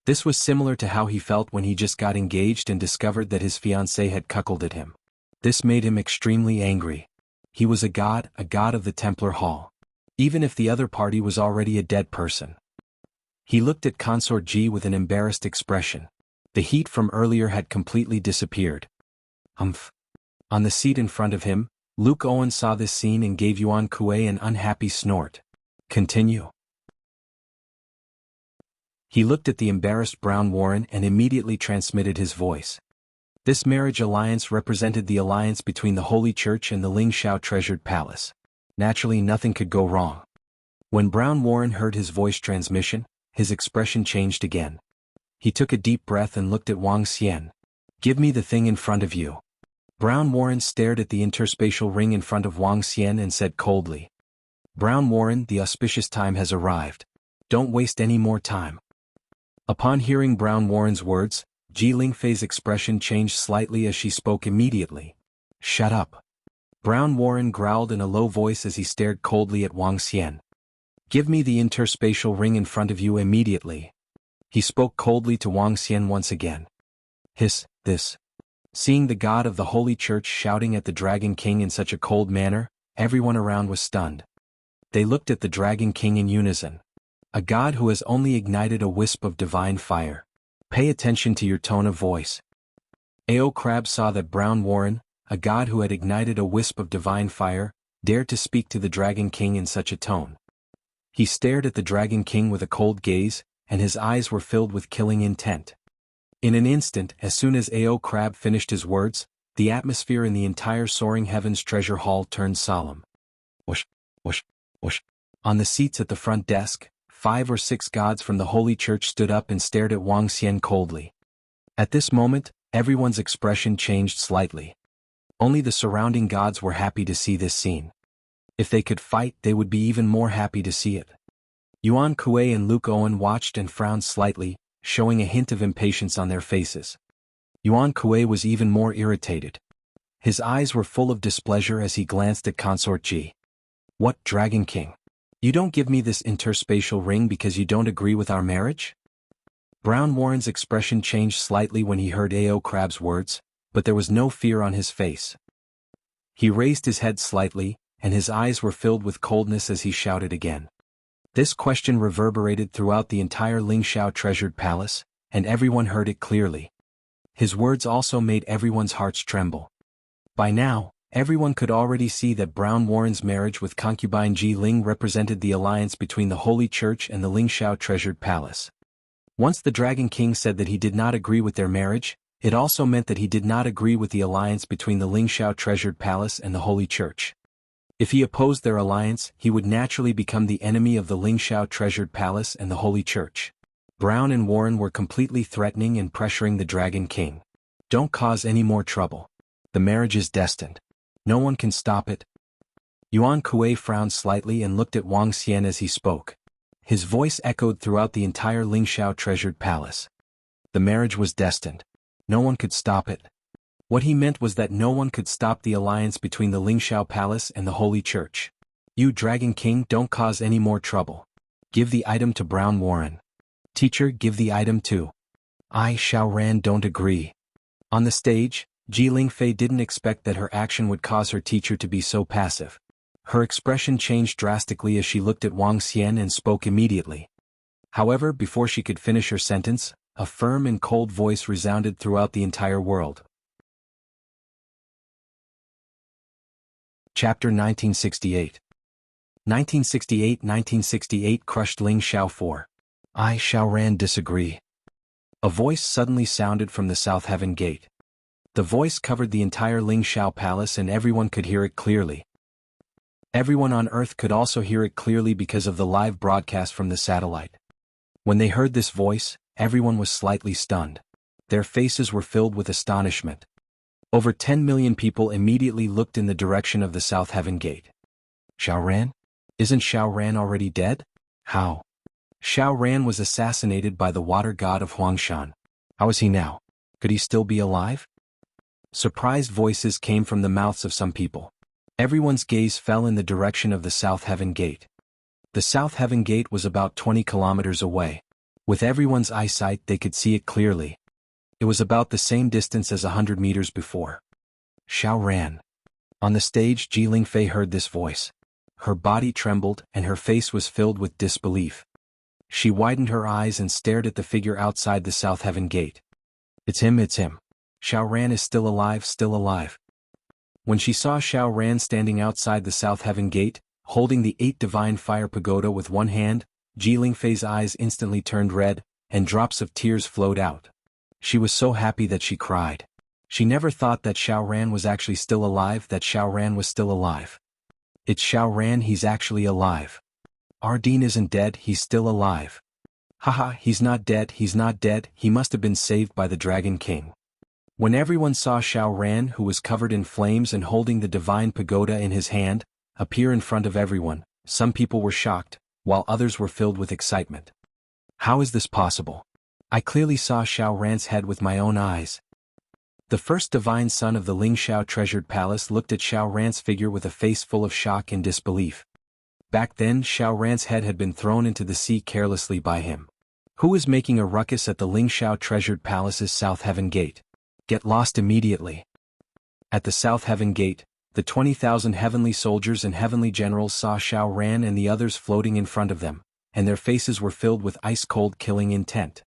A: This was similar to how he felt when he just got engaged and discovered that his fiancée had cuckolded him. This made him extremely angry. He was a god of the Templar Hall. Even if the other party was already a dead person. He looked at Consort Ji with an embarrassed expression. The heat from earlier had completely disappeared. Humph. On the seat in front of him, Luke Owen saw this scene and gave Yuan Kuei an unhappy snort. Continue. He looked at the embarrassed Brown Warren and immediately transmitted his voice. This marriage alliance represented the alliance between the Holy Church and the Lingxiao Treasured Palace. Naturally, nothing could go wrong. When Brown Warren heard his voice transmission, his expression changed again. He took a deep breath and looked at Wang Xian. Give me the thing in front of you. Brown Warren stared at the interspatial ring in front of Wang Xian and said coldly. Brown Warren, the auspicious time has arrived. Don't waste any more time. Upon hearing Brown Warren's words, Ji Lingfei's expression changed slightly as she spoke immediately. Shut up. Brown Warren growled in a low voice as he stared coldly at Wang Xian. Give me the interspatial ring in front of you immediately. He spoke coldly to Wang Xian once again. This. Seeing the god of the Holy Church shouting at the Dragon King in such a cold manner, everyone around was stunned. They looked at the Dragon King in unison. A god who has only ignited a wisp of divine fire. Pay attention to your tone of voice. Ao Crab saw that Brown Warren, a god who had ignited a wisp of divine fire, dared to speak to the Dragon King in such a tone. He stared at the Dragon King with a cold gaze, and his eyes were filled with killing intent. In an instant, as soon as Ao Crab finished his words, the atmosphere in the entire Soaring Heavens Treasure Hall turned solemn. Whoosh, whoosh, whoosh. On the seats at the front desk, 5 or 6 gods from the Holy Church stood up and stared at Wang Xian coldly. At this moment, everyone's expression changed slightly. Only the surrounding gods were happy to see this scene. If they could fight, they would be even more happy to see it. Yuan Kuei and Luke Owen watched and frowned slightly, showing a hint of impatience on their faces. Yuan Kuei was even more irritated. His eyes were full of displeasure as he glanced at Consort Ji. What, Dragon King? You don't give me this interspatial ring because you don't agree with our marriage? Brown Warren's expression changed slightly when he heard Ao Crab's words, but there was no fear on his face. He raised his head slightly, and his eyes were filled with coldness as he shouted again. This question reverberated throughout the entire Lingxiao Treasured Palace, and everyone heard it clearly. His words also made everyone's hearts tremble. By now, Everyone could already see that Brown Warren's marriage with concubine Ji Ling represented the alliance between the Holy Church and the Lingxiao treasured palace. Once the Dragon King said that he did not agree with their marriage, it also meant that he did not agree with the alliance between the Lingxiao treasured palace and the Holy Church. If he opposed their alliance, he would naturally become the enemy of the Lingxiao treasured palace and the Holy Church. Brown and Warren were completely threatening and pressuring the Dragon King. Don't cause any more trouble. The marriage is destined. No one can stop it. Yuan Kuei frowned slightly and looked at Wang Xian as he spoke. His voice echoed throughout the entire Lingxiao treasured palace. The marriage was destined. No one could stop it. What he meant was that no one could stop the alliance between the Lingxiao palace and the Holy Church. You Dragon King, don't cause any more trouble. Give the item to Brown Warren. Teacher, give the item to. I Xiaoran don't agree. On the stage, Ji Lingfei didn't expect that her action would cause her teacher to be so passive. Her expression changed drastically as she looked at Wang Xian and spoke immediately. However, before she could finish her sentence, a firm and cold voice resounded throughout the entire world. Chapter 1968. 1968 crushed Ling Xiao 4. I Xiaoran disagree. A voice suddenly sounded from the South Heaven Gate. The voice covered the entire Lingxiao palace and everyone could hear it clearly. Everyone on Earth could also hear it clearly because of the live broadcast from the satellite. When they heard this voice, everyone was slightly stunned. Their faces were filled with astonishment. Over 10 million people immediately looked in the direction of the South Heaven Gate. Xiaoran? Isn't Xiaoran already dead? How? Xiaoran was assassinated by the water god of Huangshan. How is he now? Could he still be alive? Surprised voices came from the mouths of some people. Everyone's gaze fell in the direction of the South Heaven Gate. The South Heaven Gate was about 20 kilometers away. With everyone's eyesight they could see it clearly. It was about the same distance as 100 meters before. Xiaoran. On the stage, Ji Lingfei heard this voice. Her body trembled and her face was filled with disbelief. She widened her eyes and stared at the figure outside the South Heaven Gate. It's him. Xiaoran is still alive. When she saw Xiaoran standing outside the South Heaven Gate, holding the 8 divine fire pagoda with one hand, Ji Lingfei's eyes instantly turned red, and drops of tears flowed out. She was so happy that she cried. She never thought that Xiaoran was actually still alive, It's Xiaoran, he's actually alive. Ardeen isn't dead, he's still alive. Haha, he's not dead, he must have been saved by the Dragon King. When everyone saw Xiaoran, who was covered in flames and holding the divine pagoda in his hand, appear in front of everyone, some people were shocked, while others were filled with excitement. How is this possible? I clearly saw Xiaoran's head with my own eyes. The first divine son of the Lingxiao treasured palace looked at Xiaoran's figure with a face full of shock and disbelief. Back then, Xiaoran's head had been thrown into the sea carelessly by him. Who is making a ruckus at the Lingxiao treasured palace's South Heaven Gate? Get lost immediately. At the South Heaven Gate, the 20,000 heavenly soldiers and heavenly generals saw Xiaoran and the others floating in front of them, and their faces were filled with ice-cold killing intent.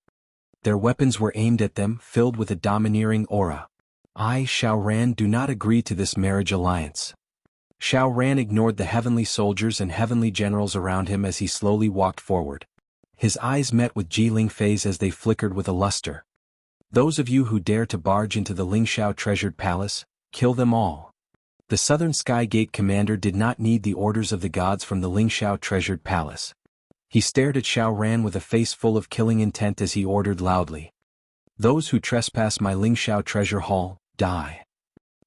A: Their weapons were aimed at them, filled with a domineering aura. I, Xiaoran, do not agree to this marriage alliance. Xiaoran ignored the heavenly soldiers and heavenly generals around him as he slowly walked forward. His eyes met with Ji Lingfei's as they flickered with a luster. Those of you who dare to barge into the Lingxiao treasured palace, kill them all. The Southern Sky Gate commander did not need the orders of the gods from the Lingxiao treasured palace. He stared at Xiaoran with a face full of killing intent as he ordered loudly. Those who trespass my Lingxiao treasure hall, die.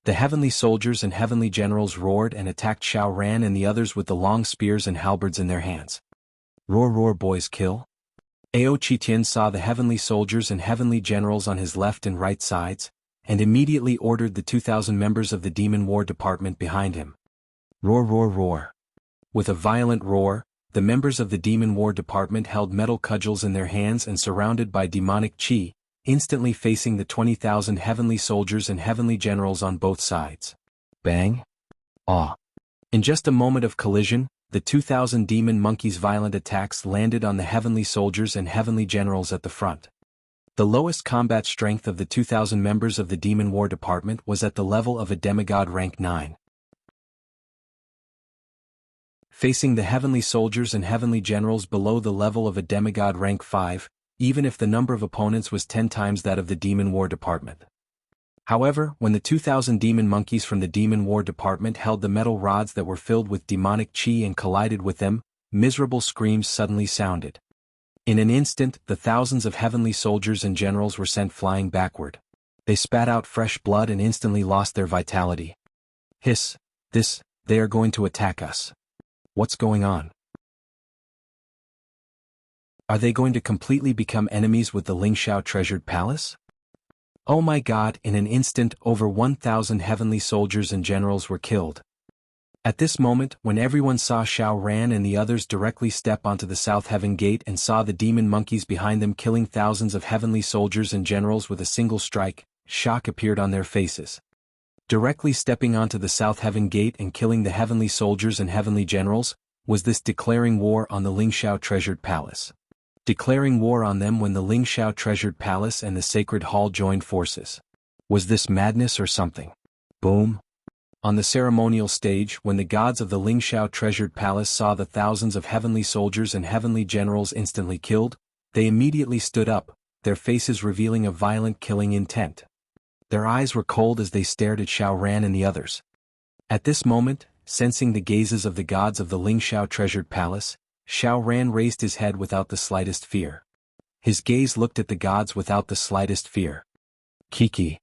A: The heavenly soldiers and heavenly generals roared and attacked Xiaoran and the others with the long spears and halberds in their hands. Roar boys, kill. Ao Qitian saw the heavenly soldiers and heavenly generals on his left and right sides, and immediately ordered the 2,000 members of the Demon War Department behind him. Roar. With a violent roar, the members of the Demon War Department held metal cudgels in their hands and surrounded by demonic qi, instantly facing the 20,000 heavenly soldiers and heavenly generals on both sides. Bang! Awe! In just a moment of collision, the 2,000 demon monkeys' violent attacks landed on the heavenly soldiers and heavenly generals at the front. The lowest combat strength of the 2,000 members of the Demon War Department was at the level of a demigod rank 9, facing the heavenly soldiers and heavenly generals below the level of a demigod rank 5, even if the number of opponents was 10 times that of the Demon War Department. However, when the 2,000 demon monkeys from the Demon War Department held the metal rods that were filled with demonic chi and collided with them, miserable screams suddenly sounded. In an instant, the thousands of heavenly soldiers and generals were sent flying backward. They spat out fresh blood and instantly lost their vitality. Hiss, they are going to attack us. What's going on? Are they going to completely become enemies with the Lingxiao treasured palace? Oh my God, in an instant over 1,000 heavenly soldiers and generals were killed. At this moment, when everyone saw Xiao Ran and the others directly step onto the South Heaven Gate and saw the demon monkeys behind them killing thousands of heavenly soldiers and generals with a single strike, shock appeared on their faces. Directly stepping onto the South Heaven Gate and killing the heavenly soldiers and heavenly generals, was this declaring war on the Lingxiao treasured palace. Declaring war on them when the Lingxiao treasured palace and the sacred hall joined forces. Was this madness or something? Boom. On the ceremonial stage, when the gods of the Lingxiao treasured palace saw the thousands of heavenly soldiers and heavenly generals instantly killed, they immediately stood up, their faces revealing a violent killing intent. Their eyes were cold as they stared at Xiao Ran and the others. At this moment, sensing the gazes of the gods of the Lingxiao treasured palace, Xiao Ran raised his head without the slightest fear. His gaze looked at the gods without the slightest fear. Kiki.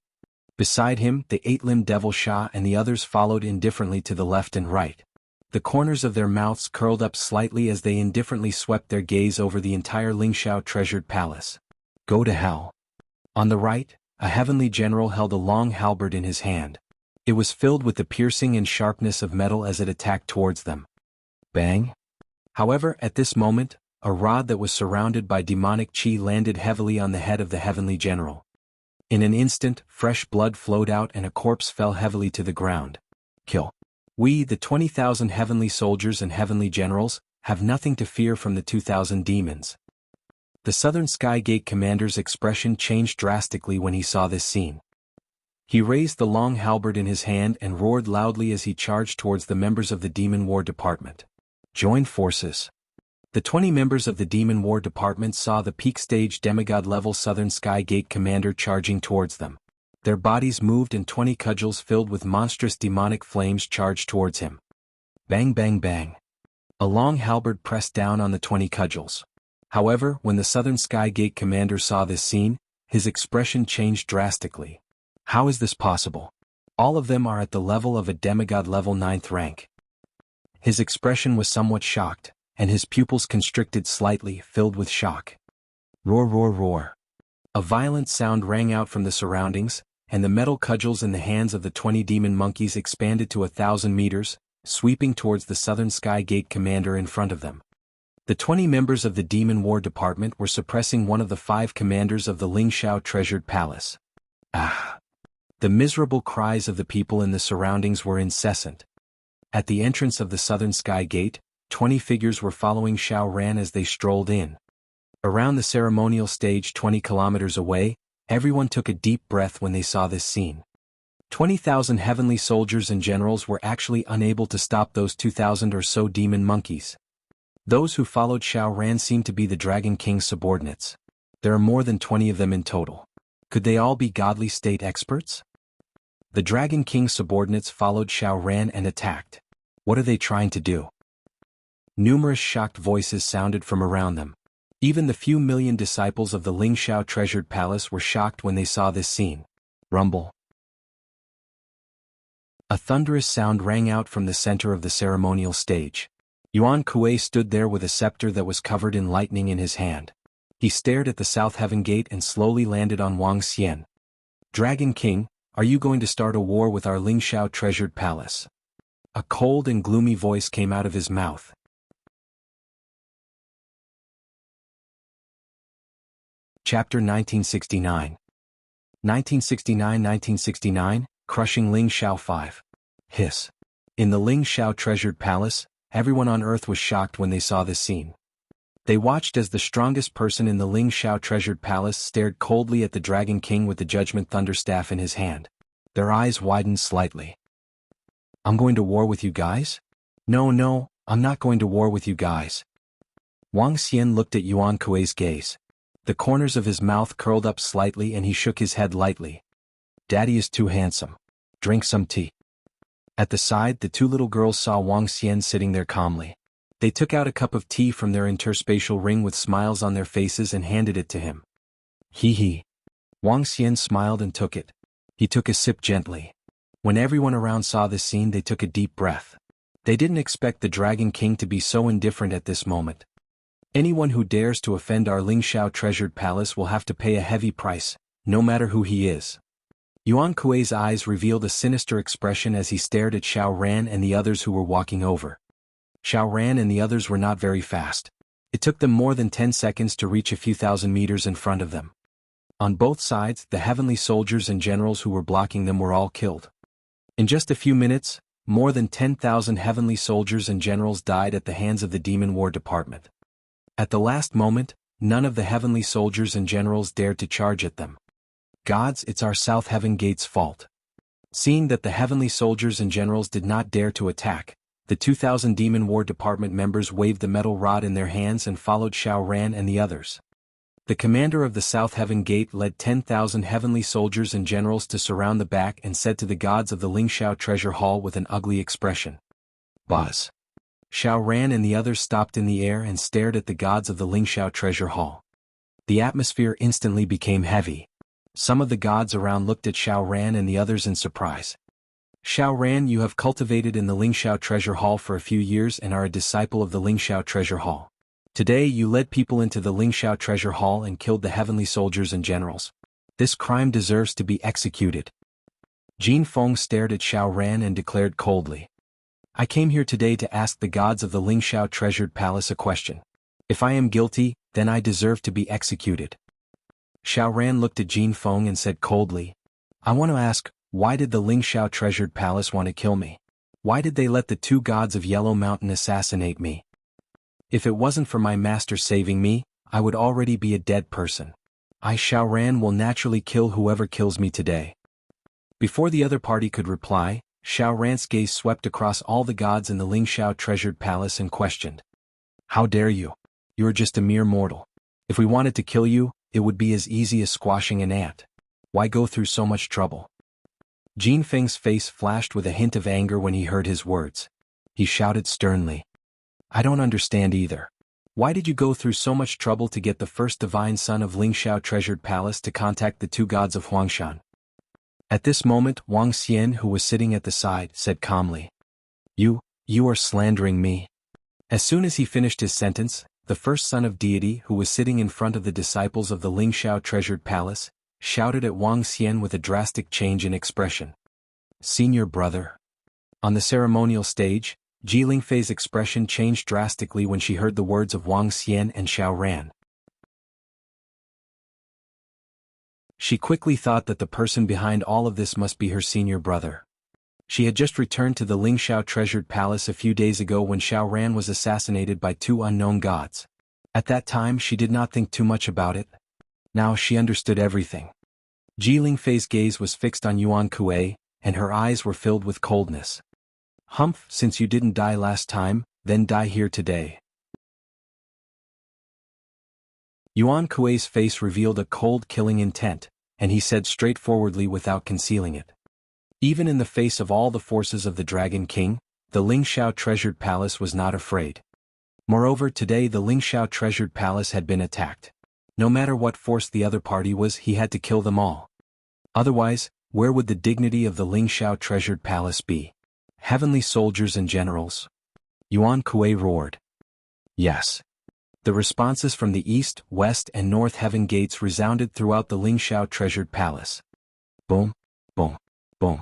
A: Beside him, the eight-limbed devil Sha and the others followed indifferently to the left and right. The corners of their mouths curled up slightly as they indifferently swept their gaze over the entire Lingxiao treasured palace. Go to hell. On the right, a heavenly general held a long halberd in his hand. It was filled with the piercing and sharpness of metal as it attacked towards them. Bang! However, at this moment, a rod that was surrounded by demonic chi landed heavily on the head of the heavenly general. In an instant, fresh blood flowed out and a corpse fell heavily to the ground. Kill. We, the 20,000 heavenly soldiers and heavenly generals, have nothing to fear from the 2,000 demons. The Southern Sky Gate commander's expression changed drastically when he saw this scene. He raised the long halberd in his hand and roared loudly as he charged towards the members of the Demon War Department. Join forces. The 20 members of the Demon War Department saw the peak stage demigod-level Southern Sky Gate commander charging towards them. Their bodies moved and 20 cudgels filled with monstrous demonic flames charged towards him. Bang bang bang. A long halberd pressed down on the 20 cudgels. However, when the Southern Sky Gate commander saw this scene, his expression changed drastically. How is this possible? All of them are at the level of a demigod level 9th rank. His expression was somewhat shocked, and his pupils constricted slightly, filled with shock. Roar roar roar. A violent sound rang out from the surroundings, and the metal cudgels in the hands of the 20 demon monkeys expanded to 1,000 meters, sweeping towards the Southern Sky Gate commander in front of them. The 20 members of the Demon War Department were suppressing one of the 5 commanders of the Lingxiao treasured palace. Ah! The miserable cries of the people in the surroundings were incessant. At the entrance of the Southern Sky Gate, 20 figures were following Xiao Ran as they strolled in. Around the ceremonial stage 20 kilometers away, everyone took a deep breath when they saw this scene. 20,000 heavenly soldiers and generals were actually unable to stop those 2,000 or so demon monkeys. Those who followed Xiao Ran seemed to be the Dragon King's subordinates. There are more than 20 of them in total. Could they all be godly state experts? The Dragon King's subordinates followed Xiao Ran and attacked. What are they trying to do? Numerous shocked voices sounded from around them. Even the few million disciples of the Lingxiao treasured palace were shocked when they saw this scene. Rumble. A thunderous sound rang out from the center of the ceremonial stage. Yuan Kuei stood there with a scepter that was covered in lightning in his hand. He stared at the South Heaven Gate and slowly landed on Wang Xian. Dragon King, are you going to start a war with our Lingxiao treasured palace? A cold and gloomy voice came out of his mouth. Chapter 1969. 1969, Crushing Lingxiao 5. Hiss. In the Lingxiao treasured palace, everyone on Earth was shocked when they saw this scene. They watched as the strongest person in the Lingxiao treasured palace stared coldly at the Dragon King with the Judgment Thunderstaff in his hand. Their eyes widened slightly. I'm going to war with you guys? No, I'm not going to war with you guys. Wang Xian looked at Yuan Kuei's gaze. The corners of his mouth curled up slightly and he shook his head lightly. Daddy is too handsome. Drink some tea. At the side, the two little girls saw Wang Xian sitting there calmly. They took out a cup of tea from their interspatial ring with smiles on their faces and handed it to him. Hee. Wang Xian smiled and took it. He took a sip gently. When everyone around saw this scene, they took a deep breath. They didn't expect the Dragon King to be so indifferent at this moment. Anyone who dares to offend our Lingxiao treasured palace will have to pay a heavy price, no matter who he is. Yuan Kuei's eyes revealed a sinister expression as he stared at Xiao Ran and the others who were walking over. Xiao Ran and the others were not very fast. It took them more than 10 seconds to reach a few thousand meters in front of them. On both sides, the heavenly soldiers and generals who were blocking them were all killed. In just a few minutes, more than 10,000 heavenly soldiers and generals died at the hands of the Demon War Department. At the last moment, none of the heavenly soldiers and generals dared to charge at them. Gods, it's our South Heaven Gate's fault. Seeing that the heavenly soldiers and generals did not dare to attack, the 2,000 Demon War Department members waved the metal rod in their hands and followed Xiao Ran and the others. The commander of the South Heaven Gate led 10,000 heavenly soldiers and generals to surround the back and said to the gods of the Lingxiao Treasure Hall with an ugly expression. Buzz. Xiao Ran and the others stopped in the air and stared at the gods of the Lingxiao Treasure Hall. The atmosphere instantly became heavy. Some of the gods around looked at Xiao Ran and the others in surprise. Xiao Ran, you have cultivated in the Lingxiao Treasure Hall for a few years and are a disciple of the Lingxiao Treasure Hall. Today you led people into the Lingxiao Treasure Hall and killed the heavenly soldiers and generals. This crime deserves to be executed. Jin Feng stared at Xiao Ran and declared coldly. I came here today to ask the gods of the Lingxiao Treasured Palace a question. If I am guilty, then I deserve to be executed. Xiao Ran looked at Jin Feng and said coldly, I want to ask, why did the Lingxiao Treasured Palace want to kill me? Why did they let the two gods of Yellow Mountain assassinate me? If it wasn't for my master saving me, I would already be a dead person. I, Xiao Ran, will naturally kill whoever kills me today. Before the other party could reply, Xiao Ran's gaze swept across all the gods in the Lingxiao Treasured Palace and questioned. How dare you? You are just a mere mortal. If we wanted to kill you, it would be as easy as squashing an ant. Why go through so much trouble? Jin Feng's face flashed with a hint of anger when he heard his words. He shouted sternly. I don't understand either. Why did you go through so much trouble to get the first divine son of Lingxiao Treasured Palace to contact the two gods of Huangshan? At this moment, Wang Xian, who was sitting at the side, said calmly. You are slandering me. As soon as he finished his sentence, the first son of deity, who was sitting in front of the disciples of the Lingxiao Treasured Palace, shouted at Wang Xian with a drastic change in expression. Senior brother. On the ceremonial stage, Ji Lingfei's expression changed drastically when she heard the words of Wang Xian and Xiao Ran. She quickly thought that the person behind all of this must be her senior brother. She had just returned to the Lingxiao Treasured Palace a few days ago when Xiao Ran was assassinated by two unknown gods. At that time she did not think too much about it. Now she understood everything. Ji Lingfei's gaze was fixed on Yuan Kuei, and her eyes were filled with coldness. Humph, since you didn't die last time, then die here today. Yuan Kuei's face revealed a cold, killing intent, and he said straightforwardly without concealing it. Even in the face of all the forces of the Dragon King, the Lingxiao Treasured Palace was not afraid. Moreover, today the Lingxiao Treasured Palace had been attacked. No matter what force the other party was, he had to kill them all. Otherwise, where would the dignity of the Lingxiao Treasured Palace be? Heavenly soldiers and generals. Yuan Kuei roared. Yes. The responses from the east, west and north heaven gates resounded throughout the Lingxiao Treasured Palace. Boom, boom, boom.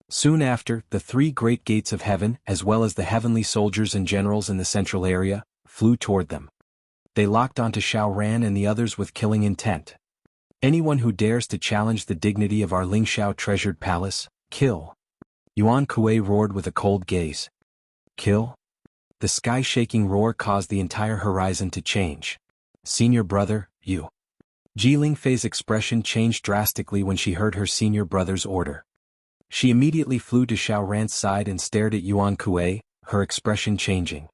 A: Soon after, the three great gates of heaven, as well as the heavenly soldiers and generals in the central area, flew toward them. They locked onto Xiao Ran and the others with killing intent. Anyone who dares to challenge the dignity of our Lingxiao Treasured Palace, kill. Yuan Kuei roared with a cold gaze. Kill? The sky-shaking roar caused the entire horizon to change. Senior brother, you. Ji Lingfei's expression changed drastically when she heard her senior brother's order. She immediately flew to Xiao Ran's side and stared at Yuan Kuei, her expression changing.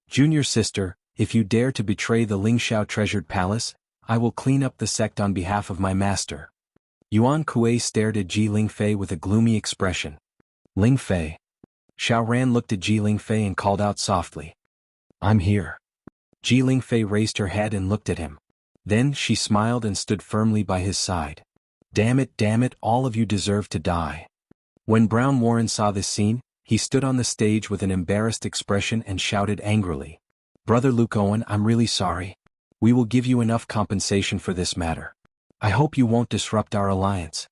A: Junior sister, if you dare to betray the Lingxiao treasured palace, I will clean up the sect on behalf of my master. Yuan Kuei stared at Ji Lingfei with a gloomy expression. Lingfei. Xiaoran looked at Ji Lingfei and called out softly. I'm here. Ji Lingfei raised her head and looked at him. Then she smiled and stood firmly by his side. Damn it, all of you deserve to die. When Brown Warren saw this scene, he stood on the stage with an embarrassed expression and shouted angrily. Brother Luke Owen, I'm really sorry. We will give you enough compensation for this matter. I hope you won't disrupt our alliance.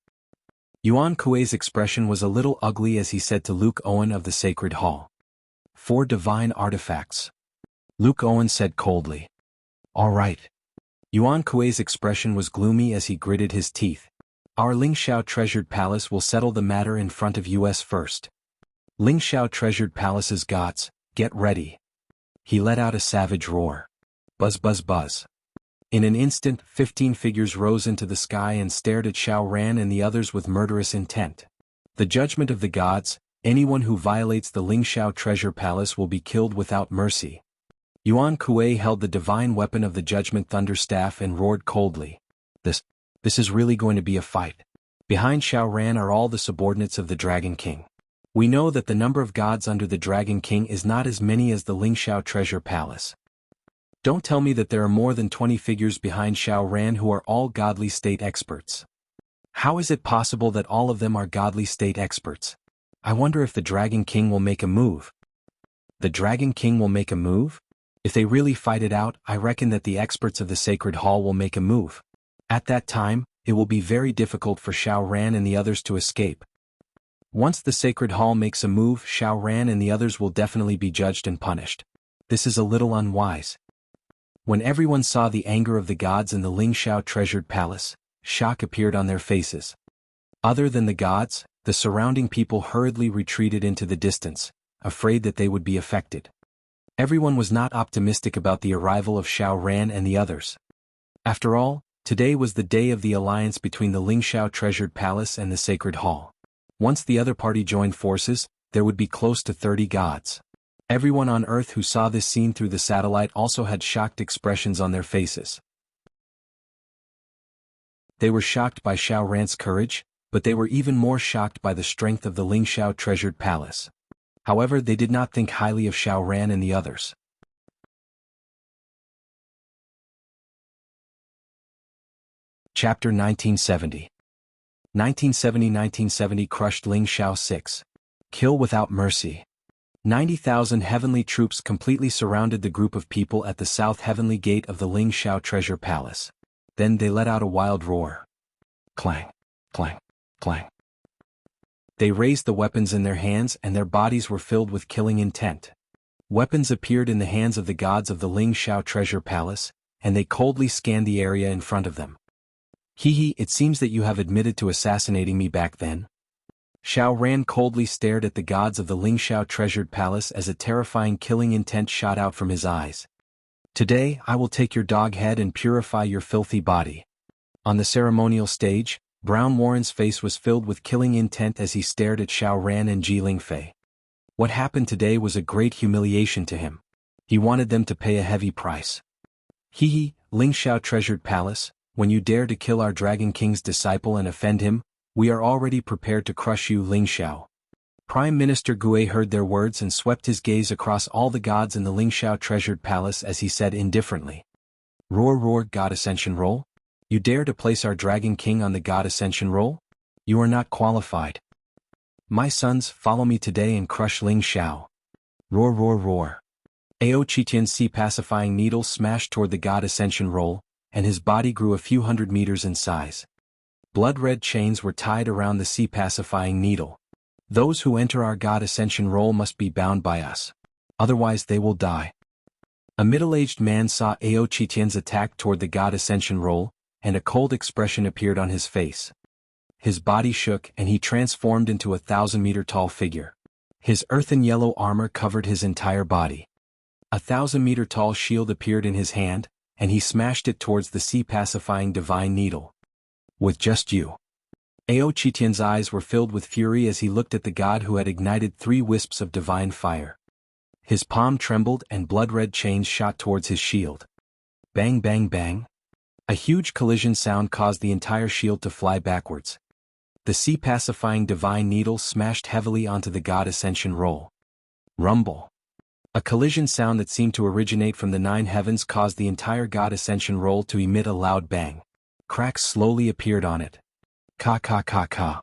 A: Yuan Kuei's expression was a little ugly as he said to Luke Owen of the Sacred Hall. 4 divine artifacts. Luke Owen said coldly. All right. Yuan Kuei's expression was gloomy as he gritted his teeth. Our Lingxiao treasured palace will settle the matter in front of us first. Lingxiao treasured palace's gods, get ready. He let out a savage roar. Buzz buzz buzz. In an instant, 15 figures rose into the sky and stared at Xiaoran and the others with murderous intent. The judgment of the gods, anyone who violates the Lingxiao treasure palace will be killed without mercy. Yuan Kuei held the divine weapon of the judgment thunderstaff and roared coldly. This is really going to be a fight. Behind Xiaoran are all the subordinates of the Dragon King. We know that the number of gods under the Dragon King is not as many as the Lingxiao treasure palace. Don't tell me that there are more than 20 figures behind Xiaoran who are all godly state experts. How is it possible that all of them are godly state experts? I wonder if the Dragon King will make a move. The Dragon King will make a move? If they really fight it out, I reckon that the experts of the Sacred Hall will make a move. At that time, it will be very difficult for Xiaoran and the others to escape. Once the Sacred Hall makes a move, Xiaoran and the others will definitely be judged and punished. This is a little unwise. When everyone saw the anger of the gods in the Lingxiao treasured palace, shock appeared on their faces. Other than the gods, the surrounding people hurriedly retreated into the distance, afraid that they would be affected. Everyone was not optimistic about the arrival of Xiaoran and the others. After all, today was the day of the alliance between the Lingxiao treasured palace and the Sacred Hall. Once the other party joined forces, there would be close to 30 gods. Everyone on Earth who saw this scene through the satellite also had shocked expressions on their faces. They were shocked by Xiaoran's courage, but they were even more shocked by the strength of the Lingxiao treasured palace. However, they did not think highly of Xiaoran and the others. Chapter 1970. 1970 crushed Lingxiao 6. Kill without mercy. 90,000 heavenly troops completely surrounded the group of people at the south heavenly gate of the Lingxiao treasure palace. Then they let out a wild roar. Clang, clang, clang. They raised the weapons in their hands and their bodies were filled with killing intent. Weapons appeared in the hands of the gods of the Lingxiao treasure palace, and they coldly scanned the area in front of them. Hee, it seems that you have admitted to assassinating me back then. Xiaoran coldly stared at the gods of the Lingxiao treasured palace as a terrifying killing intent shot out from his eyes. Today, I will take your dog head and purify your filthy body. On the ceremonial stage, Brown Warren's face was filled with killing intent as he stared at Xiaoran and Ji Lingfei. What happened today was a great humiliation to him. He wanted them to pay a heavy price. Lingxiao treasured palace, when you dare to kill our Dragon King's disciple and offend him, we are already prepared to crush you, Lingxiao. Prime Minister Gui heard their words and swept his gaze across all the gods in the Lingxiao treasured palace as he said indifferently. Roar, God Ascension roll? You dare to place our Dragon King on the God Ascension roll? You are not qualified. My sons, follow me today and crush Lingxiao. Roar. Ao Qitian's sea pacifying needle smashed toward the God Ascension roll, and his body grew a few hundred meters in size. Blood-red chains were tied around the sea pacifying needle. Those who enter our God Ascension roll must be bound by us. Otherwise they will die. A middle-aged man saw Ao Qitian's attack toward the God Ascension roll, and a cold expression appeared on his face. His body shook and he transformed into a 1,000-meter-tall figure. His earthen yellow armor covered his entire body. A 1,000-meter-tall shield appeared in his hand, and he smashed it towards the sea-pacifying divine needle. With just you. Ao Qitian's eyes were filled with fury as he looked at the god who had ignited 3 wisps of divine fire. His palm trembled and blood-red chains shot towards his shield. Bang bang bang. A huge collision sound caused the entire shield to fly backwards. The sea-pacifying divine needle smashed heavily onto the god ascension roll. Rumble. A collision sound that seemed to originate from the 9 heavens caused the entire god ascension roll to emit a loud bang. Cracks slowly appeared on it. Ka ka ka ka.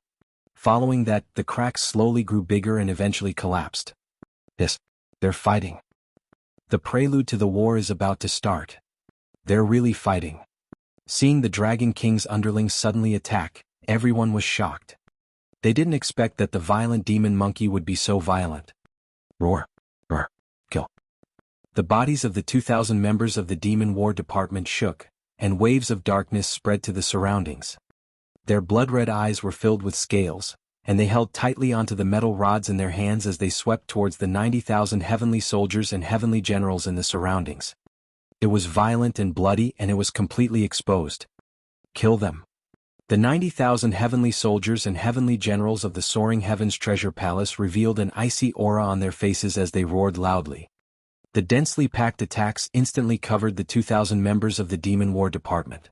A: Following that, the cracks slowly grew bigger and eventually collapsed. They're fighting. The prelude to the war is about to start. They're really fighting. Seeing the Dragon King's underlings suddenly attack, everyone was shocked. They didn't expect that the violent demon monkey would be so violent. Roar. Roar. Kill. The bodies of the 2,000 members of the Demon War Department shook, and waves of darkness spread to the surroundings. Their blood-red eyes were filled with scales, and they held tightly onto the metal rods in their hands as they swept towards the 90,000 heavenly soldiers and heavenly generals in the surroundings. It was violent and bloody, and it was completely exposed. Kill them. The 90,000 heavenly soldiers and heavenly generals of the Soaring Heavens Treasure Palace revealed an icy aura on their faces as they roared loudly. The densely packed attacks instantly covered the 2,000 members of the Demon War Department.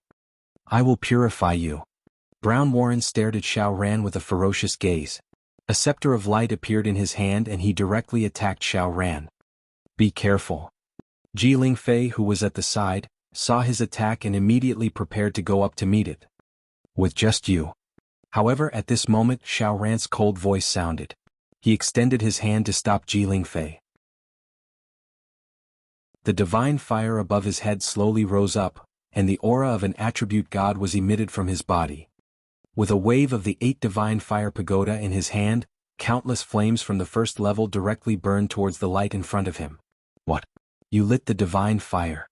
A: I will purify you. Brown Warren stared at Xiao Ran with a ferocious gaze. A scepter of light appeared in his hand and he directly attacked Xiao Ran. Be careful. Ji Lingfei, who was at the side, saw his attack and immediately prepared to go up to meet it. With just you. However, at this moment Xiao Ran's cold voice sounded. He extended his hand to stop Ji Lingfei. The divine fire above his head slowly rose up, and the aura of an attribute god was emitted from his body. With a wave of the 8 divine fire pagoda in his hand, countless flames from the first level directly burned towards the light in front of him. What? You lit the divine fire.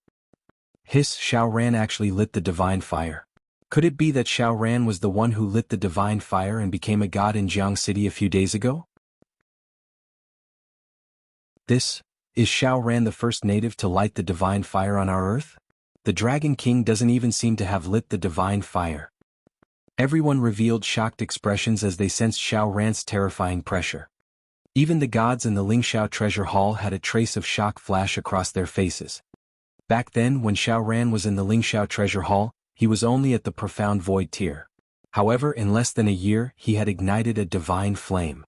A: Hiss, Xiao Ran actually lit the divine fire. Could it be that Xiao Ran was the one who lit the divine fire and became a god in Jianghu City a few days ago? Is Xiao Ran the first native to light the divine fire on our earth? The Dragon King doesn't even seem to have lit the divine fire. Everyone revealed shocked expressions as they sensed Xiao Ran's terrifying pressure. Even the gods in the Lingxiao Treasure Hall had a trace of shock flash across their faces. Back then, when Xiao Ran was in the Lingxiao Treasure Hall, he was only at the profound void tier. However, in less than a year, he had ignited a divine flame.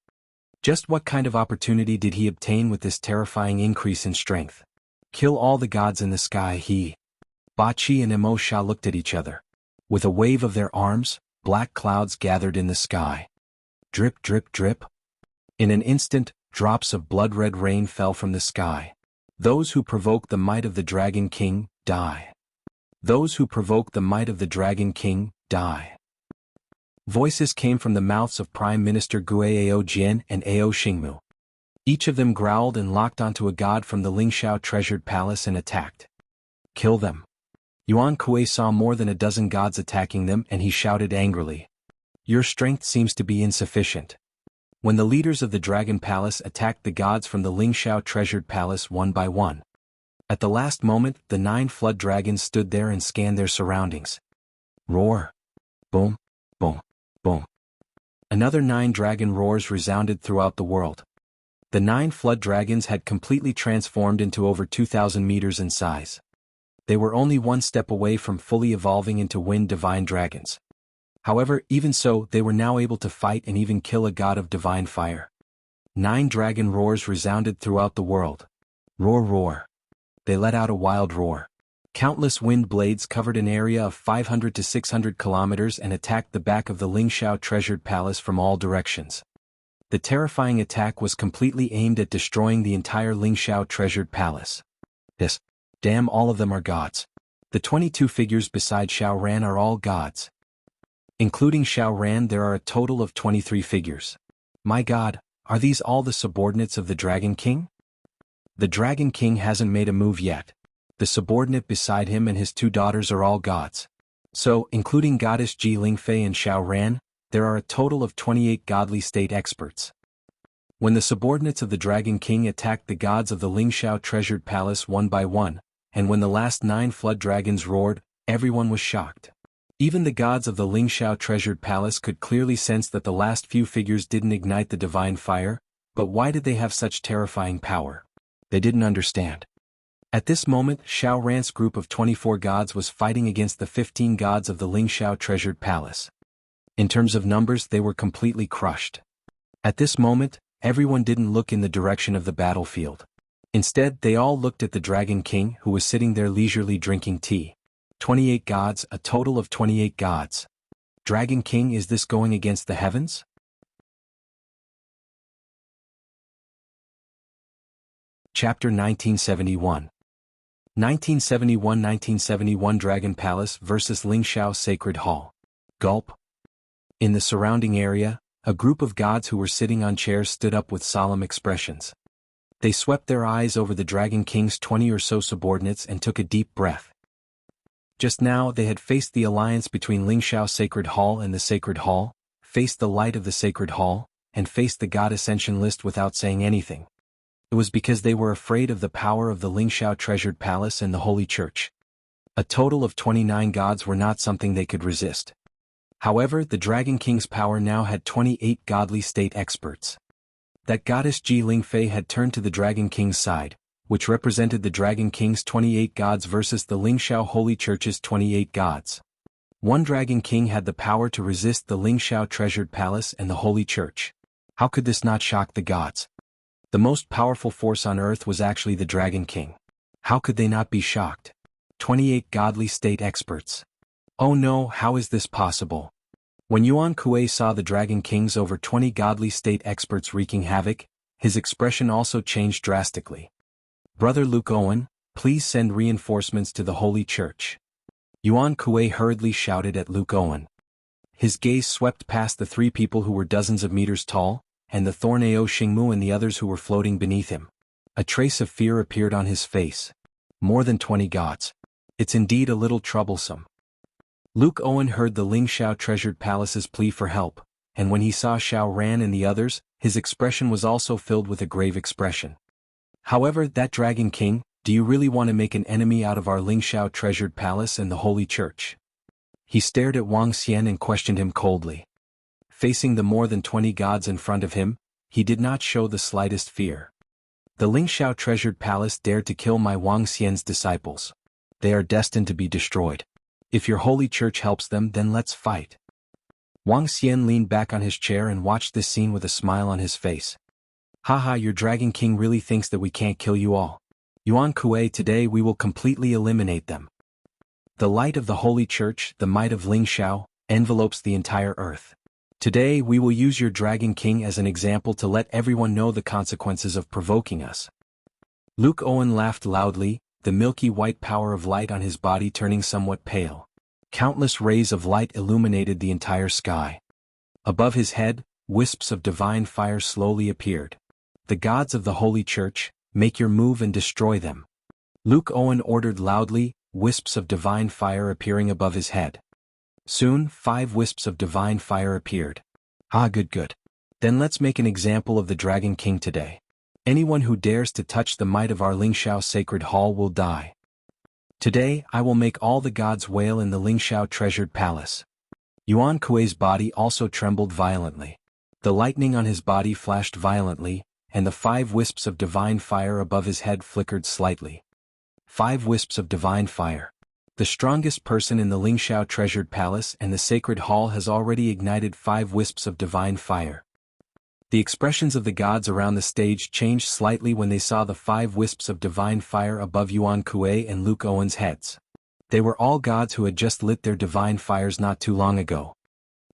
A: Just what kind of opportunity did he obtain with this terrifying increase in strength? Kill all the gods in the sky. Ba Qi and Mo Sha looked at each other. With a wave of their arms, black clouds gathered in the sky. Drip drip drip. In an instant, drops of blood-red rain fell from the sky. Those who provoke the might of the Dragon King, die. Those who provoke the might of the Dragon King, die. Voices came from the mouths of Prime Minister Gue Ao Jian and Ao Xingmu. Each of them growled and locked onto a god from the Lingxiao treasured palace and attacked. Kill them. Yuan Kuei saw more than a dozen gods attacking them and he shouted angrily. Your strength seems to be insufficient. When the leaders of the Dragon Palace attacked the gods from the Lingxiao treasured palace one by one. At the last moment, the 9 flood dragons stood there and scanned their surroundings. Roar. Boom, boom, boom. Another 9 dragon roars resounded throughout the world. The 9 flood dragons had completely transformed into over 2,000 meters in size. They were only one step away from fully evolving into wind divine dragons. However, even so, they were now able to fight and even kill a god of divine fire. 9 dragon roars resounded throughout the world. Roar roar. They let out a wild roar. Countless wind blades covered an area of 500 to 600 kilometers and attacked the back of the Lingxiao treasured palace from all directions. The terrifying attack was completely aimed at destroying the entire Lingxiao treasured palace. Damn, all of them are gods. The 22 figures beside Xiao Ran are all gods. Including Xiao Ran, there are a total of 23 figures. My god, are these all the subordinates of the Dragon King? The Dragon King hasn't made a move yet. The subordinate beside him and his 2 daughters are all gods. So, including goddess Ji Lingfei and Xiao Ran, there are a total of 28 godly state experts. When the subordinates of the Dragon King attacked the gods of the Lingxiao treasured palace one by one, and when the last 9 flood dragons roared, everyone was shocked. Even the gods of the Lingxiao treasured palace could clearly sense that the last few figures didn't ignite the divine fire, but why did they have such terrifying power? They didn't understand. At this moment, Xiao Ran's group of 24 gods was fighting against the 15 gods of the Lingxiao treasured palace. In terms of numbers, they were completely crushed. At this moment, everyone didn't look in the direction of the battlefield. Instead, they all looked at the Dragon King, who was sitting there leisurely drinking tea. 28 gods, a total of 28 gods. Dragon King, is this going against the heavens? Chapter 1971. 1971 Dragon Palace vs Lingxiao Sacred Hall. Gulp. In the surrounding area, a group of gods who were sitting on chairs stood up with solemn expressions. They swept their eyes over the Dragon King's 20 or so subordinates and took a deep breath. Just now they had faced the alliance between Lingxiao Sacred Hall and the Sacred Hall, faced the light of the Sacred Hall, and faced the God Ascension list without saying anything. It was because they were afraid of the power of the Lingxiao treasured palace and the Holy Church. A total of 29 gods were not something they could resist. However, the Dragon King's power now had 28 godly state experts. That goddess Ji Lingfei had turned to the Dragon King's side, which represented the Dragon King's 28 gods versus the Lingxiao Holy Church's 28 gods. One Dragon King had the power to resist the Lingxiao treasured palace and the Holy Church. How could this not shock the gods? The most powerful force on earth was actually the Dragon King. How could they not be shocked? 28 godly state experts. Oh no, how is this possible? When Yuan Kuei saw the Dragon King's over 20 godly state experts wreaking havoc, his expression also changed drastically. Brother Luke Owen, please send reinforcements to the Holy Church. Yuan Kuei hurriedly shouted at Luke Owen. His gaze swept past the three people who were dozens of meters tall, and the Thorn Ao Xingmu and the others who were floating beneath him. A trace of fear appeared on his face. More than 20 gods. It's indeed a little troublesome. Luke Owen heard the Lingxiao treasured palace's plea for help, and when he saw Xiao Ran and the others, his expression was also filled with a grave expression. However, that Dragon King, do you really want to make an enemy out of our Lingxiao treasured palace and the Holy Church? He stared at Wang Xian and questioned him coldly. Facing the more than 20 gods in front of him, he did not show the slightest fear. The Lingxiao treasured palace dared to kill my Wang Xian's disciples. They are destined to be destroyed. If your Holy Church helps them, then let's fight. Wang Xian leaned back on his chair and watched this scene with a smile on his face. Haha, your Dragon King really thinks that we can't kill you all. Yuan Kuei, today we will completely eliminate them. The light of the Holy Church, the might of Lingxiao, envelopes the entire earth. Today we will use your Dragon King as an example to let everyone know the consequences of provoking us. Luke Owen laughed loudly, the milky white power of light on his body turning somewhat pale. Countless rays of light illuminated the entire sky. Above his head, wisps of divine fire slowly appeared. The gods of the Holy Church, make your move and destroy them. Luke Owen ordered loudly, wisps of divine fire appearing above his head. Soon, 5 wisps of divine fire appeared. Ah, good. Then let's make an example of the Dragon King today. Anyone who dares to touch the might of our Lingxiao sacred hall will die. Today, I will make all the gods wail in the Lingxiao treasured palace. Yuan Kuei's body also trembled violently. The lightning on his body flashed violently, and the 5 wisps of divine fire above his head flickered slightly. 5 wisps of divine fire. The strongest person in the Lingxiao treasured palace and the sacred hall has already ignited 5 wisps of divine fire. The expressions of the gods around the stage changed slightly when they saw the 5 wisps of divine fire above Yuan Kuei and Luke Owen's heads. They were all gods who had just lit their divine fires not too long ago.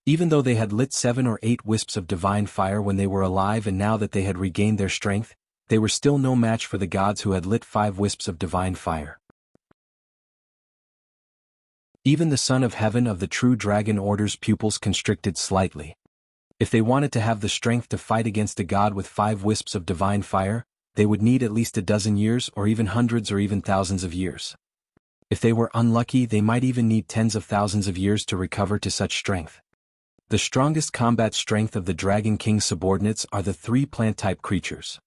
A: Even though they had lit 7 or 8 wisps of divine fire when they were alive and now that they had regained their strength, they were still no match for the gods who had lit 5 wisps of divine fire. Even the Son of Heaven of the True Dragon Order's pupils constricted slightly. If they wanted to have the strength to fight against a god with 5 wisps of divine fire, they would need at least a dozen years or even hundreds or even thousands of years. If they were unlucky, they might even need tens of thousands of years to recover to such strength. The strongest combat strength of the Dragon King's subordinates are the 3 plant-type creatures.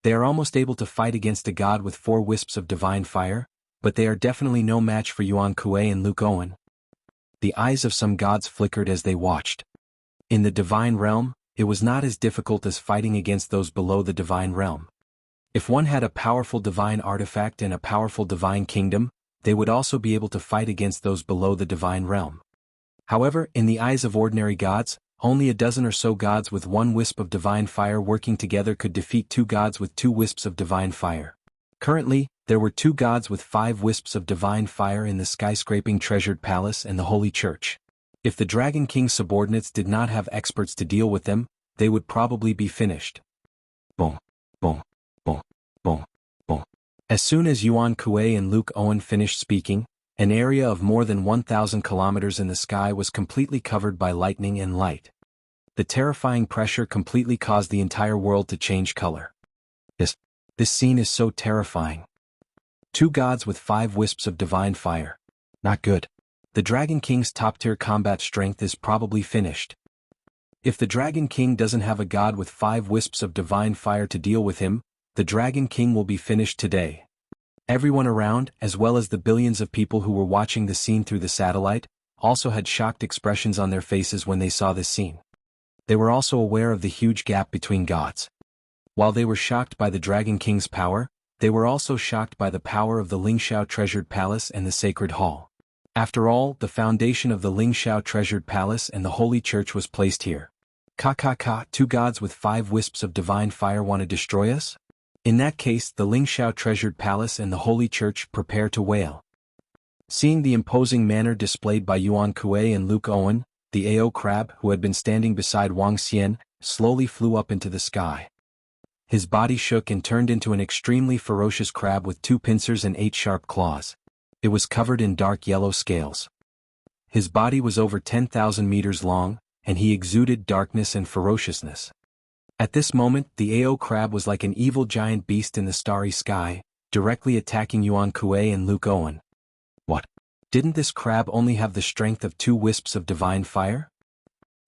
A: They are almost able to fight against a god with 4 wisps of divine fire, but they are definitely no match for Yuan Kuei and Luke Owen. The eyes of some gods flickered as they watched. In the divine realm, it was not as difficult as fighting against those below the divine realm. If one had a powerful divine artifact and a powerful divine kingdom, they would also be able to fight against those below the divine realm. However, in the eyes of ordinary gods, only a dozen or so gods with one wisp of divine fire working together could defeat two gods with two wisps of divine fire. Currently, there were two gods with 5 wisps of divine fire in the skyscraping treasured palace and the holy church. If the Dragon King's subordinates did not have experts to deal with them, they would probably be finished. Boom, boom, boom, boom, boom. As soon as Yuan Kuei and Luke Owen finished speaking, an area of more than 1,000 kilometers in the sky was completely covered by lightning and light. The terrifying pressure completely caused the entire world to change color. This scene is so terrifying. Two gods with 5 wisps of divine fire. Not good. The Dragon King's top-tier combat strength is probably finished. If the Dragon King doesn't have a god with 5 wisps of divine fire to deal with him, the Dragon King will be finished today. Everyone around, as well as the billions of people who were watching the scene through the satellite, also had shocked expressions on their faces when they saw this scene. They were also aware of the huge gap between gods. While they were shocked by the Dragon King's power, they were also shocked by the power of the Lingxiao Treasured Palace and the Sacred Hall. After all, the foundation of the Lingxiao Treasured Palace and the Holy Church was placed here. Two gods with 5 wisps of divine fire want to destroy us? In that case, the Lingxiao Treasured Palace and the Holy Church prepare to wail. Seeing the imposing manner displayed by Yuan Kuei and Luke Owen, the AO crab who had been standing beside Wang Xian, slowly flew up into the sky. His body shook and turned into an extremely ferocious crab with 2 pincers and 8 sharp claws. It was covered in dark yellow scales. His body was over 10,000 meters long, and he exuded darkness and ferociousness. At this moment, the AO crab was like an evil giant beast in the starry sky, directly attacking Yuan Kuei and Luke Owen. What? Didn't this crab only have the strength of 2 wisps of divine fire?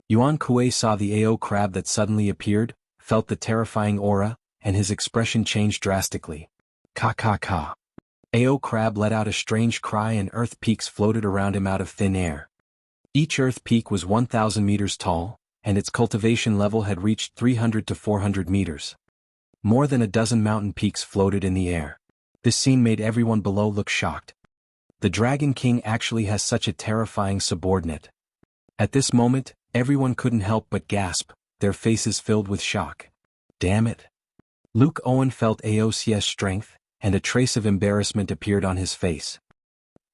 A: Yuan Kuei saw the AO crab that suddenly appeared, felt the terrifying aura, and his expression changed drastically. Ka. AO crab let out a strange cry and earth peaks floated around him out of thin air. Each earth peak was 1,000 meters tall, and its cultivation level had reached 300 to 400 meters. More than a dozen mountain peaks floated in the air. This scene made everyone below look shocked. The Dragon King actually has such a terrifying subordinate. At this moment, everyone couldn't help but gasp, their faces filled with shock. Damn it. Luke Owen felt AOC's strength, and a trace of embarrassment appeared on his face.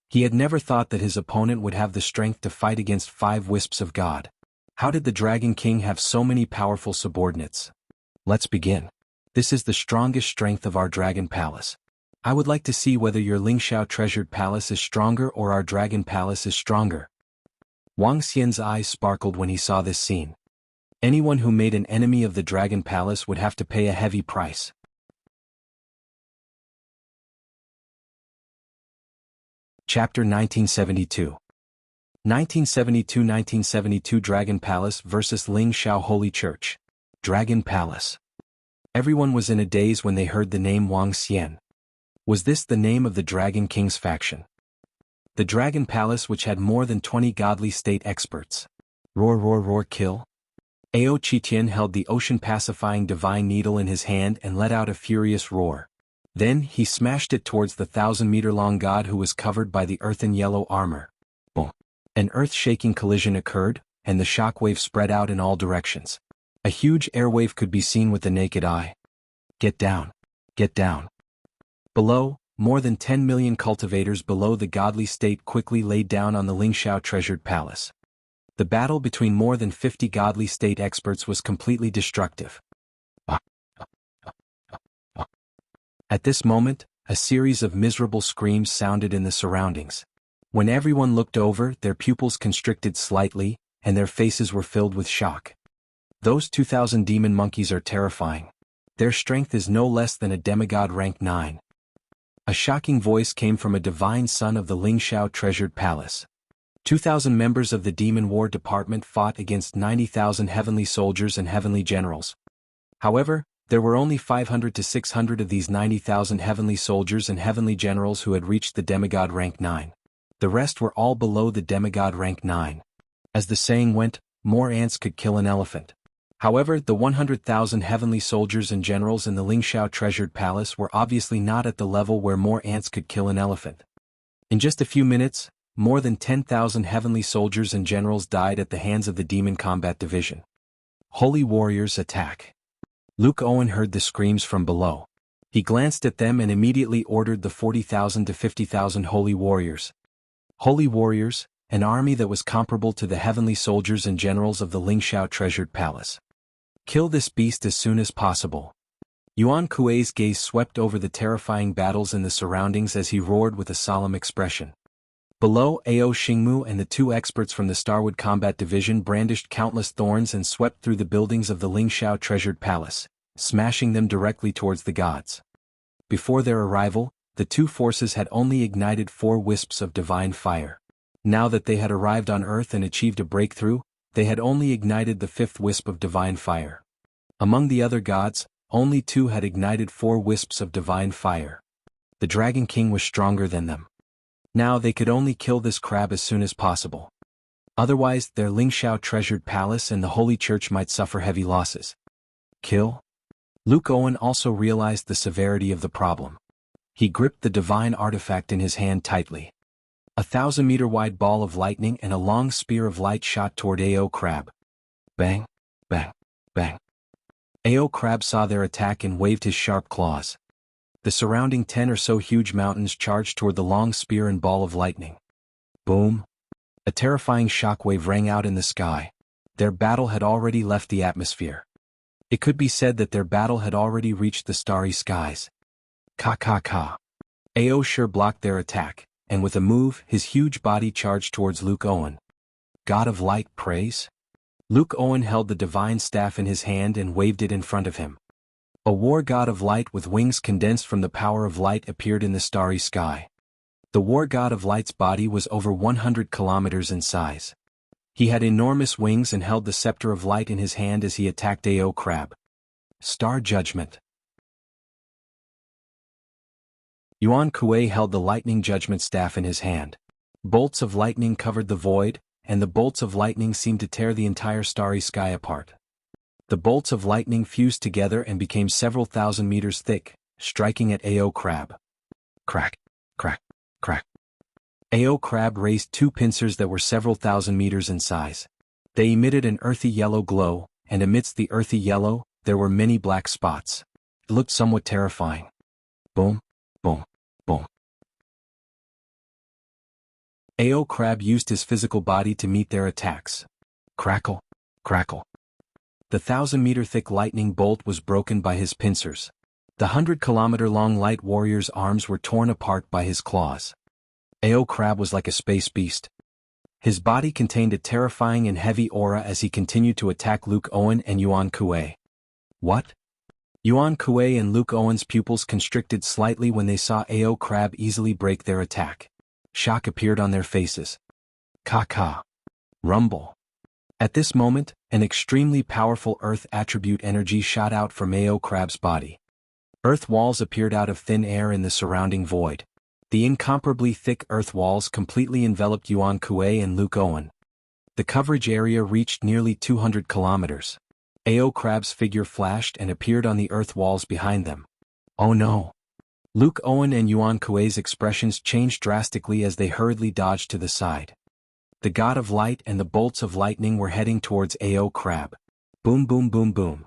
A: He had never thought that his opponent would have the strength to fight against 5 wisps of God. How did the Dragon King have so many powerful subordinates? Let's begin. This is the strongest strength of our Dragon Palace. I would like to see whether your Lingxiao Treasured Palace is stronger or our Dragon Palace is stronger. Wang Xian's eyes sparkled when he saw this scene. Anyone who made an enemy of the Dragon Palace would have to pay a heavy price. Chapter 1972. 1972 Dragon Palace vs. Lingxiao Holy Church. Dragon Palace. Everyone was in a daze when they heard the name Wang Xian. Was this the name of the Dragon King's faction? The Dragon Palace, which had more than 20 godly state experts. Roar, kill. Ao Qitian held the ocean-pacifying divine needle in his hand and let out a furious roar. Then he smashed it towards the 1,000-meter-long god who was covered by the earthen yellow armor. Boom. An earth-shaking collision occurred, and the shockwave spread out in all directions. A huge airwave could be seen with the naked eye. Get down. Get down. Below, more than 10 million cultivators below the godly state quickly laid down on the Lingxiao Treasured Palace. The battle between more than 50 godly state experts was completely destructive. At this moment, a series of miserable screams sounded in the surroundings. When everyone looked over, their pupils constricted slightly, and their faces were filled with shock. Those 2,000 demon monkeys are terrifying. Their strength is no less than a demigod rank 9. A shocking voice came from a divine son of the Lingxiao Treasured Palace. 2,000 members of the Demon War Department fought against 90,000 heavenly soldiers and heavenly generals. However, there were only 500 to 600 of these 90,000 heavenly soldiers and heavenly generals who had reached the demigod rank 9. The rest were all below the demigod rank 9. As the saying went, more ants could kill an elephant. However, the 100,000 heavenly soldiers and generals in the Lingxiao treasured palace were obviously not at the level where more ants could kill an elephant. In just a few minutes, more than 10,000 heavenly soldiers and generals died at the hands of the Demon Combat Division. Holy warriors attack. Luke Owen heard the screams from below. He glanced at them and immediately ordered the 40,000 to 50,000 holy warriors. Holy warriors, an army that was comparable to the heavenly soldiers and generals of the Lingxiao treasured palace. Kill this beast as soon as possible. Yuan Kuei's gaze swept over the terrifying battles in the surroundings as he roared with a solemn expression. Below, Ao Xingmu and the two experts from the Starwood Combat Division brandished countless thorns and swept through the buildings of the Lingxiao treasured palace, smashing them directly towards the gods. Before their arrival, the two forces had only ignited 4 wisps of divine fire. Now that they had arrived on Earth and achieved a breakthrough, they had only ignited the 5th wisp of divine fire. Among the other gods, only 2 had ignited 4 wisps of divine fire. The Dragon King was stronger than them. Now they could only kill this crab as soon as possible. Otherwise, their Lingxiao treasured palace and the Holy Church might suffer heavy losses. Kill? Luke Owen also realized the severity of the problem. He gripped the divine artifact in his hand tightly. A 1,000-meter-wide ball of lightning and a long spear of light shot toward Ao Crab. Bang, bang, bang. Ao Crab saw their attack and waved his sharp claws. The surrounding 10 or so huge mountains charged toward the long spear and ball of lightning. Boom! A terrifying shockwave rang out in the sky. Their battle had already left the atmosphere. It could be said that their battle had already reached the starry skies. Ka. Ao sure blocked their attack, and with a move, his huge body charged towards Luke Owen. God of Light, praise? Luke Owen held the divine staff in his hand and waved it in front of him. A war god of light with wings condensed from the power of light appeared in the starry sky. The war god of light's body was over 100 kilometers in size. He had enormous wings and held the scepter of light in his hand as he attacked Ao Crab. Star Judgment. Yuan Kuei held the lightning judgment staff in his hand. Bolts of lightning covered the void, and the bolts of lightning seemed to tear the entire starry sky apart. The bolts of lightning fused together and became several thousand meters thick, striking at Ao Crab. Crack, crack, crack. Ao Crab raised 2 pincers that were several thousand meters in size. They emitted an earthy yellow glow, and amidst the earthy yellow, there were many black spots. It looked somewhat terrifying. Boom, boom, boom. Ao Crab used his physical body to meet their attacks. Crackle, crackle. The 1,000-meter-thick lightning bolt was broken by his pincers. The 100-kilometer-long light warrior's arms were torn apart by his claws. Ao Crab was like a space beast. His body contained a terrifying and heavy aura as he continued to attack Luke Owen and Yuan Kuei. What? Yuan Kuei and Luke Owen's pupils constricted slightly when they saw Ao Crab easily break their attack. Shock appeared on their faces. Ka. Rumble. At this moment, an extremely powerful earth attribute energy shot out from Ao Crab's body. Earth walls appeared out of thin air in the surrounding void. The incomparably thick earth walls completely enveloped Yuan Kuei and Luke Owen. The coverage area reached nearly 200 kilometers. Ao Crab's figure flashed and appeared on the earth walls behind them. Oh no! Luke Owen and Yuan Kuei's expressions changed drastically as they hurriedly dodged to the side. The god of light and the bolts of lightning were heading towards Ao Crab. Boom boom boom boom.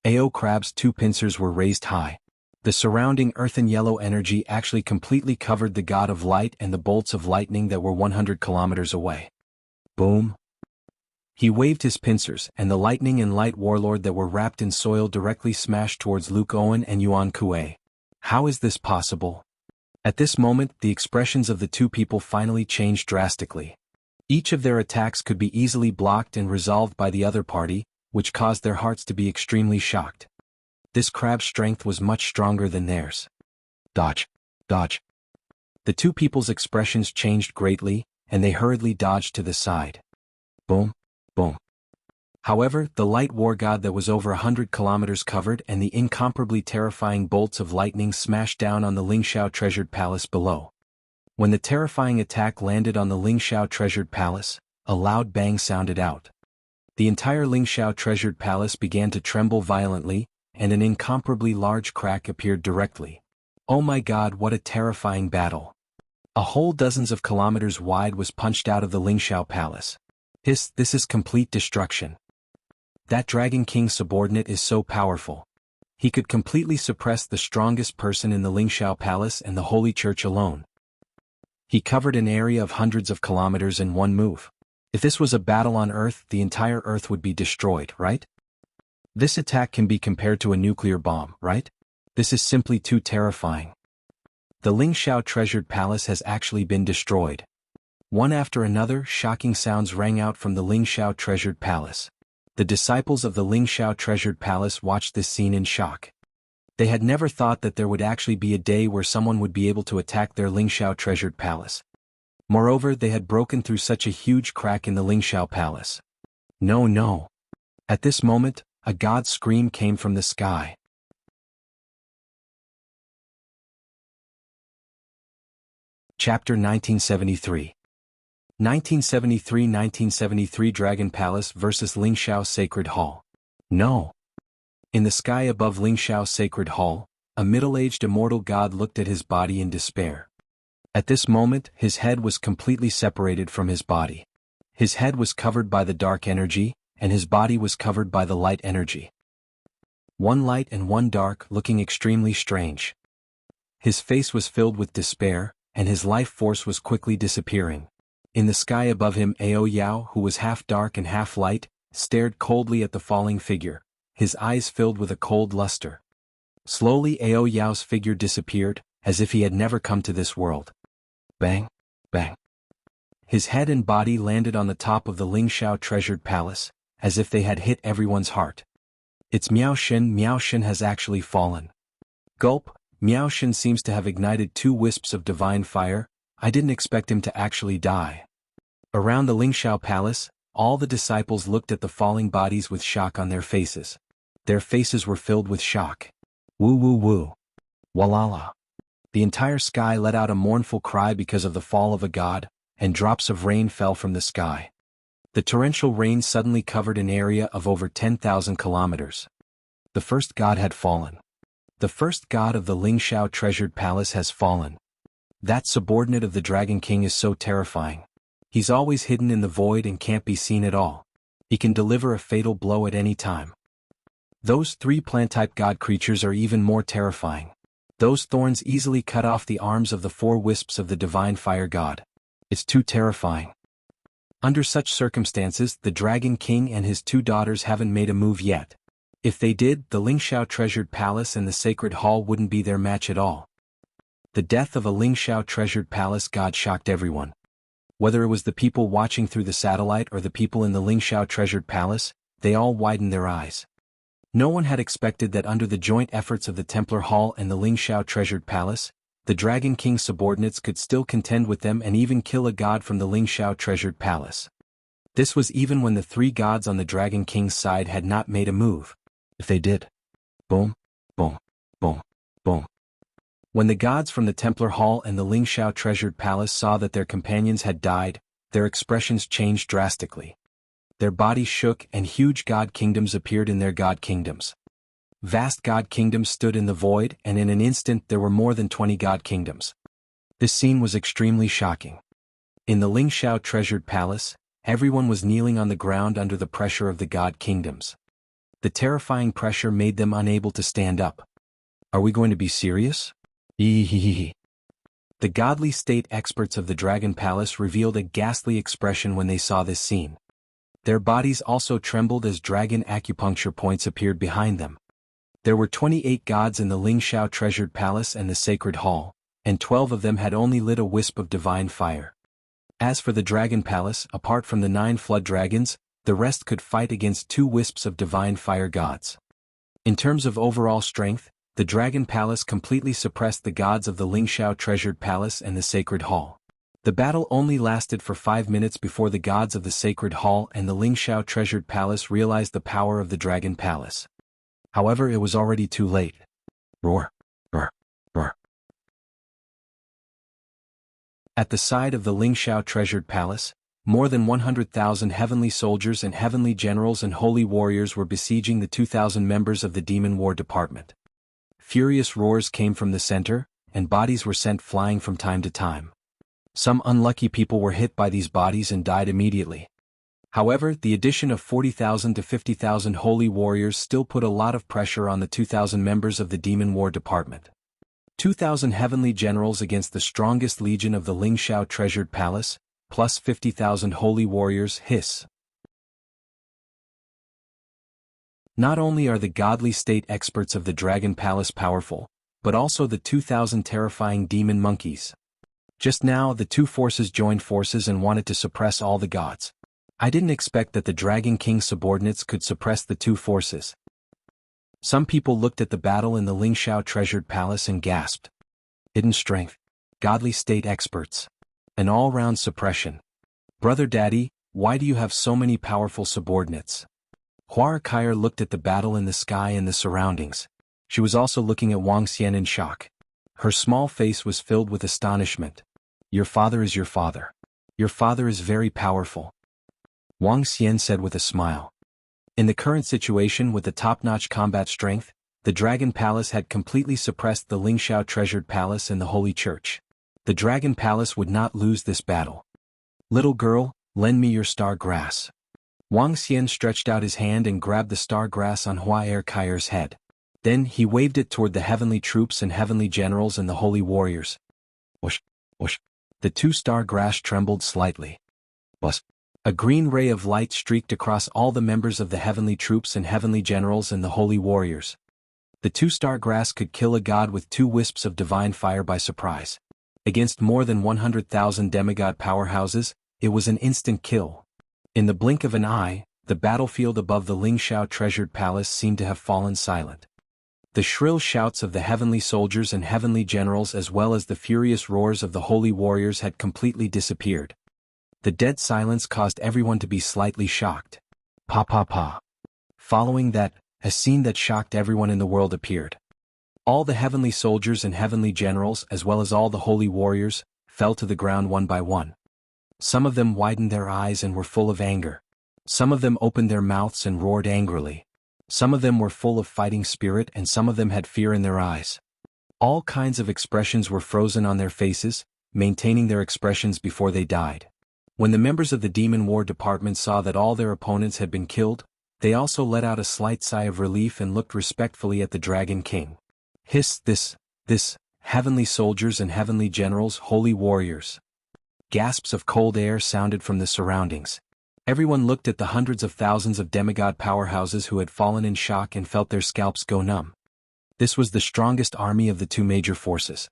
A: Ao Crab's 2 pincers were raised high. The surrounding earthen yellow energy actually completely covered the god of light and the bolts of lightning that were 100 kilometers away. Boom. He waved his pincers, and the lightning and light warlord that were wrapped in soil directly smashed towards Luke Owen and Yuan Kuei. How is this possible? At this moment, the expressions of the 2 people finally changed drastically. Each of their attacks could be easily blocked and resolved by the other party, which caused their hearts to be extremely shocked. This crab's strength was much stronger than theirs. Dodge. Dodge. The 2 people's expressions changed greatly, and they hurriedly dodged to the side. Boom, boom. However, the light war god that was over 100 kilometers covered and the incomparably terrifying bolts of lightning smashed down on the Lingxiao treasured palace below. When the terrifying attack landed on the Lingxiao treasured palace, a loud bang sounded out. The entire Lingxiao treasured palace began to tremble violently, and an incomparably large crack appeared directly. Oh my God, what a terrifying battle! A hole dozens of kilometers wide was punched out of the Lingxiao palace. This is complete destruction. That Dragon King subordinate is so powerful. He could completely suppress the strongest person in the Lingxiao palace and the Holy Church alone. He covered an area of hundreds of kilometers in one move. If this was a battle on Earth, the entire Earth would be destroyed, right? This attack can be compared to a nuclear bomb, right? This is simply too terrifying. The Lingxiao treasured palace has actually been destroyed. One after another, shocking sounds rang out from the Lingxiao treasured palace. The disciples of the Lingxiao treasured palace watched this scene in shock. They had never thought that there would actually be a day where someone would be able to attack their Lingxiao treasured palace. Moreover, they had broken through such a huge crack in the Lingxiao palace. No. At this moment, a god scream came from the sky. Chapter 1973. 1973 Dragon Palace vs. Lingxiao Sacred Hall. No. In the sky above Lingxiao Sacred Hall, a middle-aged immortal god looked at his body in despair. At this moment, his head was completely separated from his body. His head was covered by the dark energy, and his body was covered by the light energy. One light and one dark, looking extremely strange. His face was filled with despair, and his life force was quickly disappearing. In the sky above him, Ao Yao, who was half dark and half light, stared coldly at the falling figure, his eyes filled with a cold luster. Slowly Ao Yao's figure disappeared, as if he had never come to this world. Bang, bang. His head and body landed on the top of the Lingxiao treasured palace, as if they had hit everyone's heart. It's Miaoshen has actually fallen. Gulp, Miaoshen seems to have ignited 2 wisps of divine fire. I didn't expect him to actually die. Around the Lingxiao palace, all the disciples looked at the falling bodies with shock on their faces. Their faces were filled with shock. Woo. Walala. The entire sky let out a mournful cry because of the fall of a god, and drops of rain fell from the sky. The torrential rain suddenly covered an area of over 10,000 kilometers. The first god had fallen. The first god of the Lingxiao treasured palace has fallen. That subordinate of the Dragon King is so terrifying. He's always hidden in the void and can't be seen at all. He can deliver a fatal blow at any time. Those 3 plant-type god creatures are even more terrifying. Those thorns easily cut off the arms of the 4 wisps of the divine fire god. It's too terrifying. Under such circumstances, the Dragon King and his 2 daughters haven't made a move yet. If they did, the Lingxiao treasured palace and the sacred hall wouldn't be their match at all. The death of a Lingxiao treasured palace god shocked everyone. Whether it was the people watching through the satellite or the people in the Lingxiao treasured palace, they all widened their eyes. No one had expected that under the joint efforts of the Templar Hall and the Lingxiao treasured palace, the Dragon King's subordinates could still contend with them and even kill a god from the Lingxiao treasured palace. This was even when the 3 gods on the Dragon King's side had not made a move. If they did. Boom, boom, boom, boom. When the gods from the Templar Hall and the Lingxiao treasured palace saw that their companions had died, their expressions changed drastically. Their bodies shook and huge god kingdoms appeared in their god kingdoms. Vast god kingdoms stood in the void, and in an instant there were more than 20 god kingdoms. This scene was extremely shocking. In the Lingxiao treasured palace, everyone was kneeling on the ground under the pressure of the god kingdoms. The terrifying pressure made them unable to stand up. Are we going to be serious? The godly state experts of the Dragon Palace revealed a ghastly expression when they saw this scene. Their bodies also trembled as dragon acupuncture points appeared behind them. There were 28 gods in the Lingxiao treasured palace and the sacred hall, and 12 of them had only lit a wisp of divine fire. As for the Dragon Palace, apart from the 9 flood dragons, the rest could fight against 2 wisps of divine fire gods. In terms of overall strength, the Dragon Palace completely suppressed the gods of the Lingxiao treasured palace and the sacred hall. The battle only lasted for 5 minutes before the gods of the sacred hall and the Lingxiao treasured palace realized the power of the Dragon Palace. However, it was already too late. Roar, roar, roar. At the side of the Lingxiao treasured palace, More than 100,000 heavenly soldiers and heavenly generals and holy warriors were besieging the 2,000 members of the Demon War Department. Furious roars came from the center, and bodies were sent flying from time to time. Some unlucky people were hit by these bodies and died immediately. However, the addition of 40,000 to 50,000 holy warriors still put a lot of pressure on the 2,000 members of the Demon War Department. 2,000 heavenly generals against the strongest legion of the Lingxiao Treasured Palace, plus 50,000 holy warriors. Hiss. Not only are the godly state experts of the Dragon Palace powerful, but also the 2,000 terrifying demon monkeys. Just now the two forces joined forces and wanted to suppress all the gods. I didn't expect that the Dragon King's subordinates could suppress the two forces. Some people looked at the battle in the Lingxiao Treasured Palace and gasped. Hidden strength. Godly state experts. An all-round suppression. Brother Daddy, why do you have so many powerful subordinates? Huarakayer looked at the battle in the sky and the surroundings. She was also looking at Wang Xian in shock. Her small face was filled with astonishment. Your father is your father. Your father is very powerful. Wang Xian said with a smile. In the current situation with the top-notch combat strength, the Dragon Palace had completely suppressed the Lingxiao Treasured Palace and the Holy Church. The Dragon Palace would not lose this battle. Little girl, lend me your star grass. Wang Xian stretched out his hand and grabbed the star grass on Huarakayer's head. Then he waved it toward the heavenly troops and heavenly generals and the holy warriors. Whoosh, whoosh. The two star grass trembled slightly. Buzz. A green ray of light streaked across all the members of the heavenly troops and heavenly generals and the holy warriors. The two-star grass could kill a god with 2 wisps of divine fire by surprise. Against more than 100,000 demigod powerhouses, it was an instant kill. In the blink of an eye, the battlefield above the Lingxiao Treasured Palace seemed to have fallen silent. The shrill shouts of the heavenly soldiers and heavenly generals as well as the furious roars of the holy warriors had completely disappeared. The dead silence caused everyone to be slightly shocked. Pa pa pa. Following that, a scene that shocked everyone in the world appeared. All the heavenly soldiers and heavenly generals as well as all the holy warriors, fell to the ground one by one. Some of them widened their eyes and were full of anger. Some of them opened their mouths and roared angrily. Some of them were full of fighting spirit and some of them had fear in their eyes. All kinds of expressions were frozen on their faces, maintaining their expressions before they died. When the members of the Demon War Department saw that all their opponents had been killed, they also let out a slight sigh of relief and looked respectfully at the Dragon King. Hiss, this, heavenly soldiers and heavenly generals, holy warriors. Gasps of cold air sounded from the surroundings. Everyone looked at the hundreds of thousands of demigod powerhouses who had fallen in shock and felt their scalps go numb. This was the strongest army of the two major forces.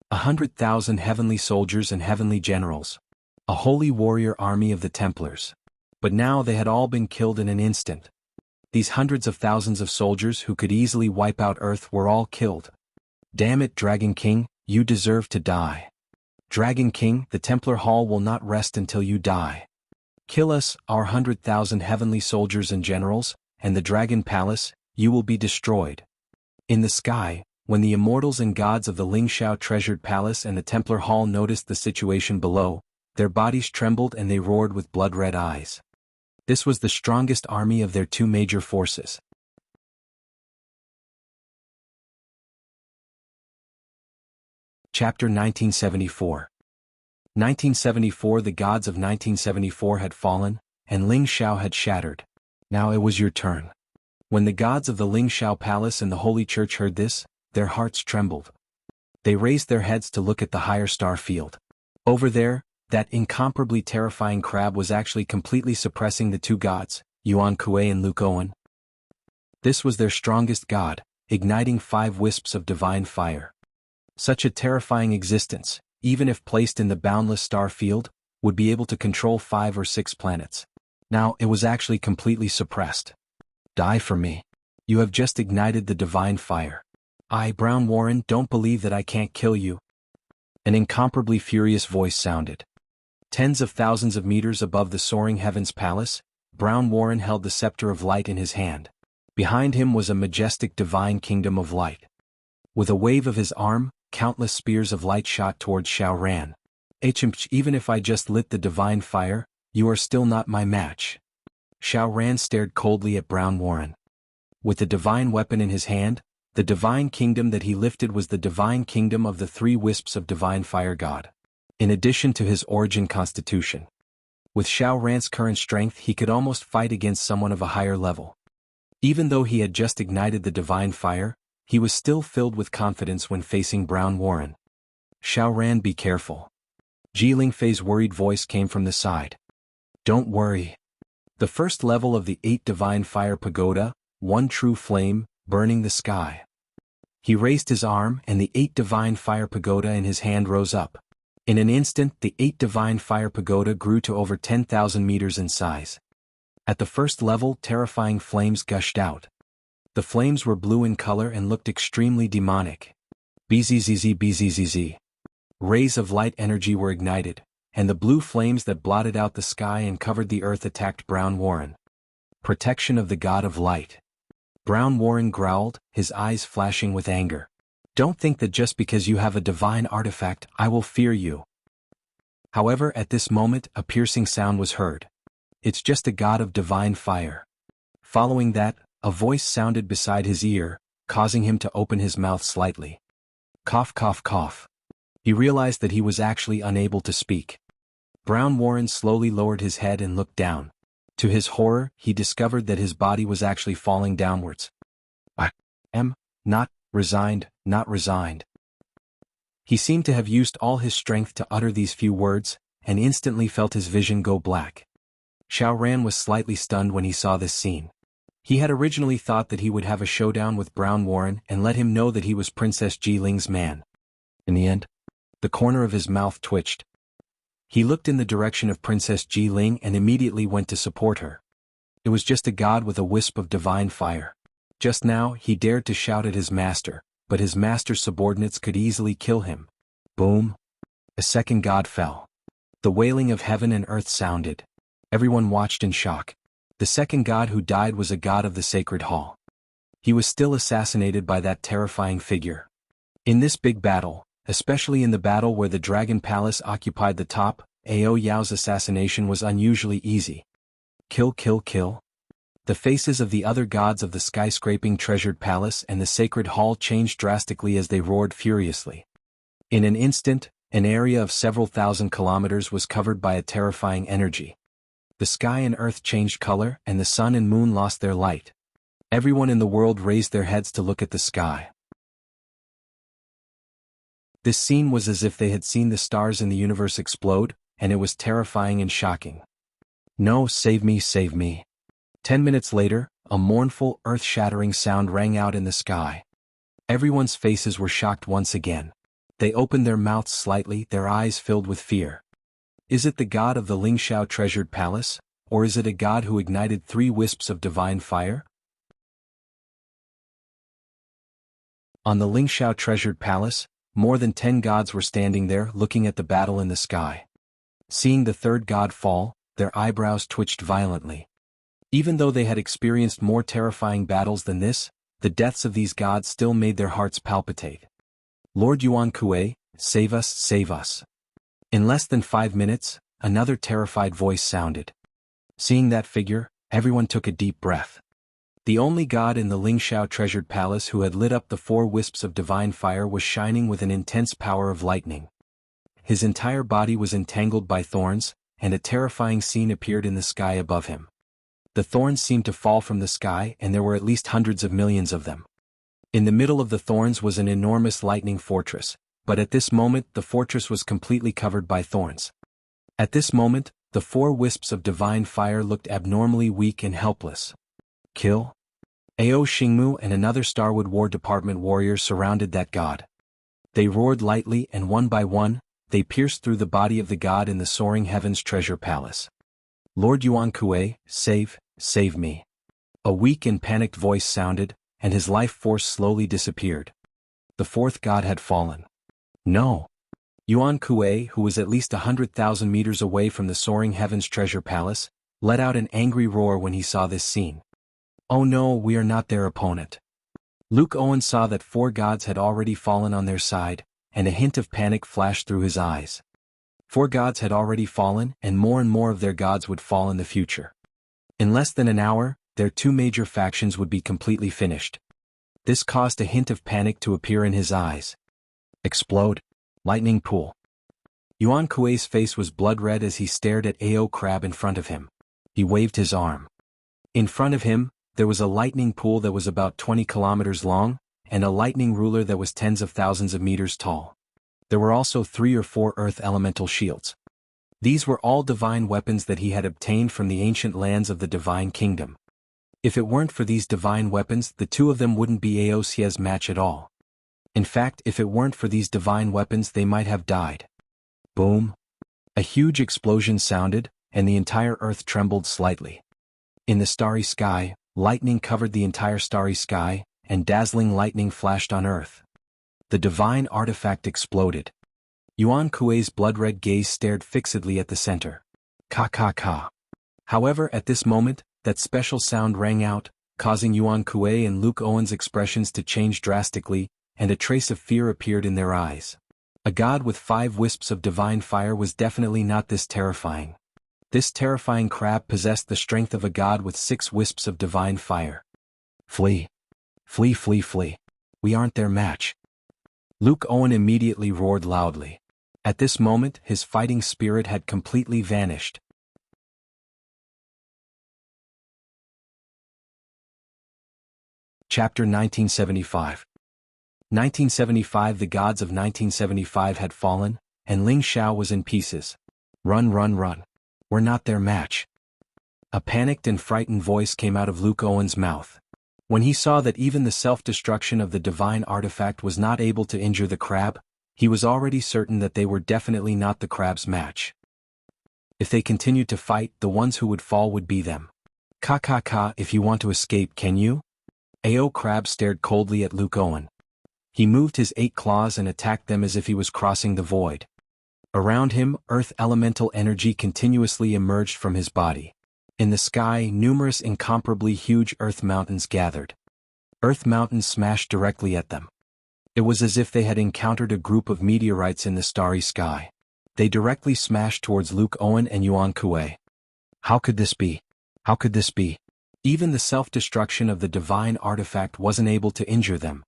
A: 100,000 heavenly soldiers and heavenly generals. A holy warrior army of the Templars. But now they had all been killed in an instant. These hundreds of thousands of soldiers who could easily wipe out Earth were all killed. Damn it, Dragon King, you deserve to die. Dragon King, the Templar Hall will not rest until you die. Kill us, our 100,000 heavenly soldiers and generals, and the Dragon Palace, you will be destroyed. In the sky, when the immortals and gods of the Lingxiao Treasured Palace and the Templar Hall noticed the situation below, their bodies trembled and they roared with blood-red eyes. This was the strongest army of their two major forces. Chapter 1974. 1974. The gods of 1974 had fallen, and Lingxiao had shattered. Now it was your turn. When the gods of the Lingxiao Palace and the Holy Church heard this, their hearts trembled. They raised their heads to look at the higher star field. Over there, that incomparably terrifying crab was actually completely suppressing the two gods, Yuan Kuei and Luke Owen. This was their strongest god, igniting 5 wisps of divine fire. Such a terrifying existence, even if placed in the boundless star field, would be able to control 5 or 6 planets. Now it was actually completely suppressed. Die for me. You have just ignited the divine fire. I, Brown Warren, don't believe that I can't kill you. An incomparably furious voice sounded. Tens of thousands of meters above the soaring heavens palace, Brown Warren held the scepter of light in his hand. Behind him was a majestic divine kingdom of light. With a wave of his arm, countless spears of light shot towards Xiao Ran. Even if I just lit the divine fire, You are still not my match. Xiao Ran stared coldly at Brown Warren. With the divine weapon in his hand, the divine kingdom that he lifted was the divine kingdom of the three wisps of divine fire god. In addition to his origin constitution. With Xiao Ran's current strength, he could almost fight against someone of a higher level. Even though he had just ignited the divine fire, he was still filled with confidence when facing Brown Warren. Xiao Ran, be careful. Ji Lingfei's worried voice came from the side. Don't worry. The first level of the 8 divine fire pagoda, one true flame, burning the sky. He raised his arm and the 8 divine fire pagoda in his hand rose up. In an instant, the 8 divine fire pagoda grew to over 10,000 meters in size. At the first level, terrifying flames gushed out. The flames were blue in color and looked extremely demonic. Bzzz. Rays of light energy were ignited, and the blue flames that blotted out the sky and covered the earth attacked Brown Warren. Protection of the god of light. Brown Warren growled, his eyes flashing with anger. Don't think that just because you have a divine artifact, I will fear you. However, at this moment, a piercing sound was heard. It's just a god of divine fire. Following that, a voice sounded beside his ear, causing him to open his mouth slightly. Cough, cough, cough. He realized that he was actually unable to speak. Brown Warren slowly lowered his head and looked down. To his horror, he discovered that his body was actually falling downwards. I am not resigned, not resigned. He seemed to have used all his strength to utter these few words, and instantly felt his vision go black. Xiao Ran was slightly stunned when he saw this scene. He had originally thought that he would have a showdown with Brown Warren and let him know that he was Princess Ji Ling's man. In the end, the corner of his mouth twitched. He looked in the direction of Princess Ji Ling and immediately went to support her. It was just a god with a wisp of divine fire. Just now, he dared to shout at his master, but his master's subordinates could easily kill him. Boom! A second god fell. The wailing of heaven and earth sounded. Everyone watched in shock. The second god who died was a god of the sacred hall. He was still assassinated by that terrifying figure. In this big battle, especially in the battle where the Dragon Palace occupied the top, Ao Yao's assassination was unusually easy. Kill, kill, kill. The faces of the other gods of the skyscraping treasured palace and the sacred hall changed drastically as they roared furiously. In an instant, an area of several thousand kilometers was covered by a terrifying energy. The sky and earth changed color and the sun and moon lost their light. Everyone in the world raised their heads to look at the sky. This scene was as if they had seen the stars in the universe explode, and it was terrifying and shocking. No, save me, save me. 10 minutes later, a mournful, earth-shattering sound rang out in the sky. Everyone's faces were shocked once again. They opened their mouths slightly, their eyes filled with fear. Is it the god of the Lingxiao treasured palace, or is it a god who ignited 3 wisps of divine fire? On the Lingxiao treasured palace, more than 10 gods were standing there looking at the battle in the sky. Seeing the third god fall, their eyebrows twitched violently. Even though they had experienced more terrifying battles than this, the deaths of these gods still made their hearts palpitate. Lord Yuan Kuei, save us, save us. In less than 5 minutes, another terrified voice sounded. Seeing that figure, everyone took a deep breath. The only god in the Lingxiao treasured palace who had lit up the 4 wisps of divine fire was shining with an intense power of lightning. His entire body was entangled by thorns, and a terrifying scene appeared in the sky above him. The thorns seemed to fall from the sky and there were at least hundreds of millions of them. In the middle of the thorns was an enormous lightning fortress, but at this moment the fortress was completely covered by thorns. At this moment, the 4 wisps of divine fire looked abnormally weak and helpless. Kill? Ao Xingmu and another Starwood War Department warrior surrounded that god. They roared lightly and one by one, they pierced through the body of the god in the soaring heavens treasure palace. Lord Yuan Kuei, save me. A weak and panicked voice sounded, and his life force slowly disappeared. The 4th god had fallen. No. Yuan Kuei, who was at least 100,000 meters away from the soaring heavens treasure palace, let out an angry roar when he saw this scene. Oh no, we are not their opponent. Luke Owen saw that 4 gods had already fallen on their side, and a hint of panic flashed through his eyes. 4 gods had already fallen, and more of their gods would fall in the future. In less than an hour, their 2 major factions would be completely finished. This caused a hint of panic to appear in his eyes. Explode. Lightning pool. Yuan Kuei's face was blood red as he stared at Ao Crab in front of him. He waved his arm. In front of him, there was a lightning pool that was about 20 kilometers long, and a lightning ruler that was tens of thousands of meters tall. There were also 3 or 4 earth elemental shields. These were all divine weapons that he had obtained from the ancient lands of the Divine Kingdom. If it weren't for these divine weapons, the 2 of them wouldn't be Ao Xia's match at all. In fact, if it weren't for these divine weapons, they might have died. Boom! A huge explosion sounded, and the entire earth trembled slightly. In the starry sky, lightning covered the entire starry sky, and dazzling lightning flashed on earth. The divine artifact exploded. Yuan Kuei's blood-red gaze stared fixedly at the center. Ka ka ka. However, at this moment, that special sound rang out, causing Yuan Kuei and Luke Owen's expressions to change drastically, and a trace of fear appeared in their eyes. A god with 5 wisps of divine fire was definitely not this terrifying. This terrifying crab possessed the strength of a god with 6 wisps of divine fire. Flee. Flee, flee, flee. We aren't their match. Luke Owen immediately roared loudly. At this moment, his fighting spirit had completely vanished. Chapter 1975. 1975. The gods of 1975 had fallen, and Ling Xiao was in pieces. Run, run, run. We're not their match. A panicked and frightened voice came out of Luke Owen's mouth. When he saw that even the self-destruction of the divine artifact was not able to injure the crab, he was already certain that they were definitely not the crab's match. If they continued to fight, the ones who would fall would be them. Ka ka ka. If you want to escape, can you? Ao Crab stared coldly at Luke Owen. He moved his 8 claws and attacked them as if he was crossing the void. Around him, earth elemental energy continuously emerged from his body. In the sky, numerous incomparably huge earth mountains gathered. Earth mountains smashed directly at them. It was as if they had encountered a group of meteorites in the starry sky. They directly smashed towards Luke Owen and Yuan Kuei. How could this be? How could this be? Even the self-destruction of the divine artifact wasn't able to injure them.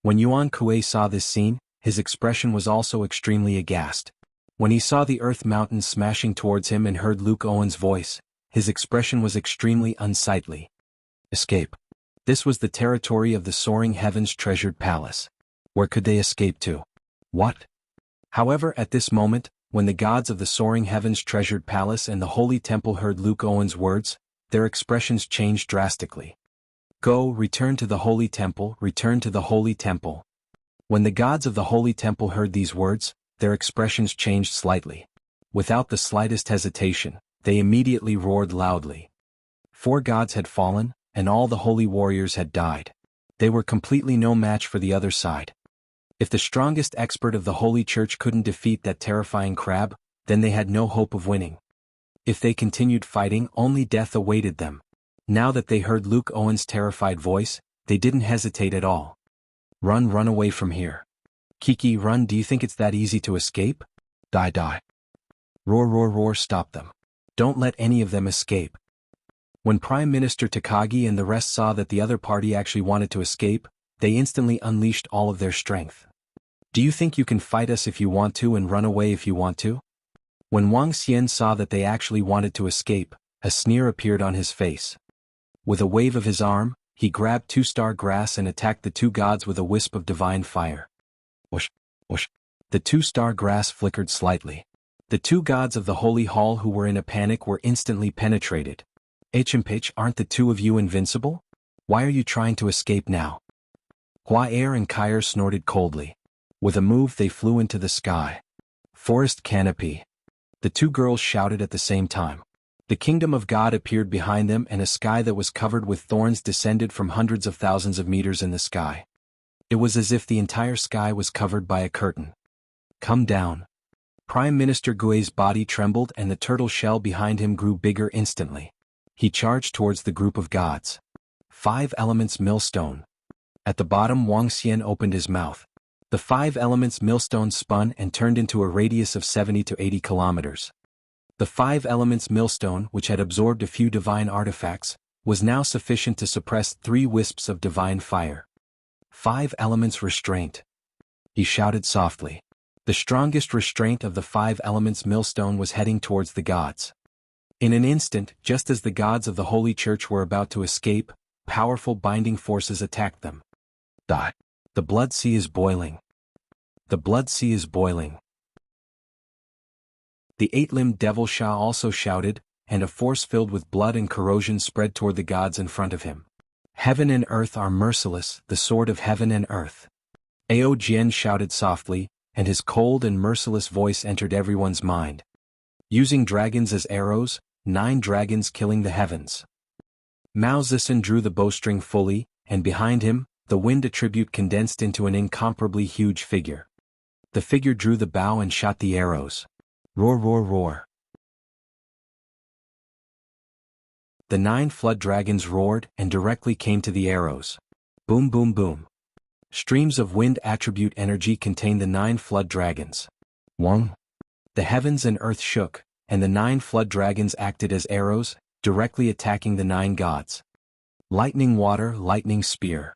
A: When Yuan Kuei saw this scene, his expression was also extremely aghast. When he saw the earth mountains smashing towards him and heard Luke Owen's voice, his expression was extremely unsightly. Escape. This was the territory of the soaring heavens treasured palace. Where could they escape to? What? However, at this moment, when the gods of the soaring heavens treasured palace and the holy temple heard Luke Owen's words, their expressions changed drastically. Go, return to the holy temple, return to the holy temple. When the gods of the holy temple heard these words, their expressions changed slightly. Without the slightest hesitation, they immediately roared loudly. 4 gods had fallen, and all the holy warriors had died. They were completely no match for the other side. If the strongest expert of the Holy Church couldn't defeat that terrifying crab, then they had no hope of winning. If they continued fighting, only death awaited them. Now that they heard Luke Owen's terrified voice, they didn't hesitate at all. Run, run away from here. Kiki, run. Do you think it's that easy to escape? Die, die. Roar, roar, roar. Stop them. Don't let any of them escape. When Prime Minister Takagi and the rest saw that the other party actually wanted to escape, they instantly unleashed all of their strength. Do you think you can fight us if you want to and run away if you want to? When Wang Xian saw that they actually wanted to escape, a sneer appeared on his face. With a wave of his arm, he grabbed 2-star grass and attacked the 2 gods with a wisp of divine fire. Whoosh, whoosh. The 2-star grass flickered slightly. The 2 gods of the Holy Hall who were in a panic were instantly penetrated. Pitch, aren't the 2 of you invincible? Why are you trying to escape now? Hua Air and Kair snorted coldly. With a move they flew into the sky. Forest canopy. The 2 girls shouted at the same time. The kingdom of God appeared behind them and a sky that was covered with thorns descended from hundreds of thousands of meters in the sky. It was as if the entire sky was covered by a curtain. Come down. Prime Minister Gui's body trembled and the turtle shell behind him grew bigger instantly. He charged towards the group of gods. 5 elements millstone. At the bottom Wang Xian opened his mouth. The 5 elements millstone spun and turned into a radius of 70 to 80 kilometers. The 5 elements millstone, which had absorbed a few divine artifacts, was now sufficient to suppress 3 wisps of divine fire. 5 elements restraint. He shouted softly. The strongest restraint of the 5 elements millstone was heading towards the gods. In an instant, just as the gods of the Holy Church were about to escape, powerful binding forces attacked them. The blood sea is boiling. The blood sea is boiling. The 8-limbed devil Sha also shouted, and a force filled with blood and corrosion spread toward the gods in front of him. Heaven and earth are merciless, the sword of heaven and earth. Ao Jian shouted softly, and his cold and merciless voice entered everyone's mind. Using dragons as arrows, 9 dragons killing the heavens. Mao Zedong drew the bowstring fully, and behind him, the wind attribute condensed into an incomparably huge figure. The figure drew the bow and shot the arrows. Roar, roar, roar. The 9 flood dragons roared and directly came to the arrows. Boom, boom, boom. Streams of wind attribute energy contained the 9 flood dragons. Wong. The heavens and earth shook, and the 9 flood dragons acted as arrows, directly attacking the 9 gods. Lightning water, lightning spear.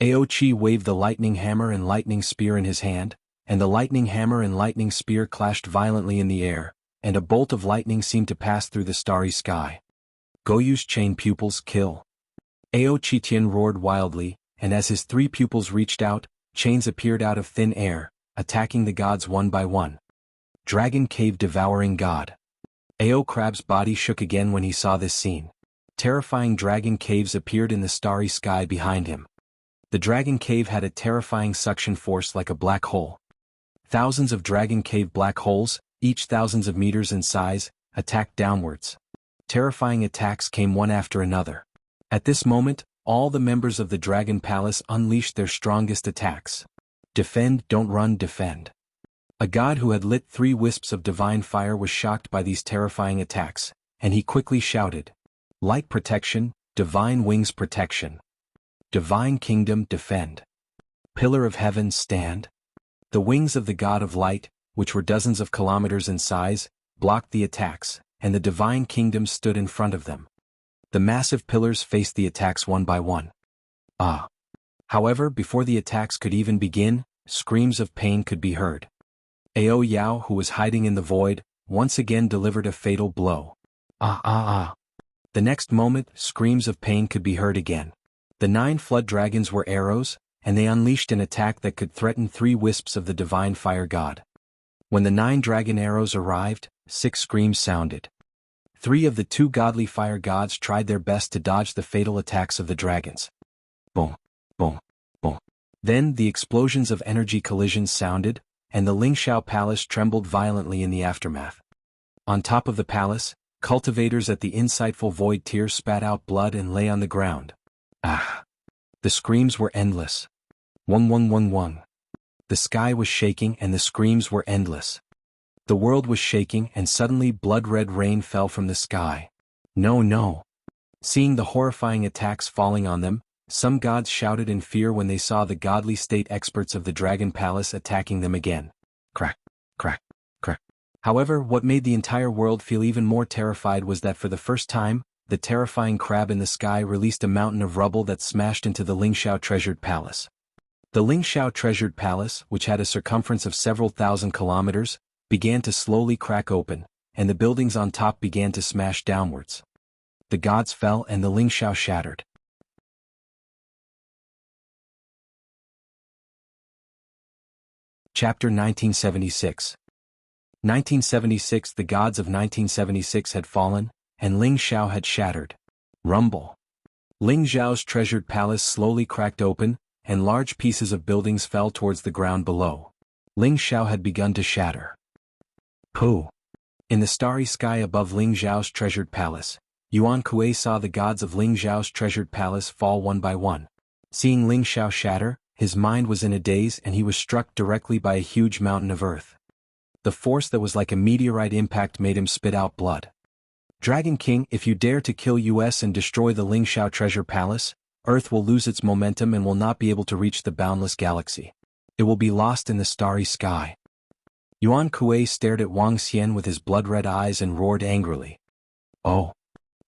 A: Ao Qi waved the lightning hammer and lightning spear in his hand, and the lightning hammer and lightning spear clashed violently in the air, and a bolt of lightning seemed to pass through the starry sky. Goyu's chain pupils kill. Ao Qitian roared wildly, and as his 3 pupils reached out, chains appeared out of thin air, attacking the gods one by one. Dragon cave devouring god. Ao Crab's body shook again when he saw this scene. Terrifying dragon caves appeared in the starry sky behind him. The dragon cave had a terrifying suction force like a black hole. Thousands of dragon cave black holes, each thousands of meters in size, attacked downwards. Terrifying attacks came one after another. At this moment, all the members of the Dragon Palace unleashed their strongest attacks. Defend, don't run, defend. A god who had lit 3 wisps of divine fire was shocked by these terrifying attacks, and he quickly shouted, Light protection, divine wings protection. Divine kingdom defend. Pillar of heaven stand. The wings of the god of light, which were dozens of kilometers in size, blocked the attacks, and the divine kingdom stood in front of them. The massive pillars faced the attacks one by one. However, before the attacks could even begin, screams of pain could be heard. Ao Yao, who was hiding in the void, once again delivered a fatal blow. The next moment, screams of pain could be heard again. The 9 flood dragons were arrows, and they unleashed an attack that could threaten 3 wisps of the divine fire god. When the 9 dragon arrows arrived, 6 screams sounded. 3 of the 2 godly fire gods tried their best to dodge the fatal attacks of the dragons. Boom, boom, boom. Then the explosions of energy collisions sounded, and the Lingxiao Palace trembled violently in the aftermath. On top of the palace, cultivators at the insightful void tier spat out blood and lay on the ground. The screams were endless. Wung wung wung wung. The sky was shaking and the screams were endless. The world was shaking and suddenly blood-red rain fell from the sky. No, no. Seeing the horrifying attacks falling on them, some gods shouted in fear when they saw the godly state experts of the Dragon Palace attacking them again. Crack, crack, crack. However, what made the entire world feel even more terrified was that for the first time, the terrifying crab in the sky released a mountain of rubble that smashed into the Lingxiao Treasured Palace. The Lingxiao Treasured Palace, which had a circumference of several thousand kilometers, began to slowly crack open, and the buildings on top began to smash downwards. The gods fell and the Lingxiao shattered. Chapter 1976. 1976. The gods of 1976 had fallen, and Lingxiao had shattered. Rumble. Lingxiao's treasured palace slowly cracked open, and large pieces of buildings fell towards the ground below. Lingxiao had begun to shatter. Pooh! In the starry sky above Lingxiao's treasured palace, Yuan Kuei saw the gods of Lingxiao's treasured palace fall one by one. Seeing Lingxiao shatter, his mind was in a daze and he was struck directly by a huge mountain of earth. The force that was like a meteorite impact made him spit out blood. Dragon King, if you dare to kill us and destroy the Lingxiao treasure palace, Earth will lose its momentum and will not be able to reach the boundless galaxy. It will be lost in the starry sky. Yuan Kuei stared at Wang Xian with his blood-red eyes and roared angrily. Oh.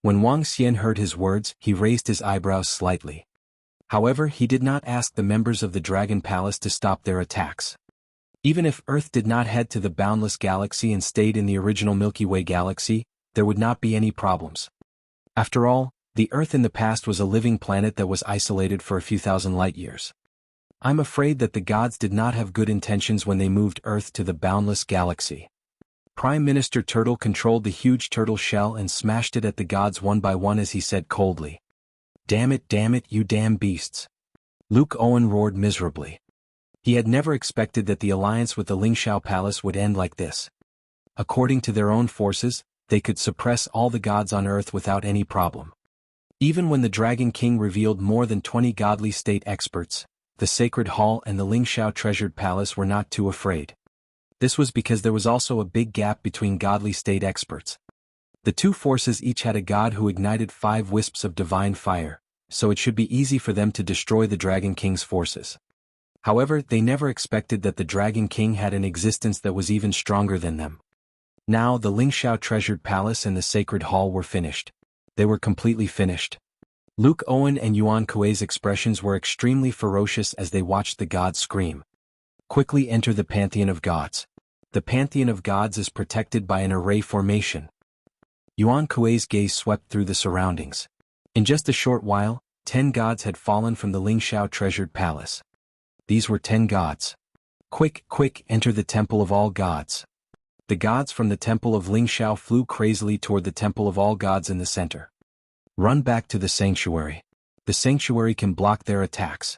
A: When Wang Xian heard his words, he raised his eyebrows slightly. However, he did not ask the members of the Dragon Palace to stop their attacks. Even if Earth did not head to the boundless galaxy and stayed in the original Milky Way galaxy, there would not be any problems. After all, the Earth in the past was a living planet that was isolated for a few thousand light-years. I'm afraid that the gods did not have good intentions when they moved Earth to the boundless galaxy. Prime Minister Turtle controlled the huge turtle shell and smashed it at the gods one by one as he said coldly. Damn it, you damn beasts. Luke Owen roared miserably. He had never expected that the alliance with the Lingxiao Palace would end like this. According to their own forces, they could suppress all the gods on Earth without any problem. Even when the Dragon King revealed more than 20 godly state experts, the Sacred Hall and the Lingxiao Treasured Palace were not too afraid. This was because there was also a big gap between godly state experts. The two forces each had a god who ignited 5 wisps of divine fire, so it should be easy for them to destroy the Dragon King's forces. However, they never expected that the Dragon King had an existence that was even stronger than them. Now the Lingxiao Treasured Palace and the Sacred Hall were finished. They were completely finished. Luke Owen and Yuan Kuei's expressions were extremely ferocious as they watched the gods scream. Quickly enter the Pantheon of Gods. The Pantheon of Gods is protected by an array formation. Yuan Kuei's gaze swept through the surroundings. In just a short while, 10 gods had fallen from the Lingxiao Treasured Palace. These were 10 gods. Quick, enter the Temple of All Gods. The gods from the Temple of Lingxiao flew crazily toward the Temple of All Gods in the center. Run back to the sanctuary. The sanctuary can block their attacks.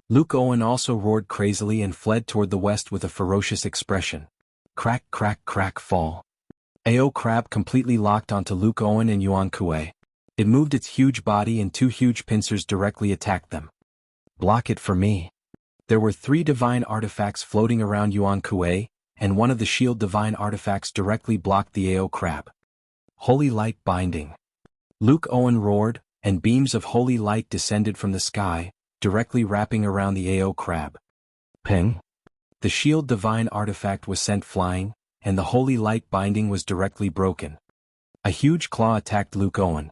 A: Luke Owen also roared crazily and fled toward the west with a ferocious expression. Crack, fall. AO Crab completely locked onto Luke Owen and Yuan Kuei. It moved its huge body and 2 huge pincers directly attacked them. Block it for me. There were 3 divine artifacts floating around Yuan Kuei, and one of the shield divine artifacts directly blocked the AO Crab. Holy light binding. Luke Owen roared, and beams of holy light descended from the sky, directly wrapping around the AO Crab. Ping. The shield divine artifact was sent flying, and the holy light binding was directly broken. A huge claw attacked Luke Owen.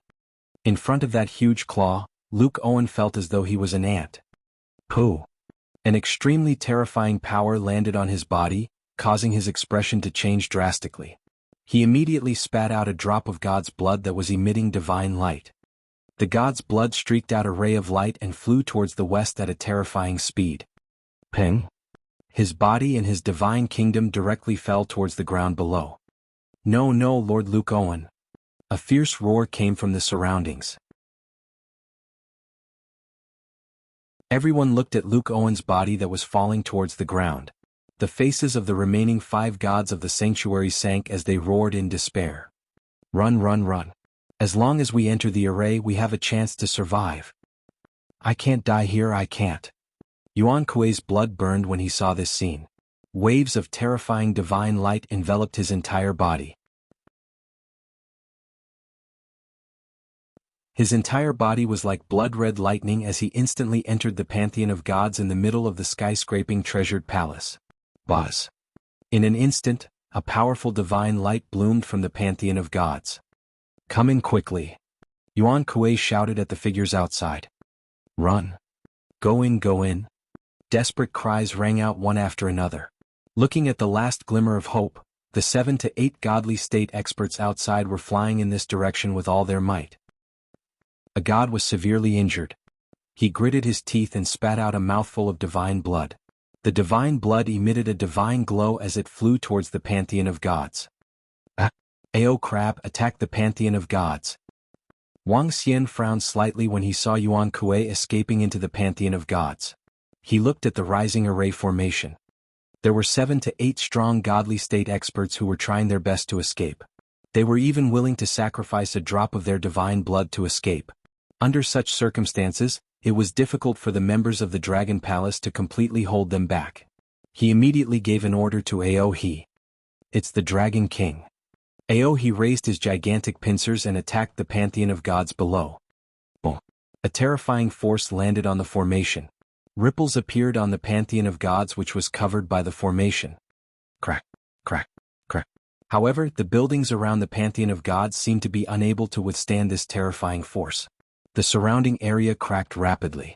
A: In front of that huge claw, Luke Owen felt as though he was an ant. Pooh. An extremely terrifying power landed on his body, causing his expression to change drastically. He immediately spat out a drop of God's blood that was emitting divine light. The God's blood streaked out a ray of light and flew towards the west at a terrifying speed. Ping. His body and his divine kingdom directly fell towards the ground below. No, Lord Luke Owen. A fierce roar came from the surroundings. Everyone looked at Luke Owen's body that was falling towards the ground. The faces of the remaining 5 gods of the sanctuary sank as they roared in despair. Run. As long as we enter the array, we have a chance to survive. I can't die here, I can't. Yuan Kuei's blood burned when he saw this scene. Waves of terrifying divine light enveloped his entire body. His entire body was like blood-red lightning as he instantly entered the Pantheon of Gods in the middle of the skyscraping treasured palace. Buzz. In an instant, a powerful divine light bloomed from the Pantheon of Gods. Come in quickly. Yuan Kuei shouted at the figures outside. Run. Go in. Desperate cries rang out one after another. Looking at the last glimmer of hope, the 7 to 8 godly state experts outside were flying in this direction with all their might. A god was severely injured. He gritted his teeth and spat out a mouthful of divine blood. The divine blood emitted a divine glow as it flew towards the Pantheon of Gods. AO Crab attacked the Pantheon of Gods. Wang Xian frowned slightly when he saw Yuan Kuei escaping into the Pantheon of Gods. He looked at the rising array formation. There were 7 to 8 strong godly state experts who were trying their best to escape. They were even willing to sacrifice a drop of their divine blood to escape. Under such circumstances, it was difficult for the members of the Dragon Palace to completely hold them back. He immediately gave an order to Aohe. It's the Dragon King. Aohe raised his gigantic pincers and attacked the Pantheon of Gods below. Boom. A terrifying force landed on the formation. Ripples appeared on the pantheon of gods which was covered by the formation. Crack, crack, crack. However, the buildings around the pantheon of gods seemed to be unable to withstand this terrifying force. The surrounding area cracked rapidly.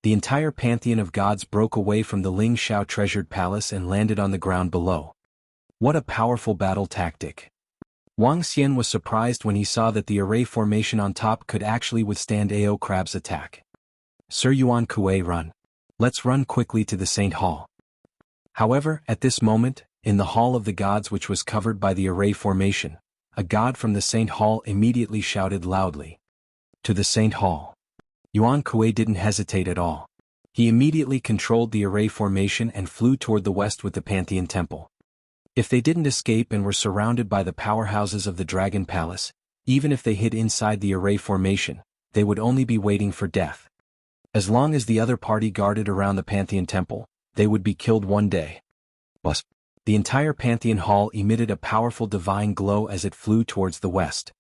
A: The entire pantheon of gods broke away from the Ling Shao treasured palace and landed on the ground below. What a powerful battle tactic. Wang Xian was surprised when he saw that the array formation on top could actually withstand Ao Crab's attack. Sir Yuan Kuei, run. Let's run quickly to the Saint Hall. However, at this moment, in the Hall of the Gods which was covered by the array formation, a god from the Saint Hall immediately shouted loudly. To the Saint Hall. Yuan Kuei didn't hesitate at all. He immediately controlled the array formation and flew toward the west with the Pantheon Temple. If they didn't escape and were surrounded by the powerhouses of the Dragon Palace, even if they hid inside the array formation, they would only be waiting for death. As long as the other party guarded around the Pantheon Temple, they would be killed one day. But the entire Pantheon Hall emitted a powerful divine glow as it flew towards the west.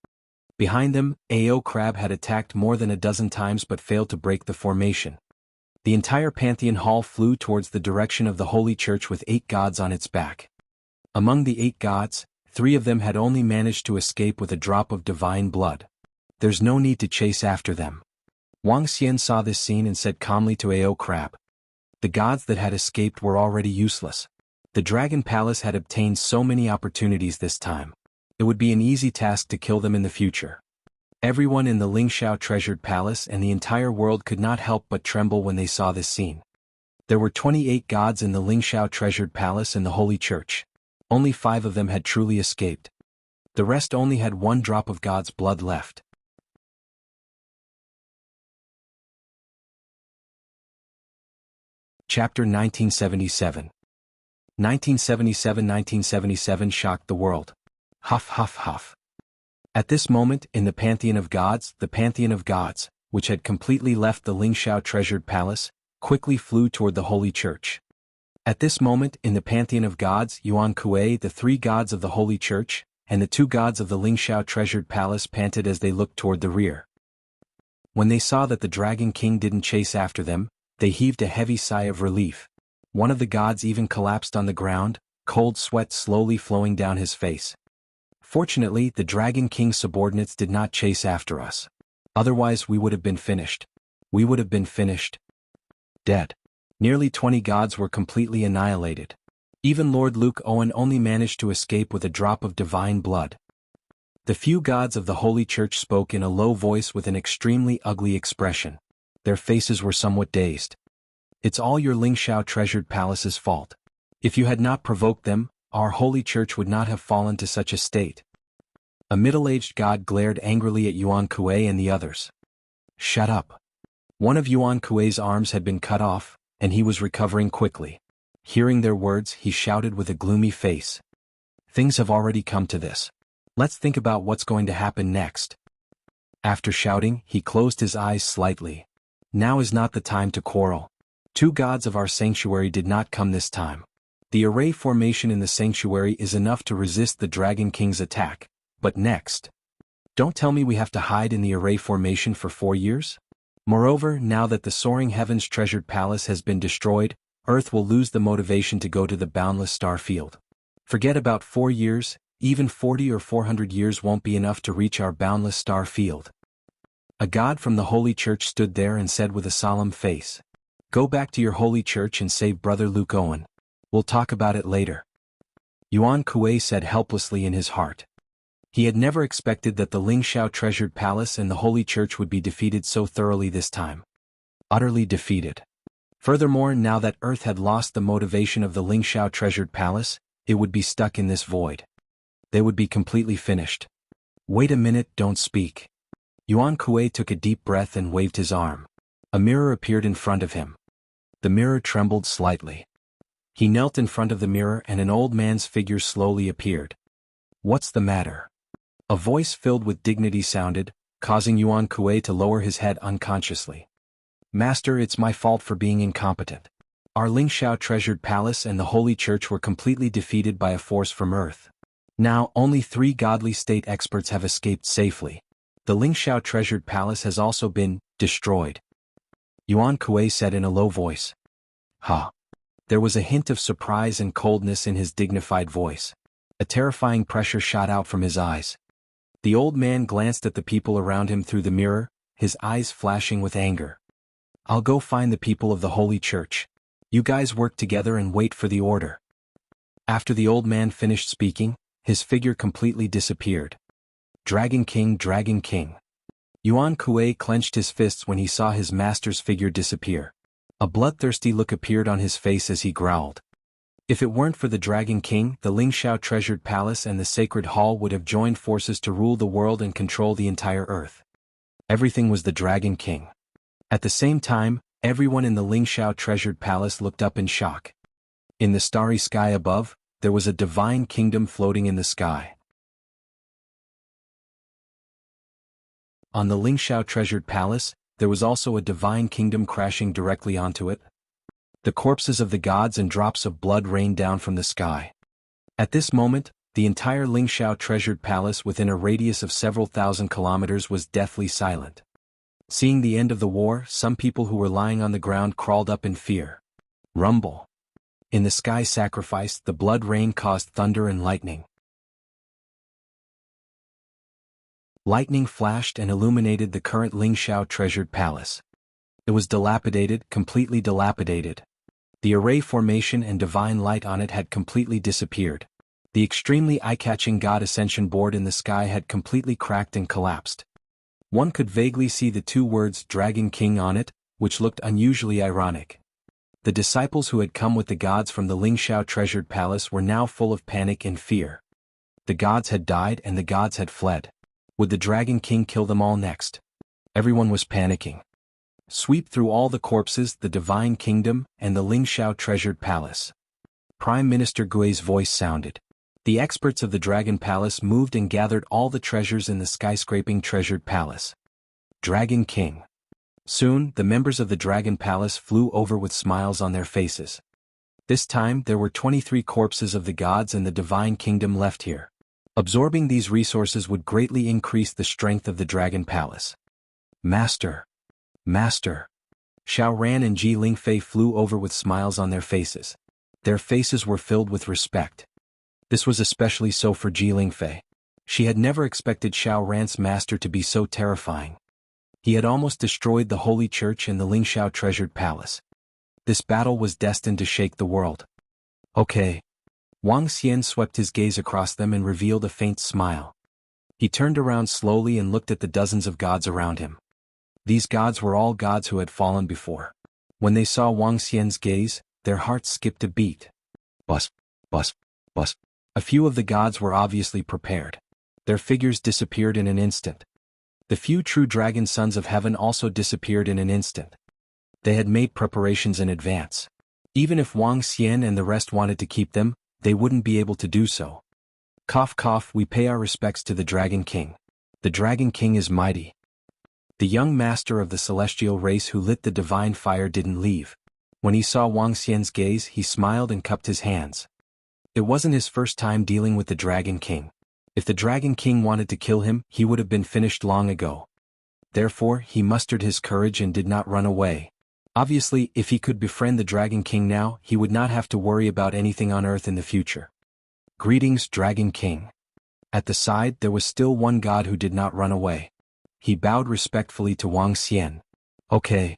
A: Behind them, Ao Crab had attacked more than a dozen times but failed to break the formation. The entire Pantheon Hall flew towards the direction of the Holy Church with 8 gods on its back. Among the 8 gods, 3 of them had only managed to escape with a drop of divine blood. There's no need to chase after them. Wang Xian saw this scene and said calmly to Ao Crab. The gods that had escaped were already useless. The Dragon Palace had obtained so many opportunities this time. It would be an easy task to kill them in the future. Everyone in the Lingxiao treasured palace and the entire world could not help but tremble when they saw this scene. There were 28 gods in the Lingxiao treasured palace and the Holy Church. Only 5 of them had truly escaped. The rest only had 1 drop of God's blood left. Chapter 1977. 1977 shocked the world. Huff huff huff. At this moment, in the Pantheon of Gods, which had completely left the Lingxiao treasured palace, quickly flew toward the Holy Church. At this moment, in the Pantheon of Gods, Yuan Kuei, the 3 gods of the Holy Church, and the 2 gods of the Lingxiao treasured palace panted as they looked toward the rear. When they saw that the Dragon King didn't chase after them, they heaved a heavy sigh of relief. One of the gods even collapsed on the ground, cold sweat slowly flowing down his face. Fortunately, the Dragon King's subordinates did not chase after us. Otherwise we would have been finished. We would have been finished. Dead. Nearly 20 gods were completely annihilated. Even Lord Luke Owen only managed to escape with a drop of divine blood. The few gods of the Holy Church spoke in a low voice with an extremely ugly expression. Their faces were somewhat dazed. It's all your Lingxiao treasured palace's fault. If you had not provoked them, our Holy Church would not have fallen to such a state. A middle-aged god glared angrily at Yuan Kuei and the others. Shut up. One of Yuan Kuei's arms had been cut off, and he was recovering quickly. Hearing their words, he shouted with a gloomy face. Things have already come to this. Let's think about what's going to happen next. After shouting, he closed his eyes slightly. Now is not the time to quarrel. 2 gods of our sanctuary did not come this time. The array formation in the sanctuary is enough to resist the Dragon King's attack, but next. Don't tell me we have to hide in the array formation for 4 years? Moreover, now that the Soaring Heavens treasured palace has been destroyed, Earth will lose the motivation to go to the boundless star field. Forget about 4 years, even 40 or 400 years won't be enough to reach our boundless star field. A god from the Holy Church stood there and said with a solemn face. Go back to your Holy Church and save Brother Luke Owen. We'll talk about it later. Yuan Kuei said helplessly in his heart. He had never expected that the Lingxiao treasured palace and the Holy Church would be defeated so thoroughly this time. Utterly defeated. Furthermore, now that Earth had lost the motivation of the Lingxiao treasured palace, it would be stuck in this void. They would be completely finished. Wait a minute, don't speak. Yuan Kuei took a deep breath and waved his arm. A mirror appeared in front of him. The mirror trembled slightly. He knelt in front of the mirror and an old man's figure slowly appeared. What's the matter? A voice filled with dignity sounded, causing Yuan Kuei to lower his head unconsciously. Master, it's my fault for being incompetent. Our Lingxiao treasured palace and the Holy Church were completely defeated by a force from Earth. Now, only 3 godly state experts have escaped safely. The Lingxiao treasured palace has also been destroyed. Yuan Kuei said in a low voice. Ha! There was a hint of surprise and coldness in his dignified voice. A terrifying pressure shot out from his eyes. The old man glanced at the people around him through the mirror, his eyes flashing with anger. I'll go find the people of the Holy Church. You guys work together and wait for the order. After the old man finished speaking, his figure completely disappeared. Dragon King, Dragon King. Yuan Kuei clenched his fists when he saw his master's figure disappear. A bloodthirsty look appeared on his face as he growled. If it weren't for the Dragon King, the Lingxiao treasured palace and the sacred hall would have joined forces to rule the world and control the entire earth. Everything was the Dragon King. At the same time, everyone in the Lingxiao treasured palace looked up in shock. In the starry sky above, there was a divine kingdom floating in the sky. On the Lingxiao treasured palace, there was also a divine kingdom crashing directly onto it. The corpses of the gods and drops of blood rained down from the sky. At this moment, the entire Lingxiao treasured palace within a radius of several thousand kilometers was deathly silent. Seeing the end of the war, some people who were lying on the ground crawled up in fear. Rumble. In the sky sacrifice, the blood rain caused thunder and lightning. Lightning flashed and illuminated the current Lingxiao treasured palace. It was dilapidated, completely dilapidated. The array formation and divine light on it had completely disappeared. The extremely eye-catching God Ascension board in the sky had completely cracked and collapsed. One could vaguely see the two words Dragon King on it, which looked unusually ironic. The disciples who had come with the gods from the Lingxiao treasured palace were now full of panic and fear. The gods had died and the gods had fled. Would the Dragon King kill them all next? Everyone was panicking. Sweep through all the corpses, the divine kingdom, and the Lingxiao treasured palace. Prime Minister Gui's voice sounded. The experts of the Dragon Palace moved and gathered all the treasures in the skyscraping treasured palace. Dragon King. Soon, the members of the Dragon Palace flew over with smiles on their faces. This time, there were 23 corpses of the gods and the divine kingdom left here. Absorbing these resources would greatly increase the strength of the Dragon Palace. Master. Master. Xiao Ran and Ji Lingfei flew over with smiles on their faces. Their faces were filled with respect. This was especially so for Ji Lingfei. She had never expected Xiao Ran's master to be so terrifying. He had almost destroyed the Holy Church and the Lingxiao treasured palace. This battle was destined to shake the world. Okay. Wang Xian swept his gaze across them and revealed a faint smile. He turned around slowly and looked at the dozens of gods around him. These gods were all gods who had fallen before. When they saw Wang Xian's gaze, their hearts skipped a beat. Bus, bus, bus. A few of the gods were obviously prepared. Their figures disappeared in an instant. The few true dragon sons of heaven also disappeared in an instant. They had made preparations in advance. Even if Wang Xian and the rest wanted to keep them, they wouldn't be able to do so. Cough cough, we pay our respects to the Dragon King. The Dragon King is mighty. The young master of the celestial race who lit the divine fire didn't leave. When he saw Wang Xian's gaze, he smiled and cupped his hands. It wasn't his first time dealing with the Dragon King. If the Dragon King wanted to kill him, he would have been finished long ago. Therefore, he mustered his courage and did not run away. Obviously, if he could befriend the Dragon King now, he would not have to worry about anything on Earth in the future. Greetings, Dragon King. At the side, there was still one god who did not run away. He bowed respectfully to Wang Xian. Okay.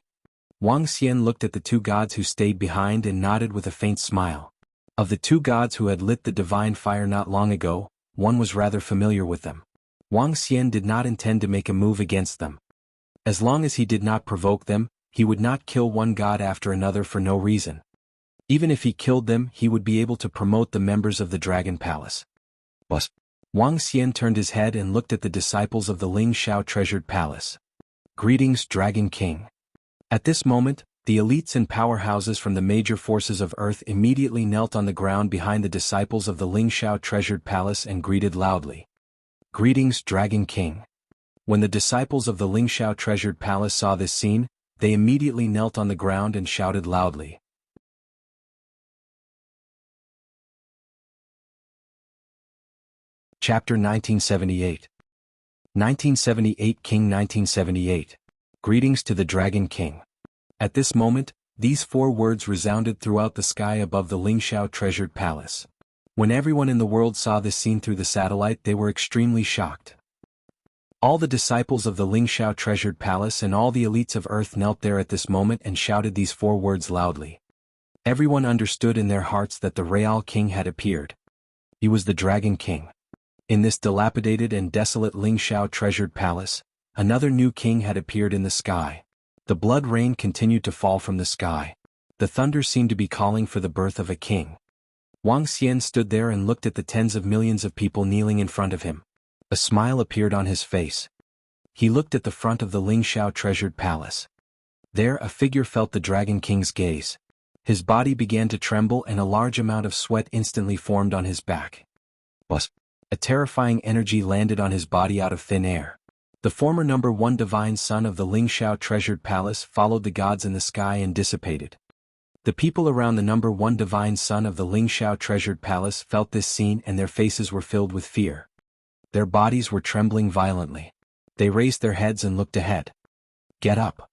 A: Wang Xian looked at the two gods who stayed behind and nodded with a faint smile. Of the two gods who had lit the divine fire not long ago, one was rather familiar with them. Wang Xian did not intend to make a move against them. As long as he did not provoke them, he would not kill one god after another for no reason. Even if he killed them, he would be able to promote the members of the Dragon Palace. But Wang Xian turned his head and looked at the disciples of the Lingxiao treasured palace. Greetings, Dragon King. At this moment, the elites and powerhouses from the major forces of Earth immediately knelt on the ground behind the disciples of the Lingxiao treasured palace and greeted loudly. Greetings, Dragon King. When the disciples of the Lingxiao treasured palace saw this scene, they immediately knelt on the ground and shouted loudly. Chapter 1978. 1978 King 1978. Greetings to the Dragon King. At this moment, these 4 words resounded throughout the sky above the Lingxiao treasured palace. When everyone in the world saw this scene through the satellite, they were extremely shocked. All the disciples of the Lingxiao treasured palace and all the elites of Earth knelt there at this moment and shouted these 4 words loudly. Everyone understood in their hearts that the Real King had appeared. He was the Dragon King. In this dilapidated and desolate Lingxiao treasured palace, another new king had appeared in the sky. The blood rain continued to fall from the sky. The thunder seemed to be calling for the birth of a king. Wang Xian stood there and looked at the tens of millions of people kneeling in front of him. A smile appeared on his face. He looked at the front of the Lingxiao treasured palace. There a figure felt the Dragon King's gaze. His body began to tremble and a large amount of sweat instantly formed on his back. A terrifying energy landed on his body out of thin air. The former number 1 divine son of the Lingxiao treasured palace followed the gods in the sky and dissipated. The people around the number 1 divine son of the Lingxiao treasured palace felt this scene and their faces were filled with fear. Their bodies were trembling violently. They raised their heads and looked ahead. Get up.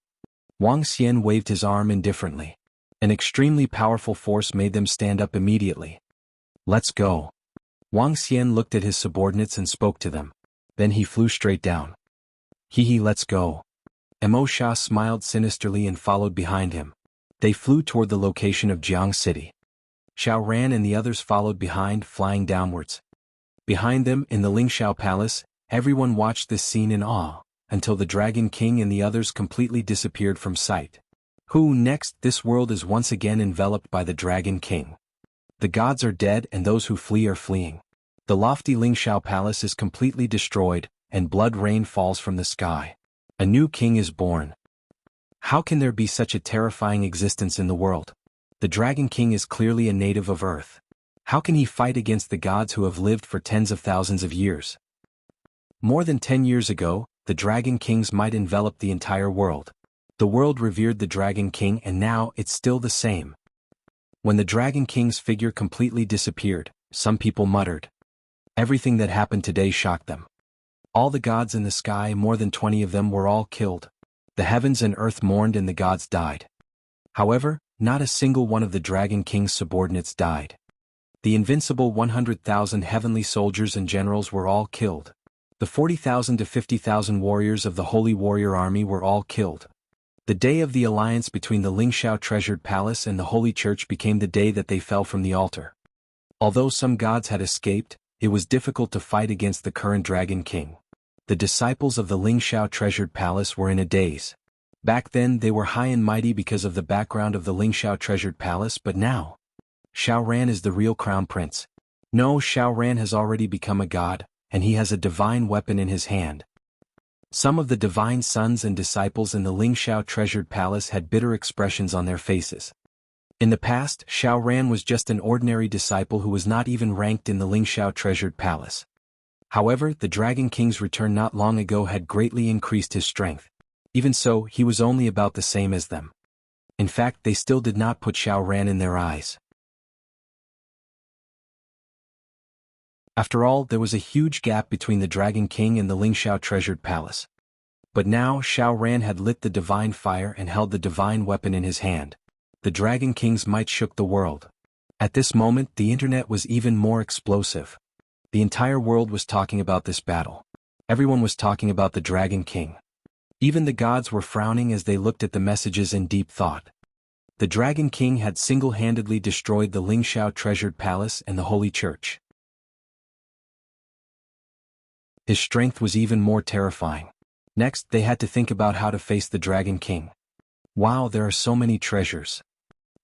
A: Wang Xian waved his arm indifferently. An extremely powerful force made them stand up immediately. Let's go. Wang Xian looked at his subordinates and spoke to them. Then he flew straight down. Let's go. Mo Sha smiled sinisterly and followed behind him. They flew toward the location of Jianghu city. Xiao Ran and the others followed behind, flying downwards. Behind them, in the Lingxiao palace, everyone watched this scene in awe, until the Dragon King and the others completely disappeared from sight. Next, this world is once again enveloped by the Dragon King. The gods are dead and those who flee are fleeing. The lofty Lingxiao palace is completely destroyed, and blood rain falls from the sky. A new king is born. How can there be such a terrifying existence in the world? The Dragon King is clearly a native of Earth. How can he fight against the gods who have lived for tens of thousands of years? More than 10 years ago, the Dragon King's might enveloped the entire world. The world revered the Dragon King and now it's still the same. When the Dragon King's figure completely disappeared, some people muttered. Everything that happened today shocked them. All the gods in the sky, more than 20 of them, were all killed. The heavens and earth mourned and the gods died. However, not a single one of the Dragon King's subordinates died. The invincible 100,000 heavenly soldiers and generals were all killed. The 40,000 to 50,000 warriors of the Holy Warrior Army were all killed. The day of the alliance between the Lingxiao treasured palace and the Holy Church became the day that they fell from the altar. Although some gods had escaped, it was difficult to fight against the current Dragon King. The disciples of the Lingxiao treasured palace were in a daze. Back then they were high and mighty because of the background of the Lingxiao treasured palace, but now, Xiao Ran is the real crown prince. No, Xiao Ran has already become a god, and he has a divine weapon in his hand. Some of the divine sons and disciples in the Lingxiao treasured palace had bitter expressions on their faces. In the past, Xiao Ran was just an ordinary disciple who was not even ranked in the Lingxiao treasured palace. However, the Dragon King's return not long ago had greatly increased his strength. Even so, he was only about the same as them. In fact, they still did not put Xiao Ran in their eyes. After all, there was a huge gap between the Dragon King and the Lingxiao treasured palace. But now Xiao Ran had lit the divine fire and held the divine weapon in his hand. The Dragon King's might shook the world. At this moment, the internet was even more explosive. The entire world was talking about this battle. Everyone was talking about the Dragon King. Even the gods were frowning as they looked at the messages in deep thought. The Dragon King had single-handedly destroyed the Lingxiao treasured palace and the Holy Church. His strength was even more terrifying. Next, they had to think about how to face the Dragon King. Wow, there are so many treasures.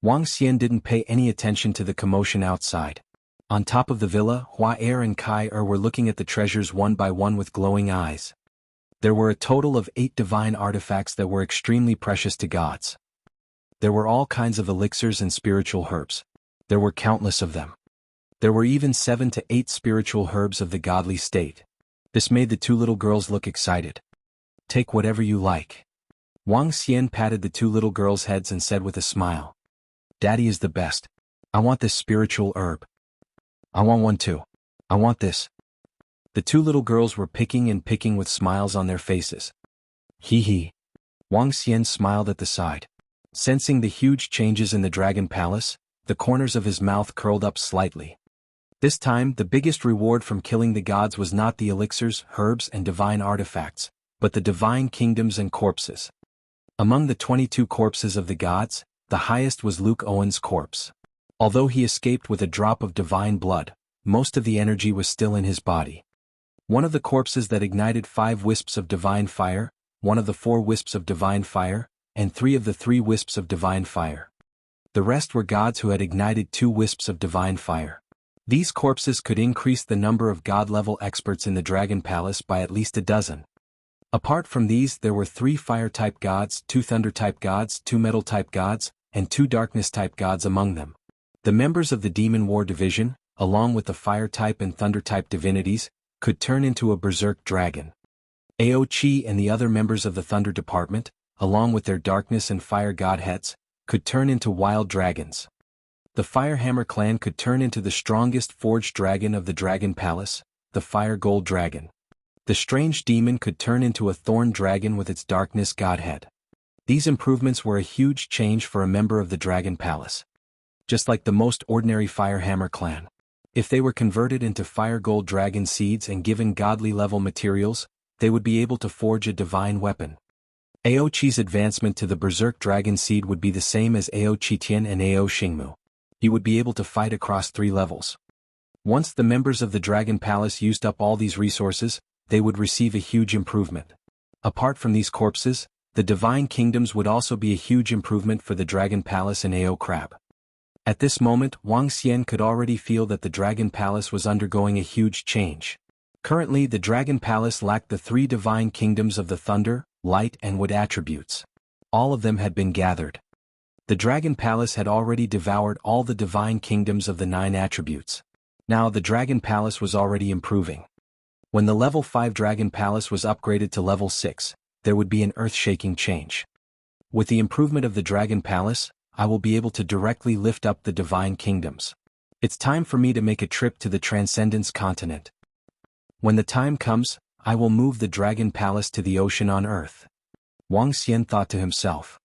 A: Wang Xian didn't pay any attention to the commotion outside. On top of the villa, Hua Er and Kai Er were looking at the treasures one by one with glowing eyes. There were a total of 8 divine artifacts that were extremely precious to gods. There were all kinds of elixirs and spiritual herbs. There were countless of them. There were even 7 to 8 spiritual herbs of the godly state. This made the 2 little girls look excited. Take whatever you like. Wang Xian patted the 2 little girls' heads and said with a smile. Daddy is the best. I want this spiritual herb. I want one too. I want this. The 2 little girls were picking and picking with smiles on their faces. Hee hee. Wang Xian smiled at the side. Sensing the huge changes in the Dragon Palace, the corners of his mouth curled up slightly. This time, the biggest reward from killing the gods was not the elixirs, herbs, and divine artifacts, but the divine kingdoms and corpses. Among the 22 corpses of the gods, the highest was Luke Owen's corpse. Although he escaped with a drop of divine blood, most of the energy was still in his body. One of the corpses that ignited 5 wisps of divine fire, one of the 4 wisps of divine fire, and 3 of the 3 wisps of divine fire. The rest were gods who had ignited 2 wisps of divine fire. These corpses could increase the number of god-level experts in the Dragon Palace by at least a dozen. Apart from these, there were 3 fire-type gods, 2 thunder-type gods, 2 metal-type gods, and 2 darkness-type gods among them. The members of the Demon War Division, along with the fire-type and thunder-type divinities, could turn into a berserk dragon. Aochi and the other members of the Thunder Department, along with their darkness and fire godheads, could turn into wild dragons. The Firehammer clan could turn into the strongest forged dragon of the Dragon Palace, the Fire Gold Dragon. The strange demon could turn into a thorn dragon with its darkness godhead. These improvements were a huge change for a member of the Dragon Palace. Just like the most ordinary Firehammer clan. If they were converted into Fire Gold Dragon seeds and given godly level materials, they would be able to forge a divine weapon. Aochi's advancement to the Berserk Dragon seed would be the same as Ao Qitian and Ao Xingmu. He would be able to fight across 3 levels. Once the members of the Dragon Palace used up all these resources, they would receive a huge improvement. Apart from these corpses, the Divine Kingdoms would also be a huge improvement for the Dragon Palace and Ao Crab. At this moment, Wang Xian could already feel that the Dragon Palace was undergoing a huge change. Currently, the Dragon Palace lacked the 3 Divine Kingdoms of the Thunder, Light and Wood attributes. All of them had been gathered. The Dragon Palace had already devoured all the Divine Kingdoms of the 9 attributes. Now the Dragon Palace was already improving. When the level 5 Dragon Palace was upgraded to level 6, there would be an earth-shaking change. With the improvement of the Dragon Palace, I will be able to directly lift up the Divine Kingdoms. It's time for me to make a trip to the Transcendence continent. When the time comes, I will move the Dragon Palace to the ocean on Earth. Wang Xian thought to himself.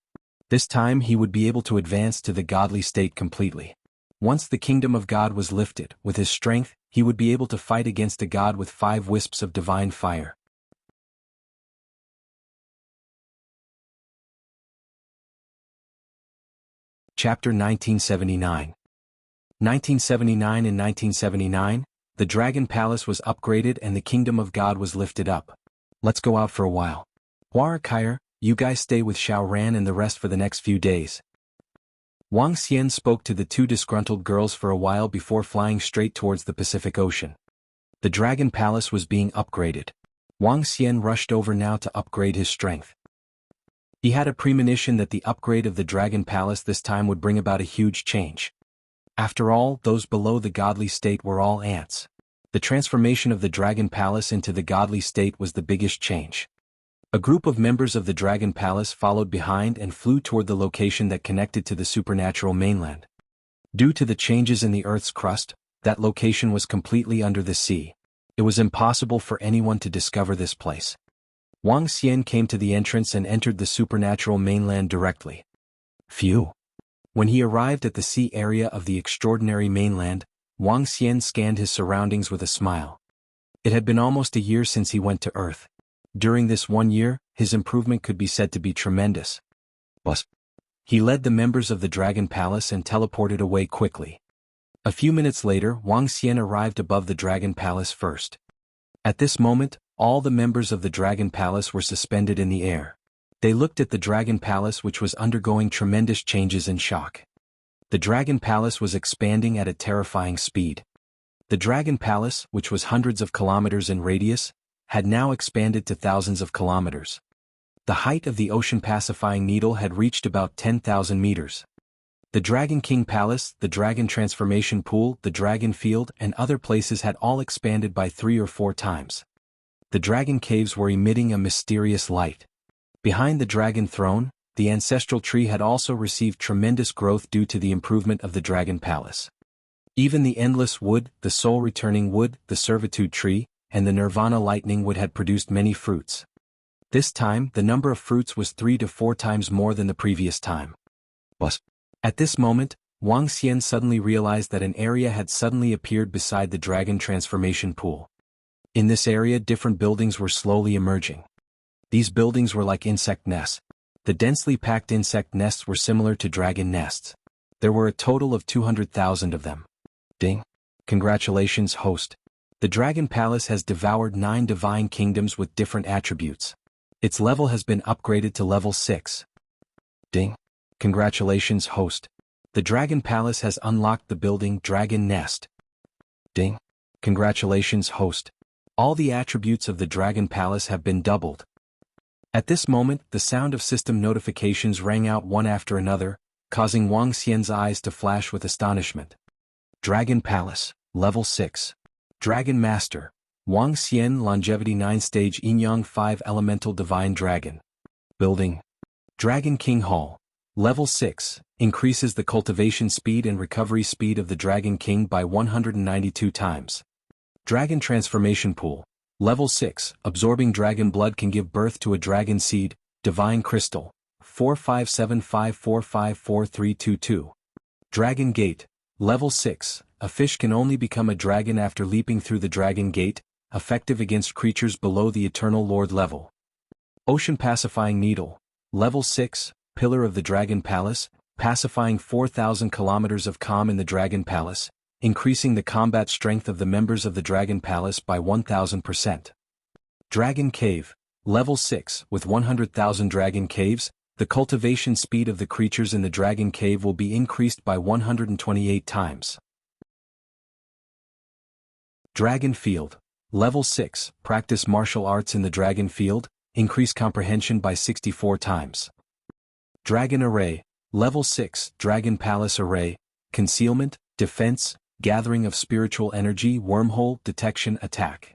A: This time he would be able to advance to the godly state completely. Once the kingdom of God was lifted, with his strength, he would be able to fight against a god with 5 wisps of divine fire. Chapter 1979. 1979 and 1979, the Dragon Palace was upgraded and the kingdom of God was lifted up. Let's go out for a while. Huarakayer, you guys stay with Xiao Ran and the rest for the next few days. Wang Xian spoke to the 2 disgruntled girls for a while before flying straight towards the Pacific Ocean. The Dragon Palace was being upgraded. Wang Xian rushed over now to upgrade his strength. He had a premonition that the upgrade of the Dragon Palace this time would bring about a huge change. After all, those below the godly state were all ants. The transformation of the Dragon Palace into the godly state was the biggest change. A group of members of the Dragon Palace followed behind and flew toward the location that connected to the supernatural mainland. Due to the changes in the Earth's crust, that location was completely under the sea. It was impossible for anyone to discover this place. Wang Xian came to the entrance and entered the supernatural mainland directly. Phew! When he arrived at the sea area of the extraordinary mainland, Wang Xian scanned his surroundings with a smile. It had been almost a year since he went to Earth. During this 1 year, his improvement could be said to be tremendous. But he led the members of the Dragon Palace and teleported away quickly. A few minutes later, Wang Xian arrived above the Dragon Palace first. At this moment, all the members of the Dragon Palace were suspended in the air. They looked at the Dragon Palace, which was undergoing tremendous changes in shock. The Dragon Palace was expanding at a terrifying speed. The Dragon Palace, which was hundreds of kilometers in radius, had now expanded to thousands of kilometers. The height of the ocean pacifying needle had reached about 10,000 meters. The Dragon King Palace, the Dragon Transformation Pool, the Dragon Field, and other places had all expanded by 3 or 4 times. The Dragon Caves were emitting a mysterious light. Behind the Dragon Throne, the Ancestral Tree had also received tremendous growth due to the improvement of the Dragon Palace. Even the Endless Wood, the Soul Returning Wood, the Servitude Tree, and the Nirvana Lightning Wood had produced many fruits. This time, the number of fruits was 3 to 4 times more than the previous time. Bus. At this moment, Wang Xian suddenly realized that an area had suddenly appeared beside the dragon transformation pool. In this area, different buildings were slowly emerging. These buildings were like insect nests. The densely packed insect nests were similar to dragon nests. There were a total of 200,000 of them. Ding. Congratulations, host. The Dragon Palace has devoured 9 divine kingdoms with different attributes. Its level has been upgraded to level 6. Ding. Congratulations, host. The Dragon Palace has unlocked the building Dragon Nest. Ding. Congratulations, host. All the attributes of the Dragon Palace have been doubled. At this moment, the sound of system notifications rang out one after another, causing Wang Xian's eyes to flash with astonishment. Dragon Palace, Level 6. Dragon Master, Wang Xian Longevity 9 Stage Yinyang 5 Elemental Divine Dragon. Building. Dragon King Hall, Level 6, increases the cultivation speed and recovery speed of the Dragon King by 192 times. Dragon Transformation Pool, Level 6, absorbing dragon blood can give birth to a dragon seed, Divine Crystal, 4575454322. Dragon Gate, Level 6, a fish can only become a dragon after leaping through the Dragon Gate, effective against creatures below the Eternal Lord level. Ocean Pacifying Needle, Level 6, Pillar of the Dragon Palace, pacifying 4,000 kilometers of calm in the Dragon Palace, increasing the combat strength of the members of the Dragon Palace by 1,000%. Dragon Cave, Level 6, with 100,000 Dragon Caves, the cultivation speed of the creatures in the Dragon Cave will be increased by 128 times. Dragon Field, Level 6, practice martial arts in the Dragon Field, increase comprehension by 64 times. Dragon Array, Level 6, Dragon Palace Array, concealment, defense, gathering of spiritual energy, wormhole, detection, attack.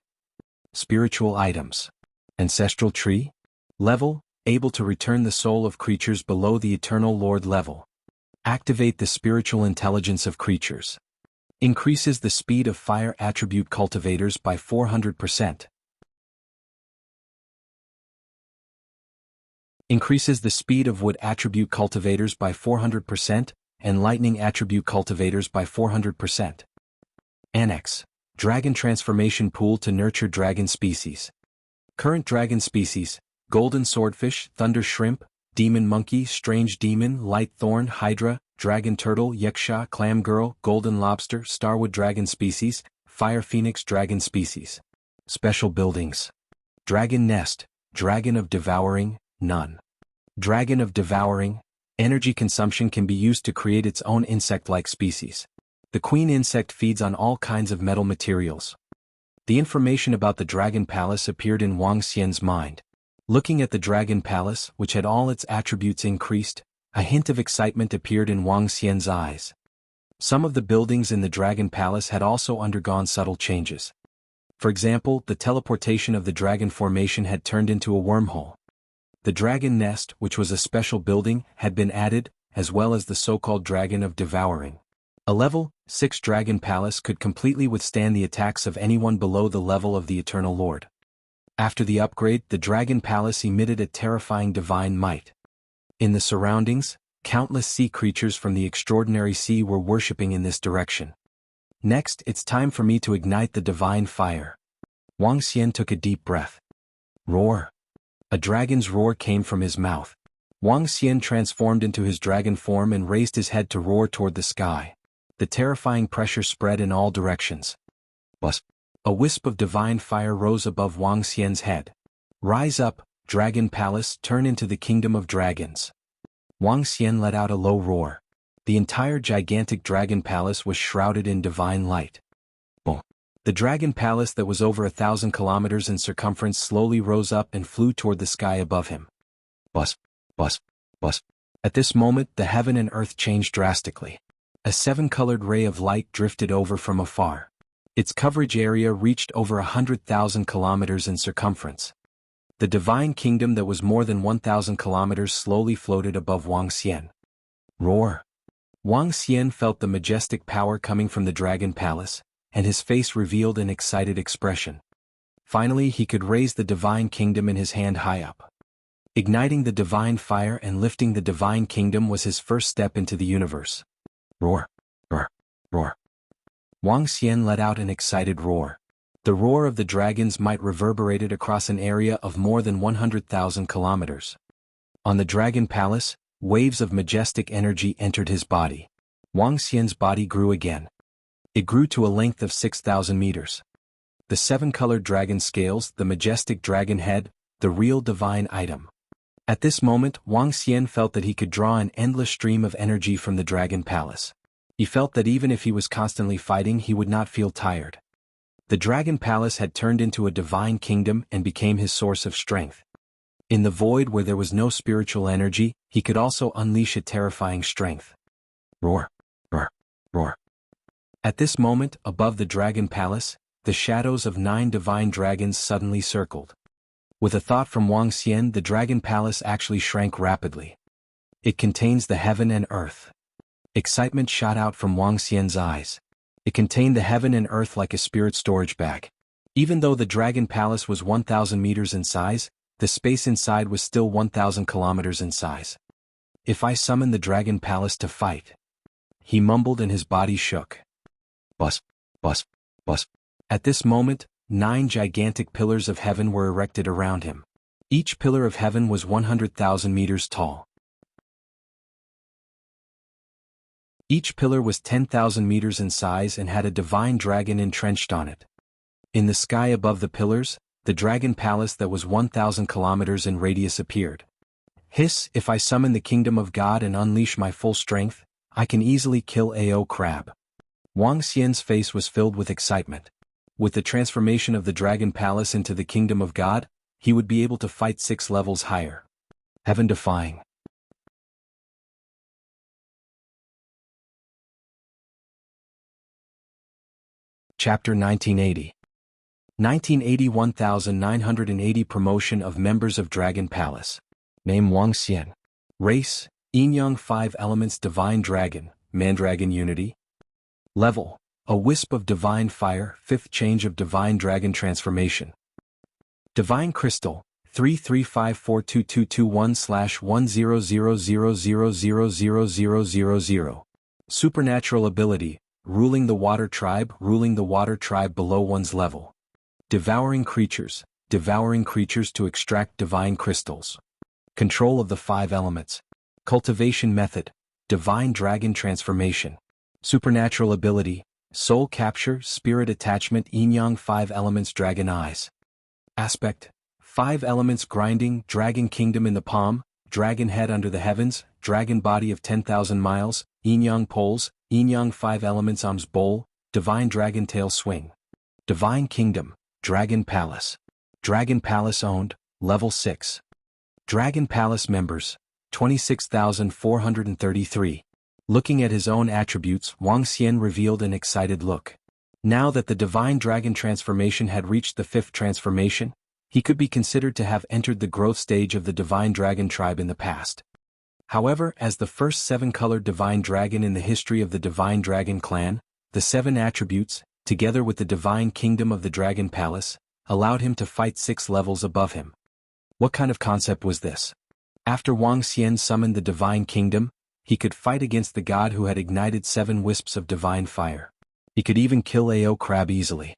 A: Spiritual items. Ancestral Tree, Level, able to return the soul of creatures below the Eternal Lord level. Activate the spiritual intelligence of creatures. Increases the speed of fire attribute cultivators by 400%. Increases the speed of wood attribute cultivators by 400%, and lightning attribute cultivators by 400%. Annex. Dragon Transformation Pool to nurture dragon species. Current dragon species: Golden Swordfish, Thunder Shrimp, Demon Monkey, Strange Demon, Light Thorn, Hydra, Dragon Turtle, Yaksha, Clam Girl, Golden Lobster, Starwood Dragon Species, Fire Phoenix Dragon Species. Special Buildings. Dragon Nest, Dragon of Devouring, none. Dragon of Devouring, energy consumption can be used to create its own insect-like species. The queen insect feeds on all kinds of metal materials. The information about the Dragon Palace appeared in Wang Xian's mind. Looking at the Dragon Palace, which had all its attributes increased, a hint of excitement appeared in Wang Xian's eyes. Some of the buildings in the Dragon Palace had also undergone subtle changes. For example, the teleportation of the Dragon Formation had turned into a wormhole. The Dragon Nest, which was a special building, had been added, as well as the so-called Dragon of Devouring. A level 6 Dragon Palace could completely withstand the attacks of anyone below the level of the Eternal Lord. After the upgrade, the Dragon Palace emitted a terrifying divine might. In the surroundings, countless sea creatures from the extraordinary sea were worshipping in this direction. Next, it's time for me to ignite the divine fire. Wang Xian took a deep breath. Roar. A dragon's roar came from his mouth. Wang Xian transformed into his dragon form and raised his head to roar toward the sky. The terrifying pressure spread in all directions. Buzz. A wisp of divine fire rose above Wang Xian's head. Rise up, Dragon Palace, turn into the kingdom of dragons. Wang Xian let out a low roar. The entire gigantic Dragon Palace was shrouded in divine light. Boom. The Dragon Palace that was over 1,000 kilometers in circumference slowly rose up and flew toward the sky above him. Buzz, buzz, buzz. At this moment, the heaven and earth changed drastically. A 7-colored ray of light drifted over from afar. Its coverage area reached over 100,000 kilometers in circumference. The divine kingdom that was more than 1,000 kilometers slowly floated above Wang Xian. Roar. Wang Xian felt the majestic power coming from the Dragon Palace, and his face revealed an excited expression. Finally, he could raise the divine kingdom in his hand high up. Igniting the divine fire and lifting the divine kingdom was his first step into the universe. Roar, roar, roar. Wang Xian let out an excited roar. The roar of the dragon's might reverberated across an area of more than 100,000 kilometers. On the Dragon Palace, waves of majestic energy entered his body. Wang Xian's body grew again. It grew to a length of 6,000 meters. The seven-colored dragon scales, the majestic dragon head, the real divine item. At this moment, Wang Xian felt that he could draw an endless stream of energy from the Dragon Palace. He felt that even if he was constantly fighting, he would not feel tired. The Dragon Palace had turned into a divine kingdom and became his source of strength. In the void where there was no spiritual energy, he could also unleash a terrifying strength. Roar, roar, roar. At this moment, above the Dragon Palace, the shadows of 9 divine dragons suddenly circled. With a thought from Wang Xian, the Dragon Palace actually shrank rapidly. It contains the heaven and earth. Excitement shot out from Wang Xian's eyes. It contained the heaven and earth like a spirit storage bag. Even though the Dragon Palace was 1,000 meters in size, the space inside was still 1,000 kilometers in size. If I summon the Dragon Palace to fight, he mumbled and his body shook. Bus, bus, bus. At this moment, 9 gigantic pillars of heaven were erected around him. Each pillar of heaven was 100,000 meters tall. Each pillar was 10,000 meters in size and had a divine dragon entrenched on it. In the sky above the pillars, the Dragon Palace that was 1,000 kilometers in radius appeared. Hiss, if I summon the kingdom of God and unleash my full strength, I can easily kill AO Crab. Wang Xian's face was filled with excitement. With the transformation of the Dragon Palace into the kingdom of God, he would be able to fight 6 levels higher. Heaven-defying. Chapter 1980. 1980 1980 Promotion of members of Dragon Palace. Name Wang Xian. Race, Yin-Yang 5 Elements Divine Dragon, Mandragon Unity. Level, a wisp of divine fire, 5th change of divine dragon transformation. Divine Crystal, 335422221/10000000000. Supernatural ability, ruling the water tribe below one's level. Devouring creatures to extract divine crystals. Control of the 5 elements. Cultivation method, divine dragon transformation. Supernatural ability, soul capture, spirit attachment, Yin-Yang 5 elements dragon eyes. Aspect, 5 elements grinding, dragon kingdom in the palm, dragon head under the heavens, dragon body of 10,000 miles, Yin-Yang poles, Yin-Yang 5 elements arms bowl, divine dragon tail swing. Divine kingdom, Dragon Palace. Dragon Palace owned, level 6. Dragon Palace members, 26,433. Looking at his own attributes, Wang Xian revealed an excited look. Now that the divine dragon transformation had reached the 5th transformation, he could be considered to have entered the growth stage of the divine dragon tribe in the past. However, as the first 7-colored divine dragon in the history of the divine dragon clan, the 7 attributes, together with the divine kingdom of the Dragon Palace, allowed him to fight 6 levels above him. What kind of concept was this? After Wang Xian summoned the divine kingdom, he could fight against the god who had ignited 7 wisps of divine fire. He could even kill AO Crab easily.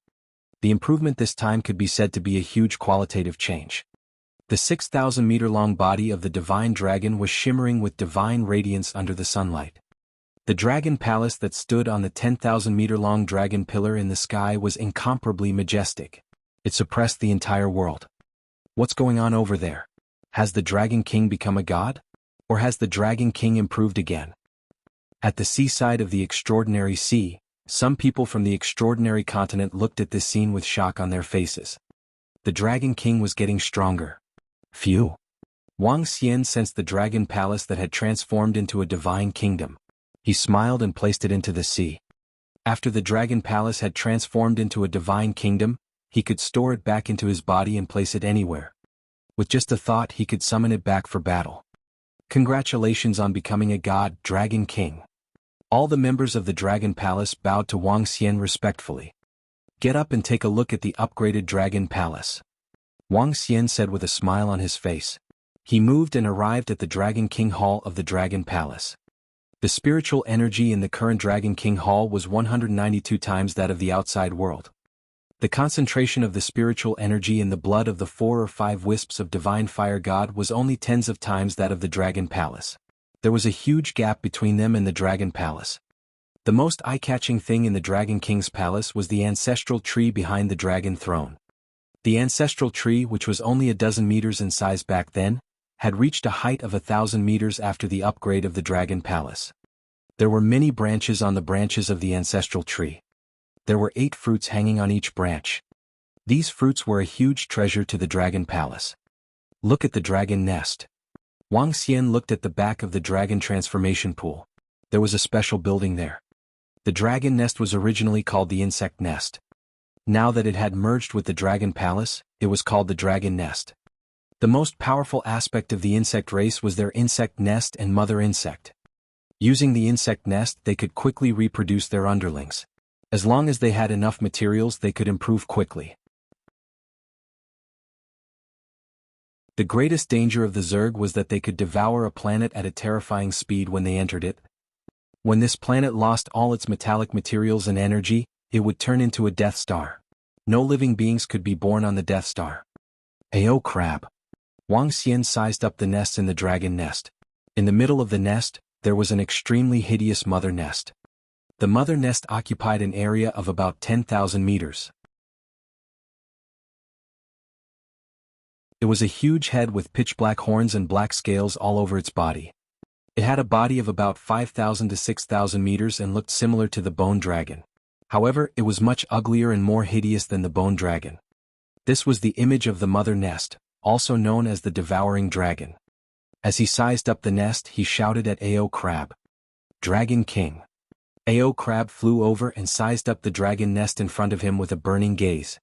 A: The improvement this time could be said to be a huge qualitative change. The 6,000-meter-long body of the divine dragon was shimmering with divine radiance under the sunlight. The Dragon Palace that stood on the 10,000-meter-long dragon pillar in the sky was incomparably majestic. It suppressed the entire world. What's going on over there? Has the Dragon King become a god? Or has the Dragon King improved again? At the seaside of the extraordinary sea, some people from the extraordinary continent looked at this scene with shock on their faces. The Dragon King was getting stronger. Phew. Wang Xian sensed the Dragon Palace that had transformed into a divine kingdom. He smiled and placed it into the sea. After the Dragon Palace had transformed into a divine kingdom, he could store it back into his body and place it anywhere. With just a thought, he could summon it back for battle. Congratulations on becoming a god, Dragon King. All the members of the Dragon Palace bowed to Wang Xian respectfully. Get up and take a look at the upgraded Dragon Palace. Wang Xian said with a smile on his face. He moved and arrived at the Dragon King Hall of the Dragon Palace. The spiritual energy in the current Dragon King Hall was 192 times that of the outside world. The concentration of the spiritual energy in the blood of the 4 or 5 wisps of divine fire god was only tens of times that of the Dragon Palace. There was a huge gap between them and the Dragon Palace. The most eye-catching thing in the Dragon King's palace was the ancestral tree behind the dragon throne. The ancestral tree, which was only a dozen meters in size back then, had reached a height of 1,000 meters after the upgrade of the Dragon Palace. There were many branches on the branches of the ancestral tree. There were 8 fruits hanging on each branch. These fruits were a huge treasure to the Dragon Palace. Look at the dragon nest. Wang Xian looked at the back of the dragon transformation pool. There was a special building there. The dragon nest was originally called the insect nest. Now that it had merged with the Dragon Palace, it was called the dragon nest. The most powerful aspect of the insect race was their insect nest and mother insect. Using the insect nest, they could quickly reproduce their underlings. As long as they had enough materials, they could improve quickly. The greatest danger of the Zerg was that they could devour a planet at a terrifying speed when they entered it. When this planet lost all its metallic materials and energy, it would turn into a Death Star. No living beings could be born on the Death Star. Ayo crab. Wang Xian sized up the nests in the dragon nest. In the middle of the nest, there was an extremely hideous mother nest. The mother nest occupied an area of about 10,000 meters. It was a huge head with pitch-black horns and black scales all over its body. It had a body of about 5,000 to 6,000 meters and looked similar to the bone dragon. However, it was much uglier and more hideous than the bone dragon. This was the image of the mother nest, also known as the devouring dragon. As he sized up the nest, he shouted at Ao Crab. Dragon King. Ao Crab flew over and sized up the dragon nest in front of him with a burning gaze.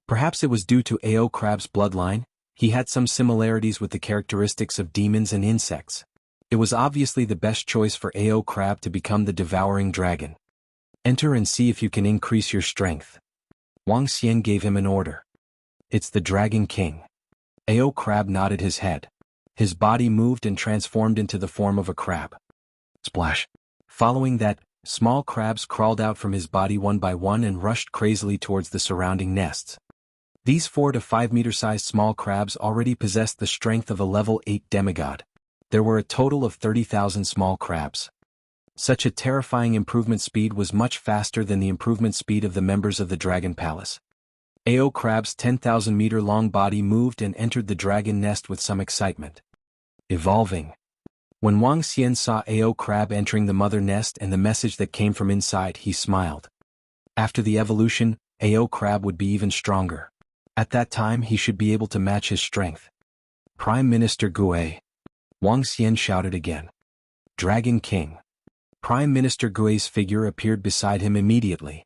A: Perhaps it was due to Ao Crab's bloodline. He had some similarities with the characteristics of demons and insects. It was obviously the best choice for Ao Crab to become the devouring dragon. Enter and see if you can increase your strength. Wang Xian gave him an order. It's the Dragon King. Ao Crab nodded his head. His body moved and transformed into the form of a crab. Splash. Following that, small crabs crawled out from his body one by one and rushed crazily towards the surrounding nests. These 4 to 5 meter-sized small crabs already possessed the strength of a level 8 demigod. There were a total of 30,000 small crabs. Such a terrifying improvement speed was much faster than the improvement speed of the members of the Dragon Palace. Ao Crab's 10,000-meter-long body moved and entered the dragon nest with some excitement. Evolving. When Wang Xian saw Ao Crab entering the mother nest and the message that came from inside, he smiled. After the evolution, Ao Crab would be even stronger. At that time he should be able to match his strength. Prime Minister Gui. Wang Xian shouted again. Dragon King. Prime Minister Gui's figure appeared beside him immediately.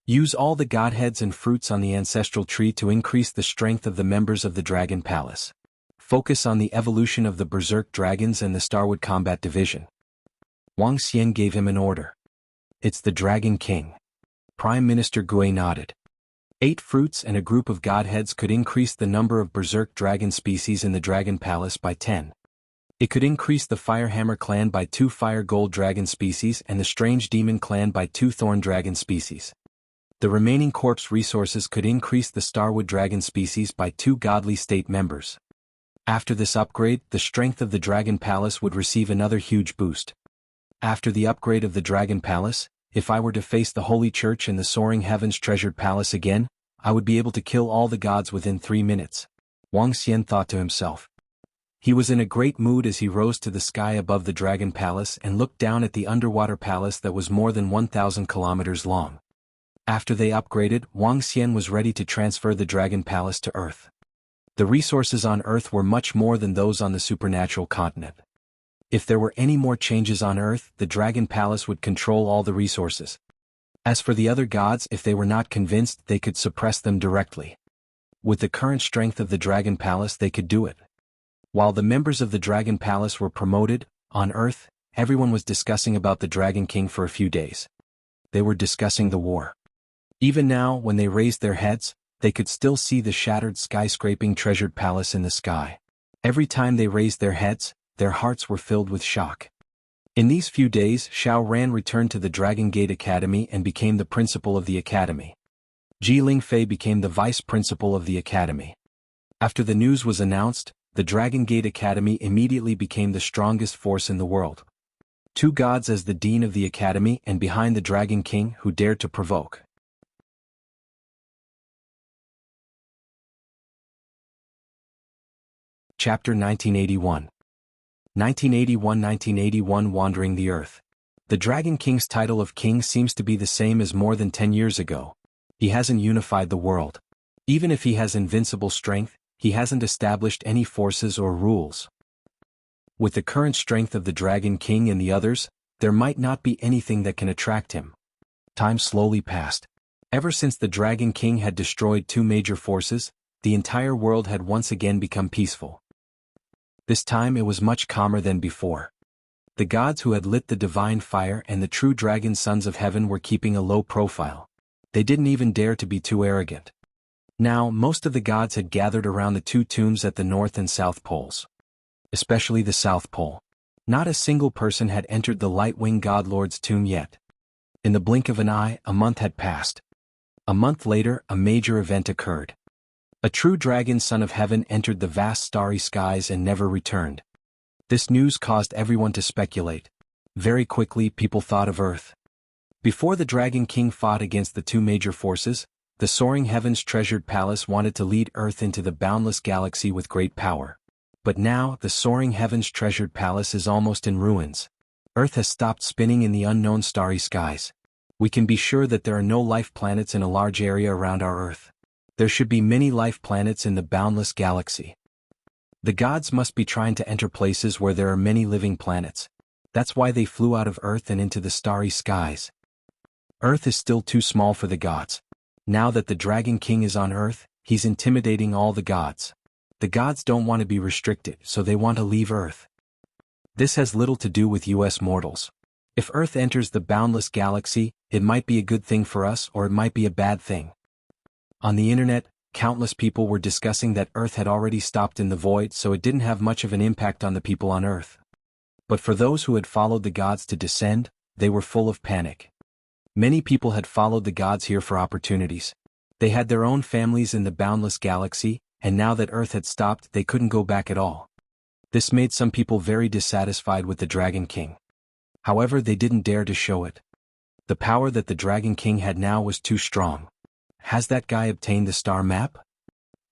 A: Use all the godheads and fruits on the ancestral tree to increase the strength of the members of the Dragon Palace. Focus on the evolution of the Berserk Dragons and the Starwood Combat Division. Wang Xian gave him an order. It's the Dragon King. Prime Minister Gui nodded. 8 fruits and a group of godheads could increase the number of Berserk Dragon species in the Dragon Palace by 10. It could increase the Firehammer clan by 2 Fire Gold Dragon species and the Strange Demon clan by 2 Thorn Dragon species. The remaining corpse resources could increase the Starwood Dragon species by 2 Godly State members. After this upgrade, the strength of the Dragon Palace would receive another huge boost. After the upgrade of the Dragon Palace, if I were to face the Holy Church in the Soaring Heavens Treasured Palace again, I would be able to kill all the gods within 3 minutes. Wang Xian thought to himself. He was in a great mood as he rose to the sky above the Dragon Palace and looked down at the underwater palace that was more than 1,000 kilometers long. After they upgraded, Wang Xian was ready to transfer the Dragon Palace to Earth. The resources on Earth were much more than those on the supernatural continent. If there were any more changes on Earth, the Dragon Palace would control all the resources. As for the other gods, if they were not convinced, they could suppress them directly. With the current strength of the Dragon Palace, they could do it. While the members of the Dragon Palace were promoted, on Earth, everyone was discussing about the Dragon King for a few days. They were discussing the war. Even now, when they raised their heads, they could still see the shattered skyscraping treasured palace in the sky. Every time they raised their heads, their hearts were filled with shock. In these few days, Xiao Ran returned to the Dragon Gate Academy and became the principal of the academy. Ji Lingfei became the vice principal of the academy. After the news was announced, the Dragon Gate Academy immediately became the strongest force in the world. 2 gods as the dean of the academy and behind the Dragon King who dared to provoke. Chapter 1981. 1981 Wandering the Earth. The Dragon King's title of king seems to be the same as more than 10 years ago. He hasn't unified the world. Even if he has invincible strength, he hasn't established any forces or rules. With the current strength of the Dragon King and the others, there might not be anything that can attract him. Time slowly passed. Ever since the Dragon King had destroyed 2 major forces, the entire world had once again become peaceful. This time it was much calmer than before. The gods who had lit the divine fire and the true dragon sons of heaven were keeping a low profile. They didn't even dare to be too arrogant. Now, most of the gods had gathered around the 2 tombs at the North and South Poles. Especially the South Pole. Not a single person had entered the Lightwing Godlord's tomb yet. In the blink of an eye, a month had passed. A month later, a major event occurred. A true dragon son of heaven entered the vast starry skies and never returned. This news caused everyone to speculate. Very quickly, people thought of Earth. Before the Dragon King fought against the 2 major forces, the soaring heavens treasured palace wanted to lead Earth into the boundless galaxy with great power. But now, the soaring heavens treasured palace is almost in ruins. Earth has stopped spinning in the unknown starry skies. We can be sure that there are no life planets in a large area around our Earth. There should be many life planets in the boundless galaxy. The gods must be trying to enter places where there are many living planets. That's why they flew out of Earth and into the starry skies. Earth is still too small for the gods. Now that the Dragon King is on Earth, he's intimidating all the gods. The gods don't want to be restricted, so they want to leave Earth. This has little to do with us mortals. If Earth enters the boundless galaxy, it might be a good thing for us or it might be a bad thing. On the internet, countless people were discussing that Earth had already stopped in the void, so it didn't have much of an impact on the people on Earth. But for those who had followed the gods to descend, they were full of panic. Many people had followed the gods here for opportunities. They had their own families in the boundless galaxy, and now that Earth had stopped, they couldn't go back at all. This made some people very dissatisfied with the Dragon King. However, they didn't dare to show it. The power that the Dragon King had now was too strong. Has that guy obtained the star map?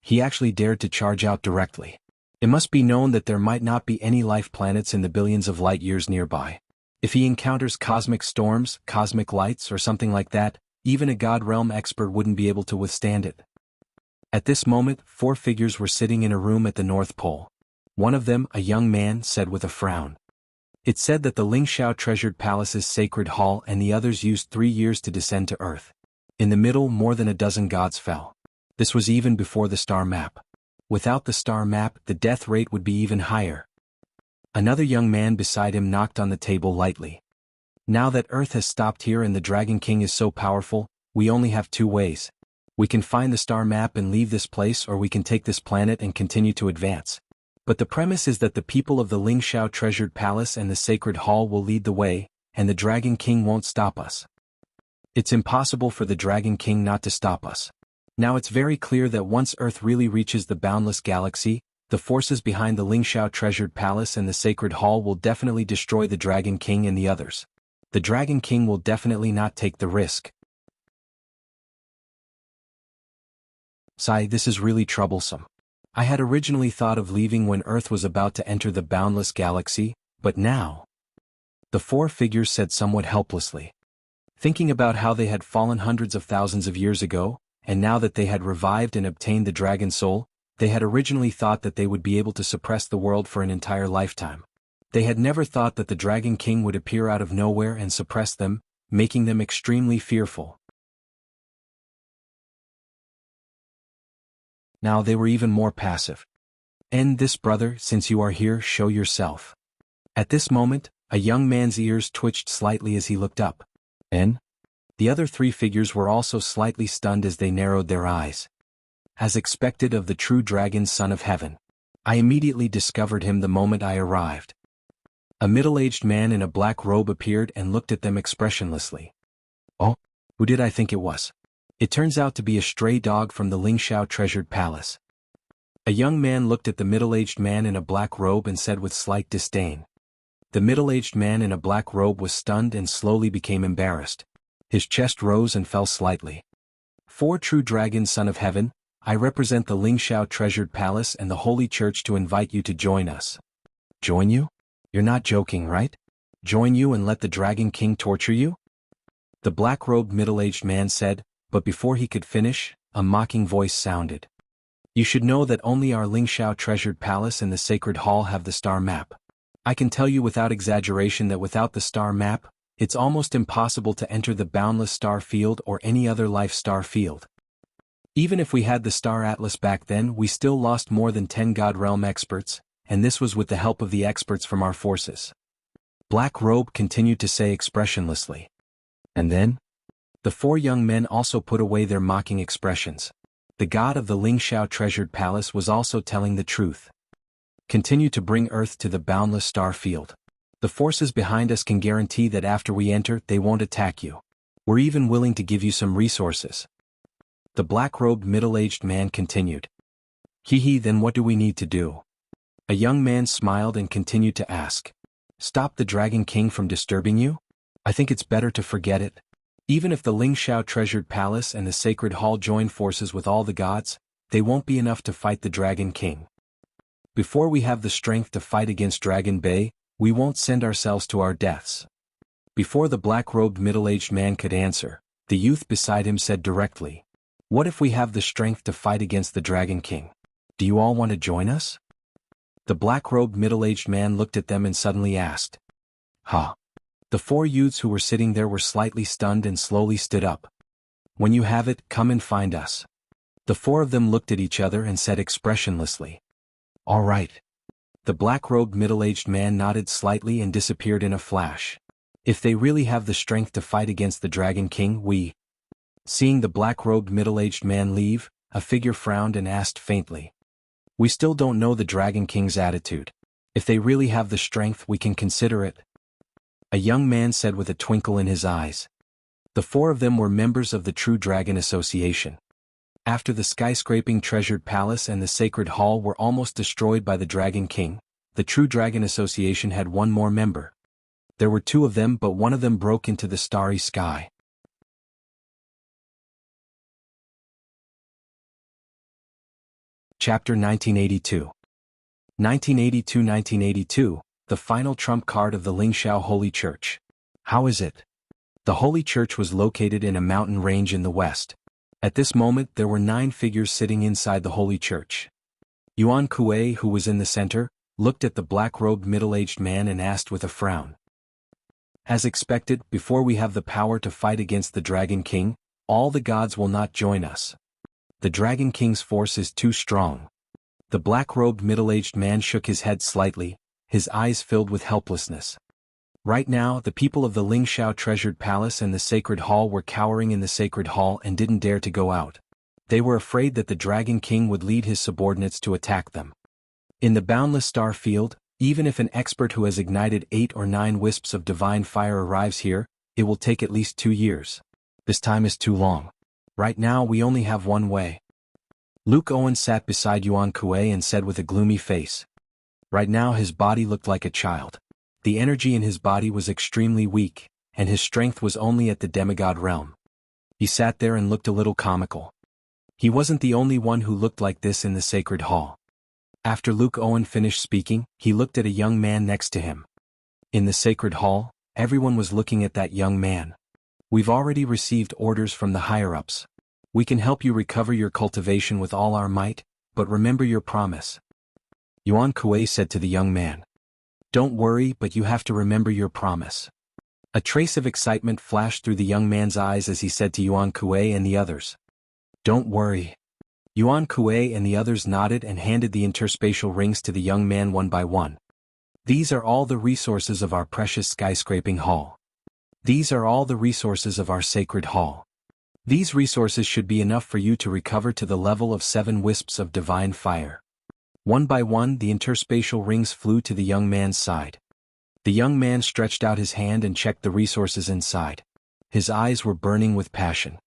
A: He actually dared to charge out directly. It must be known that there might not be any life planets in the billions of light years nearby. If he encounters cosmic storms, cosmic lights, or something like that, even a God realm expert wouldn't be able to withstand it. At this moment, 4 figures were sitting in a room at the North Pole. One of them, a young man, said with a frown. It said that the Lingxiao treasured palace's sacred hall and the others used 3 years to descend to Earth. In the middle, more than a dozen gods fell. This was even before the star map. Without the star map, the death rate would be even higher. Another young man beside him knocked on the table lightly. Now that Earth has stopped here and the Dragon King is so powerful, we only have 2 ways. We can find the star map and leave this place, or we can take this planet and continue to advance. But the premise is that the people of the Lingxiao treasured palace and the sacred hall will lead the way, and the Dragon King won't stop us. It's impossible for the Dragon King not to stop us. Now it's very clear that once Earth really reaches the boundless galaxy, the forces behind the Lingxiao treasured palace and the sacred hall will definitely destroy the Dragon King and the others. The Dragon King will definitely not take the risk. Sigh, this is really troublesome. I had originally thought of leaving when Earth was about to enter the boundless galaxy, but now... The 4 figures said somewhat helplessly. Thinking about how they had fallen hundreds of thousands of years ago, and now that they had revived and obtained the dragon soul, they had originally thought that they would be able to suppress the world for an entire lifetime. They had never thought that the Dragon King would appear out of nowhere and suppress them, making them extremely fearful. Now they were even more passive. End this, brother, since you are here, show yourself. At this moment, a young man's ears twitched slightly as he looked up. And? The other 3 figures were also slightly stunned as they narrowed their eyes. As expected of the true dragon son of heaven. I immediately discovered him the moment I arrived. A middle-aged man in a black robe appeared and looked at them expressionlessly. Oh, who did I think it was? It turns out to be a stray dog from the Lingxiao treasured palace. A young man looked at the middle-aged man in a black robe and said with slight disdain. The middle-aged man in a black robe was stunned and slowly became embarrassed. His chest rose and fell slightly. "For true dragon, son of heaven, I represent the Lingxiao treasured palace and the holy church to invite you to join us." Join you? You're not joking, right? Join you and let the Dragon King torture you? The black-robed middle-aged man said, but before he could finish, a mocking voice sounded. You should know that only our Lingxiao treasured palace and the sacred hall have the star map. I can tell you without exaggeration that without the star map, it's almost impossible to enter the boundless star field or any other life star field. Even if we had the star atlas back then, we still lost more than 10 God Realm experts, and this was with the help of the experts from our forces. Black Robe continued to say expressionlessly. And then? The four young men also put away their mocking expressions. The god of the Lingxiao treasured palace was also telling the truth. Continue to bring Earth to the boundless star field. The forces behind us can guarantee that after we enter, they won't attack you. We're even willing to give you some resources. The black-robed middle-aged man continued. Hee, then what do we need to do? A young man smiled and continued to ask. Stop the Dragon King from disturbing you? I think it's better to forget it. Even if the Lingxiao treasured palace and the sacred hall join forces with all the gods, they won't be enough to fight the Dragon King. Before we have the strength to fight against Dragon Bay, we won't send ourselves to our deaths. Before the black-robed middle-aged man could answer, the youth beside him said directly, what if we have the strength to fight against the Dragon King? Do you all want to join us? The black-robed middle-aged man looked at them and suddenly asked. Huh? The four youths who were sitting there were slightly stunned and slowly stood up. When you have it, come and find us. The four of them looked at each other and said expressionlessly. All right. The black-robed middle-aged man nodded slightly and disappeared in a flash. If they really have the strength to fight against the Dragon King, we... Seeing the black-robed middle-aged man leave, a figure frowned and asked faintly. We still don't know the Dragon King's attitude. If they really have the strength, we can consider it. A young man said with a twinkle in his eyes. The four of them were members of the True Dragon Association. After the skyscraping treasured palace and the sacred hall were almost destroyed by the Dragon King, the True Dragon Association had one more member. There were two of them, but one of them broke into the starry sky. Chapter 1982. 1982, the final trump card of the Lingxiao Holy Church. How is it? The Holy Church was located in a mountain range in the west. At this moment there were 9 figures sitting inside the Holy Church. Yuan Kuei, who was in the center, looked at the black-robed middle-aged man and asked with a frown. As expected, before we have the power to fight against the Dragon King, all the gods will not join us. The Dragon King's force is too strong. The black-robed middle-aged man shook his head slightly, his eyes filled with helplessness. Right now, the people of the Lingxiao treasured palace and the sacred hall were cowering in the sacred hall and didn't dare to go out. They were afraid that the Dragon King would lead his subordinates to attack them. In the boundless star field, even if an expert who has ignited 8 or 9 wisps of divine fire arrives here, it will take at least 2 years. This time is too long. Right now we only have one way. Luke Owen sat beside Yuan Kuei and said with a gloomy face. Right now his body looked like a child. The energy in his body was extremely weak, and his strength was only at the demigod realm. He sat there and looked a little comical. He wasn't the only one who looked like this in the sacred hall. After Luke Owen finished speaking, he looked at a young man next to him. In the sacred hall, everyone was looking at that young man. We've already received orders from the higher-ups. We can help you recover your cultivation with all our might, but remember your promise. Yuan Kuei said to the young man. Don't worry, but you have to remember your promise. A trace of excitement flashed through the young man's eyes as he said to Yuan Kuei and the others. Don't worry. Yuan Kuei and the others nodded and handed the interspatial rings to the young man one by one. These are all the resources of our precious skyscraping hall. These are all the resources of our sacred hall. These resources should be enough for you to recover to the level of 7 wisps of divine fire. One by one, the interspatial rings flew to the young man's side. The young man stretched out his hand and checked the resources inside. His eyes were burning with passion.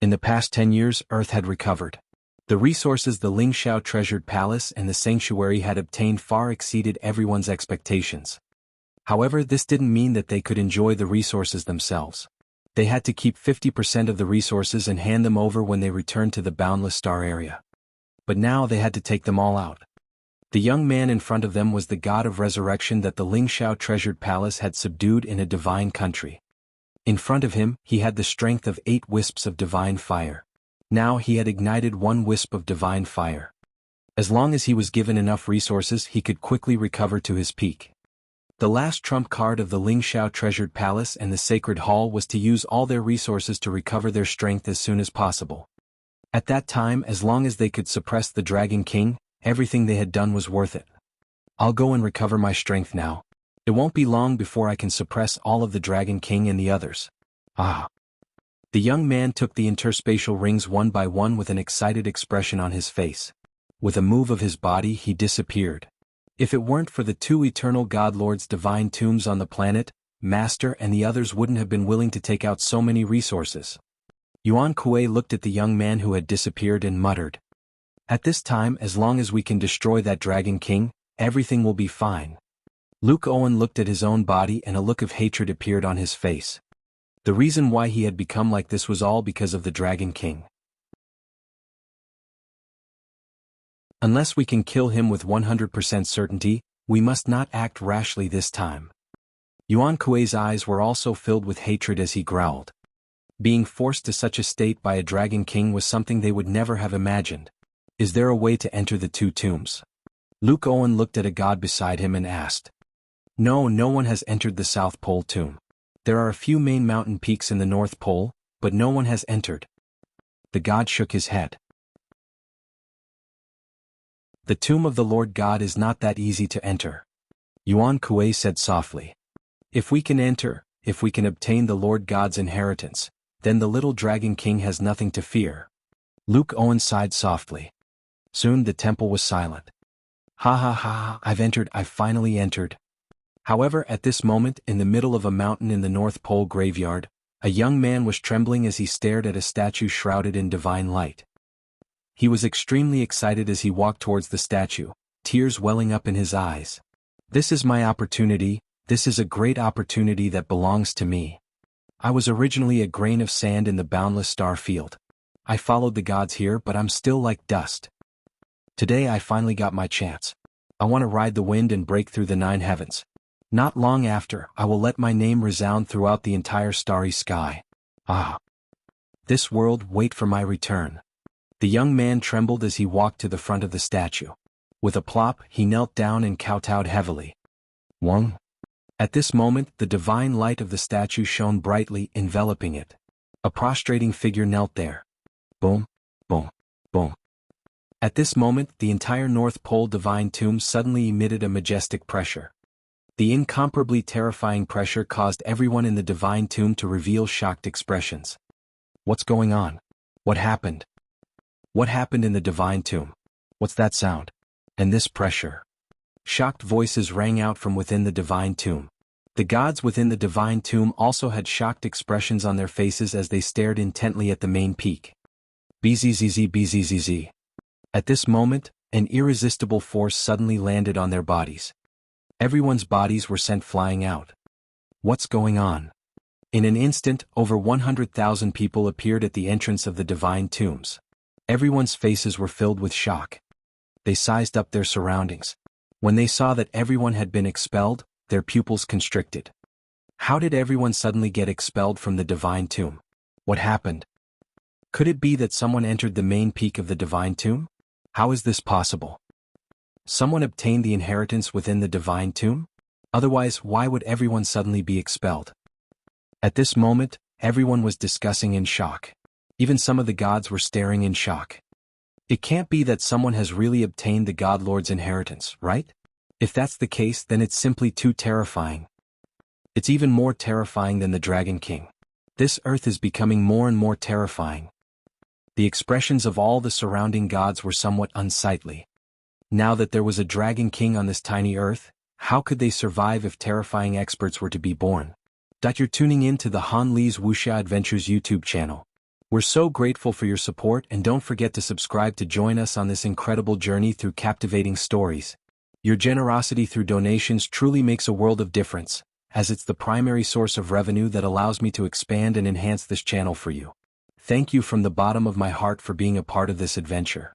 A: In the past 10 years, Earth had recovered. The resources the Lingxiao treasured palace and the sanctuary had obtained far exceeded everyone's expectations. However, this didn't mean that they could enjoy the resources themselves. They had to keep 50% of the resources and hand them over when they returned to the boundless star area. But now they had to take them all out. The young man in front of them was the god of resurrection that the Lingxiao treasured palace had subdued in a divine country. In front of him, he had the strength of 8 wisps of divine fire. Now he had ignited 1 wisp of divine fire. As long as he was given enough resources, he could quickly recover to his peak. The last trump card of the Lingxiao treasured palace and the sacred hall was to use all their resources to recover their strength as soon as possible. At that time, as long as they could suppress the Dragon King, everything they had done was worth it. I'll go and recover my strength now. It won't be long before I can suppress all of the Dragon King and the others. Ah. The young man took the interspatial rings one by one with an excited expression on his face. With a move of his body, he disappeared. If it weren't for the 2 eternal God Lords' divine tombs on the planet, Master and the others wouldn't have been willing to take out so many resources. Yuan Kuei looked at the young man who had disappeared and muttered. At this time, as long as we can destroy that Dragon King, everything will be fine. Luke Owen looked at his own body and a look of hatred appeared on his face. The reason why he had become like this was all because of the Dragon King. Unless we can kill him with 100% certainty, we must not act rashly this time. Yuan Kuei's eyes were also filled with hatred as he growled. Being forced to such a state by a Dragon King was something they would never have imagined. Is there a way to enter the 2 tombs? Luke Owen looked at a god beside him and asked. No one has entered the South Pole tomb. There are a few main mountain peaks in the North Pole, but no one has entered. The god shook his head. The tomb of the Lord God is not that easy to enter. Yuan Kuei said softly. If we can enter, if we can obtain the Lord God's inheritance, then the little Dragon King has nothing to fear. Luke Owen sighed softly. Soon the temple was silent. Ha ha ha, I've finally entered. However, at this moment, in the middle of a mountain in the North Pole graveyard, a young man was trembling as he stared at a statue shrouded in divine light. He was extremely excited as he walked towards the statue, tears welling up in his eyes. This is my opportunity, this is a great opportunity that belongs to me. I was originally a grain of sand in the boundless star field. I followed the gods here, but I'm still like dust. Today I finally got my chance. I want to ride the wind and break through the 9 heavens. Not long after, I will let my name resound throughout the entire starry sky. Ah. This world, wait for my return. The young man trembled as he walked to the front of the statue. With a plop, he knelt down and kowtowed heavily. Wang. At this moment, the divine light of the statue shone brightly, enveloping it. A prostrating figure knelt there. Boom, boom, boom. At this moment, the entire North Pole divine tomb suddenly emitted a majestic pressure. The incomparably terrifying pressure caused everyone in the divine tomb to reveal shocked expressions. What's going on? What happened? What happened in the divine tomb? What's that sound? And this pressure? Shocked voices rang out from within the divine tomb. The gods within the divine tomb also had shocked expressions on their faces as they stared intently at the main peak. Bzzz. At this moment, an irresistible force suddenly landed on their bodies. Everyone's bodies were sent flying out. What's going on? In an instant, over 100,000 people appeared at the entrance of the divine tombs. Everyone's faces were filled with shock. They sized up their surroundings. When they saw that everyone had been expelled, their pupils constricted. How did everyone suddenly get expelled from the divine tomb? What happened? Could it be that someone entered the main peak of the divine tomb? How is this possible? Someone obtained the inheritance within the divine tomb? Otherwise, why would everyone suddenly be expelled? At this moment, everyone was discussing in shock. Even some of the gods were staring in shock. It can't be that someone has really obtained the God Lord's inheritance, right? If that's the case, then it's simply too terrifying. It's even more terrifying than the Dragon King. This earth is becoming more and more terrifying. The expressions of all the surrounding gods were somewhat unsightly. Now that there was a Dragon King on this tiny earth, how could they survive if terrifying experts were to be born? You're tuning in to the Han Li's Wuxia Adventures YouTube channel. We're so grateful for your support, and don't forget to subscribe to join us on this incredible journey through captivating stories. Your generosity through donations truly makes a world of difference, as it's the primary source of revenue that allows me to expand and enhance this channel for you. Thank you from the bottom of my heart for being a part of this adventure.